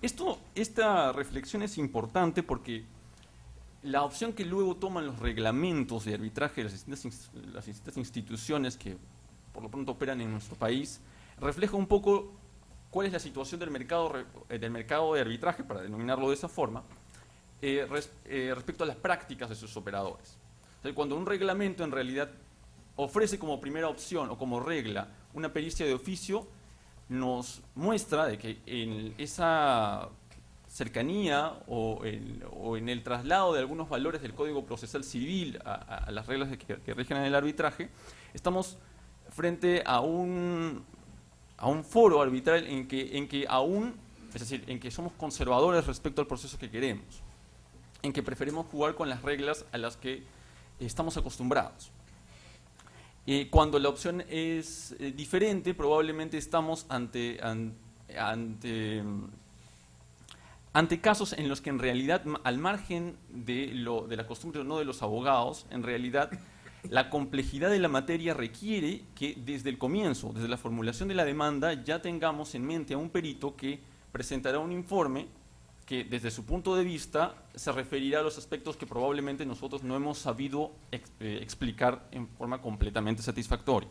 Esta reflexión es importante porque la opción que luego toman los reglamentos de arbitraje de las distintas instituciones que por lo pronto operan en nuestro país refleja un poco cuál es la situación del mercado de arbitraje, para denominarlo de esa forma, respecto a las prácticas de sus operadores. O sea, cuando un reglamento en realidad ofrece como primera opción o como regla una pericia de oficio, nos muestra de que en esa cercanía o en el traslado de algunos valores del Código Procesal Civil a las reglas que rigen en el arbitraje, estamos frente a un foro arbitral en que somos conservadores respecto al proceso que queremos, en que preferimos jugar con las reglas a las que estamos acostumbrados. Cuando la opción es diferente, probablemente estamos ante casos en los que en realidad, al margen de la costumbre o no de los abogados, en realidad la complejidad de la materia requiere que desde el comienzo, desde la formulación de la demanda, ya tengamos en mente a un perito que presentará un informe que desde su punto de vista se referirá a los aspectos que probablemente nosotros no hemos sabido explicar en forma completamente satisfactoria.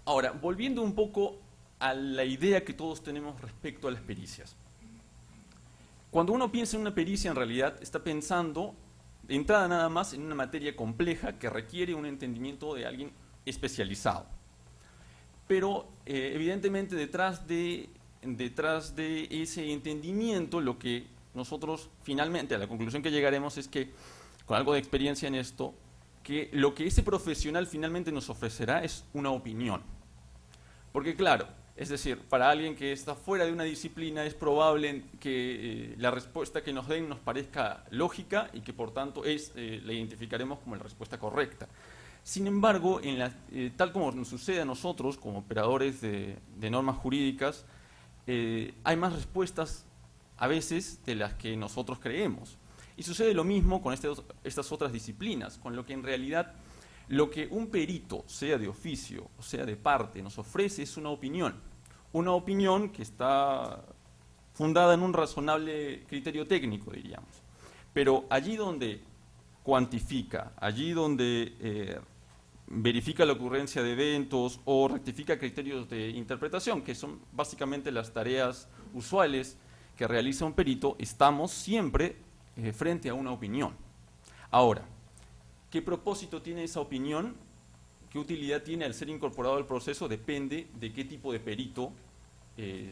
Ahora, volviendo un poco a la idea que todos tenemos respecto a las pericias. Cuando uno piensa en una pericia, en realidad está pensando de entrada nada más en una materia compleja que requiere un entendimiento de alguien especializado. Pero evidentemente detrás de ese entendimiento, lo que nosotros finalmente, a la conclusión que llegaremos es que, con algo de experiencia en esto, que lo que ese profesional finalmente nos ofrecerá es una opinión. Porque claro, es decir, para alguien que está fuera de una disciplina es probable que la respuesta que nos den nos parezca lógica y que por tanto la identificaremos como la respuesta correcta. Sin embargo, tal como nos sucede a nosotros como operadores de normas jurídicas, hay más respuestas a veces de las que nosotros creemos. Y sucede lo mismo con estas otras disciplinas, con lo que en realidad lo que un perito, sea de oficio o sea de parte, nos ofrece es una opinión que está fundada en un razonable criterio técnico, diríamos. Pero allí donde cuantifica, allí donde verifica la ocurrencia de eventos o rectifica criterios de interpretación, que son básicamente las tareas usuales que realiza un perito, estamos siempre frente a una opinión. Ahora, ¿qué propósito tiene esa opinión? ¿Qué utilidad tiene al ser incorporado al proceso? Depende de qué tipo de perito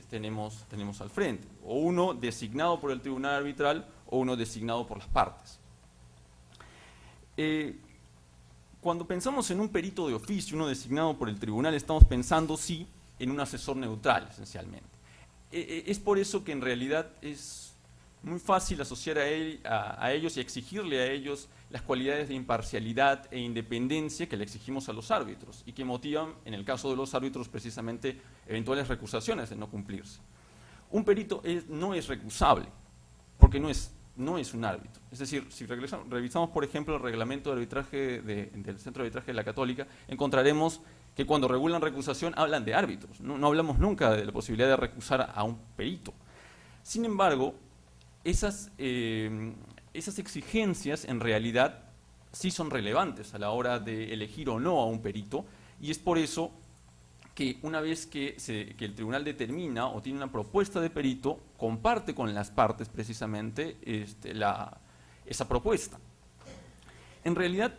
tenemos al frente, o uno designado por el tribunal arbitral o uno designado por las partes. Cuando pensamos en un perito de oficio, uno designado por el tribunal, estamos pensando, sí, en un asesor neutral, esencialmente. Es por eso que en realidad es muy fácil asociar a ellos y exigirle a ellos las cualidades de imparcialidad e independencia que le exigimos a los árbitros y que motivan, en el caso de los árbitros, precisamente eventuales recusaciones de no cumplirse. Un perito no es recusable, porque no es un árbitro. Es decir, si revisamos, por ejemplo, el reglamento de arbitraje del Centro de Arbitraje de la Católica, encontraremos que cuando regulan recusación hablan de árbitros. No hablamos nunca de la posibilidad de recusar a un perito. Sin embargo, esas exigencias en realidad sí son relevantes a la hora de elegir o no a un perito, y es por eso que una vez que el tribunal determina o tiene una propuesta de perito, comparte con las partes precisamente esa propuesta. En realidad,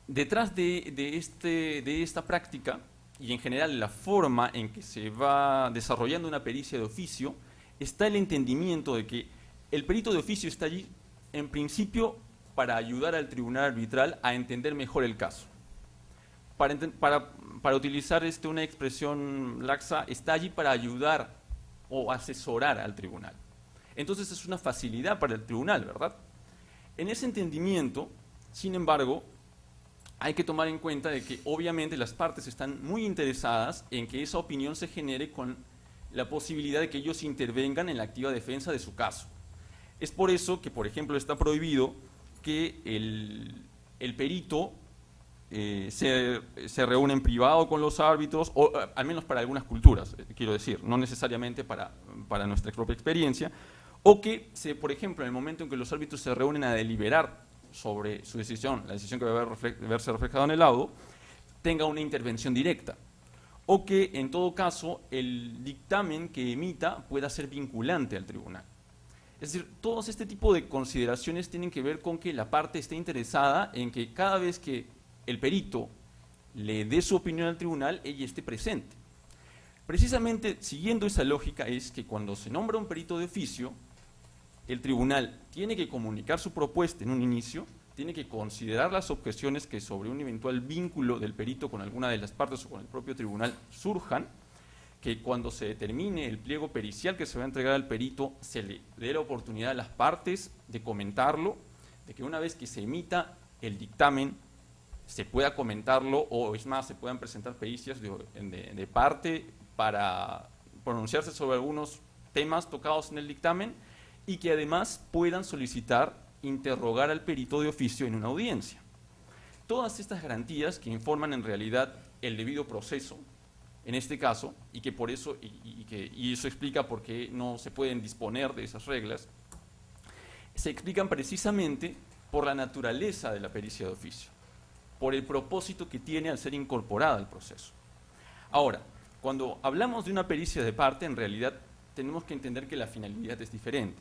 detrás de esta práctica, y en general la forma en que se va desarrollando una pericia de oficio, está el entendimiento de que el perito de oficio está allí, en principio, para ayudar al tribunal arbitral a entender mejor el caso. Para utilizar una expresión laxa, está allí para ayudar o asesorar al tribunal. Entonces es una facilidad para el tribunal, ¿verdad? En ese entendimiento, sin embargo, hay que tomar en cuenta de que obviamente las partes están muy interesadas en que esa opinión se genere con la posibilidad de que ellos intervengan en la activa defensa de su caso. Es por eso que, por ejemplo, está prohibido que el perito se reúne en privado con los árbitros, o al menos para algunas culturas, quiero decir, no necesariamente para nuestra propia experiencia, o que, por ejemplo, en el momento en que los árbitros se reúnen a deliberar sobre su decisión, la decisión que va a verse reflejada en el laudo, tenga una intervención directa, o que, en todo caso, el dictamen que emita pueda ser vinculante al tribunal. Es decir, todo este tipo de consideraciones tienen que ver con que la parte esté interesada en que cada vez que el perito le dé su opinión al tribunal, ella esté presente. Precisamente siguiendo esa lógica es que cuando se nombra un perito de oficio, el tribunal tiene que comunicar su propuesta en un inicio, tiene que considerar las objeciones que sobre un eventual vínculo del perito con alguna de las partes o con el propio tribunal surjan, que cuando se determine el pliego pericial que se va a entregar al perito, se le dé la oportunidad a las partes de comentarlo, de que una vez que se emita el dictamen, se pueda comentarlo, o es más, se puedan presentar pericias de parte para pronunciarse sobre algunos temas tocados en el dictamen, y que además puedan solicitar interrogar al perito de oficio en una audiencia. Todas estas garantías que informan en realidad el debido proceso, en este caso, y que por eso, y eso explica por qué no se pueden disponer de esas reglas, se explican precisamente por la naturaleza de la pericia de oficio, por el propósito que tiene al ser incorporada al proceso. Ahora, cuando hablamos de una pericia de parte, en realidad tenemos que entender que la finalidad es diferente.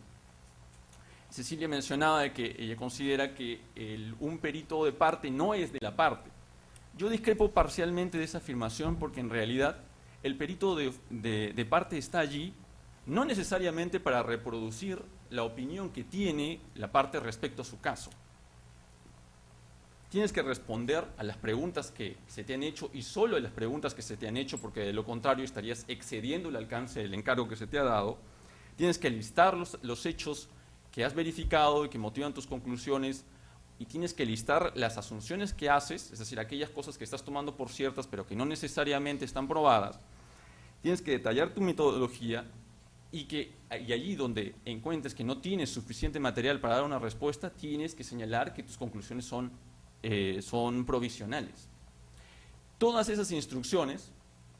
Cecilia mencionaba de que ella considera que un perito de parte no es de la parte. Yo discrepo parcialmente de esa afirmación, porque en realidad el perito de parte está allí no necesariamente para reproducir la opinión que tiene la parte respecto a su caso. Tienes que responder a las preguntas que se te han hecho, y solo a las preguntas que se te han hecho, porque de lo contrario estarías excediendo el alcance del encargo que se te ha dado. Tienes que listar los hechos que has verificado y que motivan tus conclusiones, y tienes que listar las asunciones que haces, es decir, aquellas cosas que estás tomando por ciertas pero que no necesariamente están probadas. Tienes que detallar tu metodología, y allí donde encuentres que no tienes suficiente material para dar una respuesta, tienes que señalar que tus conclusiones son provisionales. Todas esas instrucciones,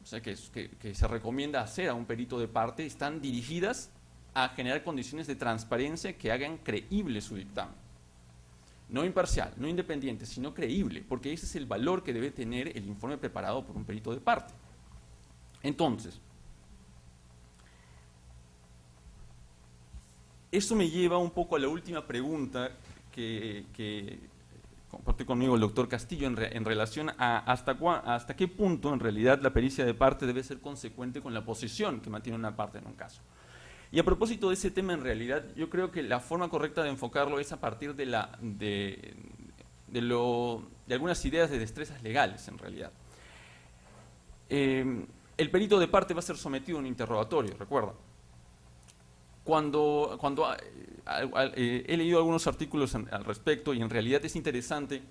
o sea, que se recomienda hacer a un perito de parte, están dirigidas a generar condiciones de transparencia que hagan creíble su dictamen. No imparcial, no independiente, sino creíble, porque ese es el valor que debe tener el informe preparado por un perito de parte. Entonces, Eso me lleva un poco a la última pregunta que compartió conmigo el doctor Castillo en relación a hasta qué punto en realidad la pericia de parte debe ser consecuente con la posición que mantiene una parte en un caso. Y a propósito de ese tema, en realidad, yo creo que la forma correcta de enfocarlo es a partir de algunas ideas de destrezas legales, en realidad. El perito de parte va a ser sometido a un interrogatorio, recuerda. Cuando he leído algunos artículos al respecto, y en realidad es interesante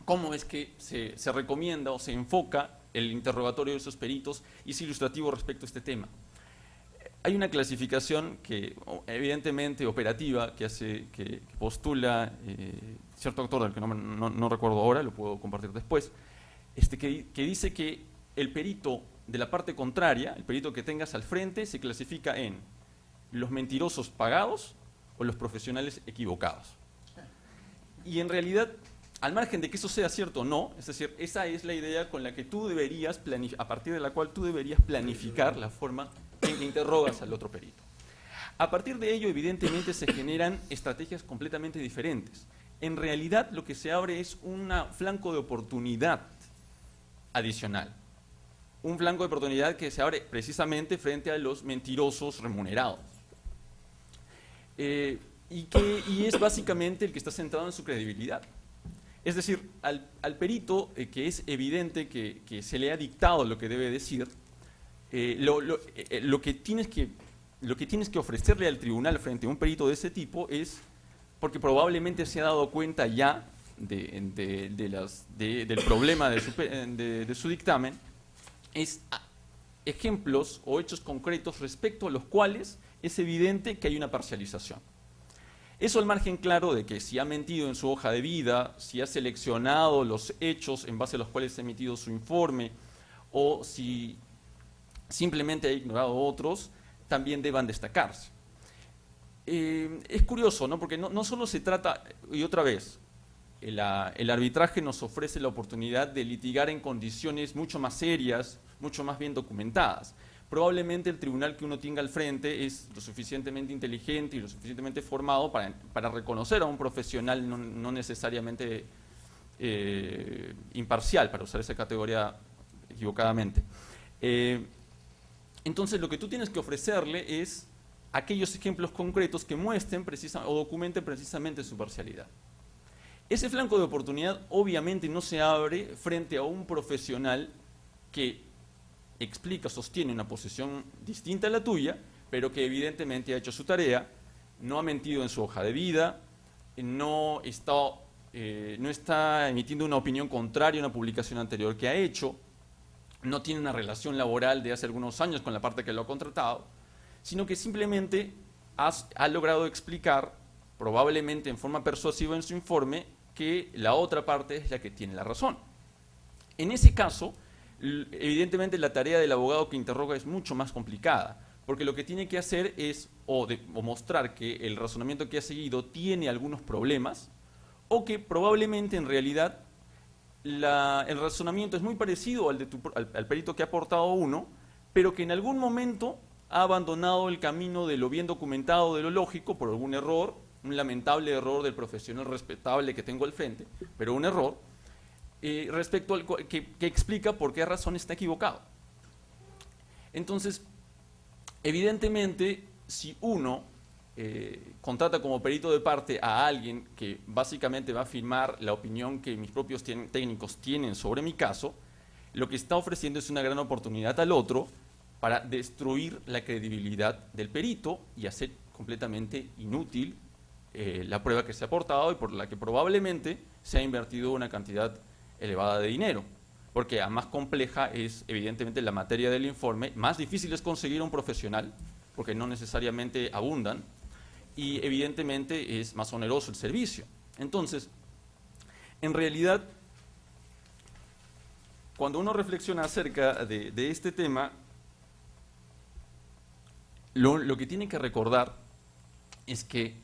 cómo es que se recomienda o se enfoca el interrogatorio de esos peritos, y es ilustrativo respecto a este tema. Hay una clasificación que, evidentemente operativa, que postula cierto autor del que no recuerdo ahora, lo puedo compartir después, que dice que el perito de la parte contraria, el perito que tengas al frente, se clasifica en los mentirosos pagados o los profesionales equivocados. Y en realidad, al margen de que eso sea cierto o no, es decir, esa es la idea con la que tú deberías a partir de la cual tú deberías planificar la forma en que interrogas al otro perito. A partir de ello, evidentemente, se generan estrategias completamente diferentes. En realidad, lo que se abre es un flanco de oportunidad adicional. Un flanco de oportunidad que se abre precisamente frente a los mentirosos remunerados. Y es básicamente el que está centrado en su credibilidad. Es decir, al perito que es evidente que se le ha dictado lo que debe decir, lo que tienes que ofrecerle al tribunal frente a un perito de ese tipo es, porque probablemente se ha dado cuenta ya del problema de su dictamen, es ejemplos o hechos concretos respecto a los cuales es evidente que hay una parcialización. Eso al margen claro de que si ha mentido en su hoja de vida, si ha seleccionado los hechos en base a los cuales ha emitido su informe, o si simplemente ha ignorado otros, también deban destacarse. Es curioso, ¿no? Porque no solo se trata, y otra vez, el arbitraje nos ofrece la oportunidad de litigar en condiciones mucho más serias, mucho más bien documentadas. Probablemente el tribunal que uno tenga al frente es lo suficientemente inteligente y lo suficientemente formado para reconocer a un profesional no necesariamente imparcial, para usar esa categoría equivocadamente. Entonces lo que tú tienes que ofrecerle es aquellos ejemplos concretos que muestren o documenten precisamente su parcialidad. Ese flanco de oportunidad obviamente no se abre frente a un profesional que sostiene una posición distinta a la tuya, pero que evidentemente ha hecho su tarea, no ha mentido en su hoja de vida, no está emitiendo una opinión contraria a una publicación anterior que ha hecho, no tiene una relación laboral de hace algunos años con la parte que lo ha contratado, sino que simplemente ha logrado explicar, probablemente en forma persuasiva en su informe, que la otra parte es la que tiene la razón. En ese caso, evidentemente la tarea del abogado que interroga es mucho más complicada, porque lo que tiene que hacer es o mostrar que el razonamiento que ha seguido tiene algunos problemas, o que probablemente en realidad el razonamiento es muy parecido al perito que ha aportado uno, pero que en algún momento ha abandonado el camino de lo bien documentado, de lo lógico, por algún error, un lamentable error del profesional respetable que tengo al frente, pero un error, respecto al que explica por qué razón está equivocado. Entonces, evidentemente, si uno contrata como perito de parte a alguien que básicamente va a firmar la opinión que mis propios técnicos tienen sobre mi caso, lo que está ofreciendo es una gran oportunidad al otro para destruir la credibilidad del perito y hacer completamente inútil la prueba que se ha aportado y por la que probablemente se ha invertido una cantidad elevada de dinero, porque a más compleja es evidentemente la materia del informe, más difícil es conseguir a un profesional, porque no necesariamente abundan, y evidentemente es más oneroso el servicio. Entonces, en realidad, cuando uno reflexiona acerca de este tema, lo que tiene que recordar es que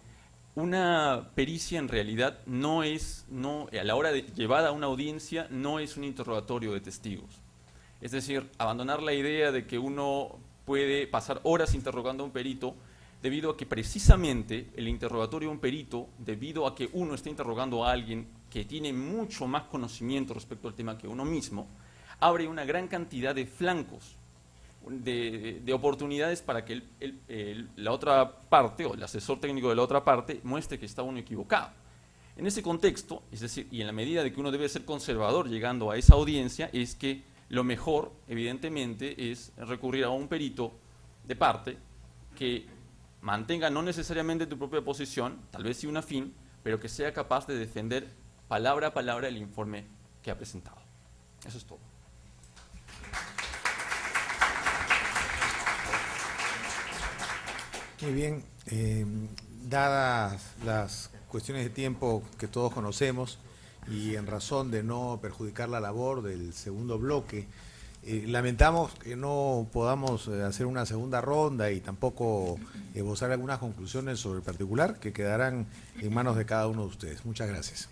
una pericia en realidad a la hora de llevada a una audiencia, no es un interrogatorio de testigos. Es decir, abandonar la idea de que uno puede pasar horas interrogando a un perito debido a que precisamente el interrogatorio de un perito, debido a que uno está interrogando a alguien que tiene mucho más conocimiento respecto al tema que uno mismo, abre una gran cantidad de flancos, de oportunidades para que la otra parte, o el asesor técnico de la otra parte, muestre que está uno equivocado. En ese contexto, es decir, y en la medida de que uno debe ser conservador llegando a esa audiencia, es que lo mejor, evidentemente, es recurrir a un perito de parte que mantenga no necesariamente tu propia posición, tal vez sí una afín, pero que sea capaz de defender palabra a palabra el informe que ha presentado. Eso es todo. Muy bien, dadas las cuestiones de tiempo que todos conocemos y en razón de no perjudicar la labor del segundo bloque, lamentamos que no podamos hacer una segunda ronda y tampoco esbozar algunas conclusiones sobre el particular que quedarán en manos de cada uno de ustedes. Muchas gracias.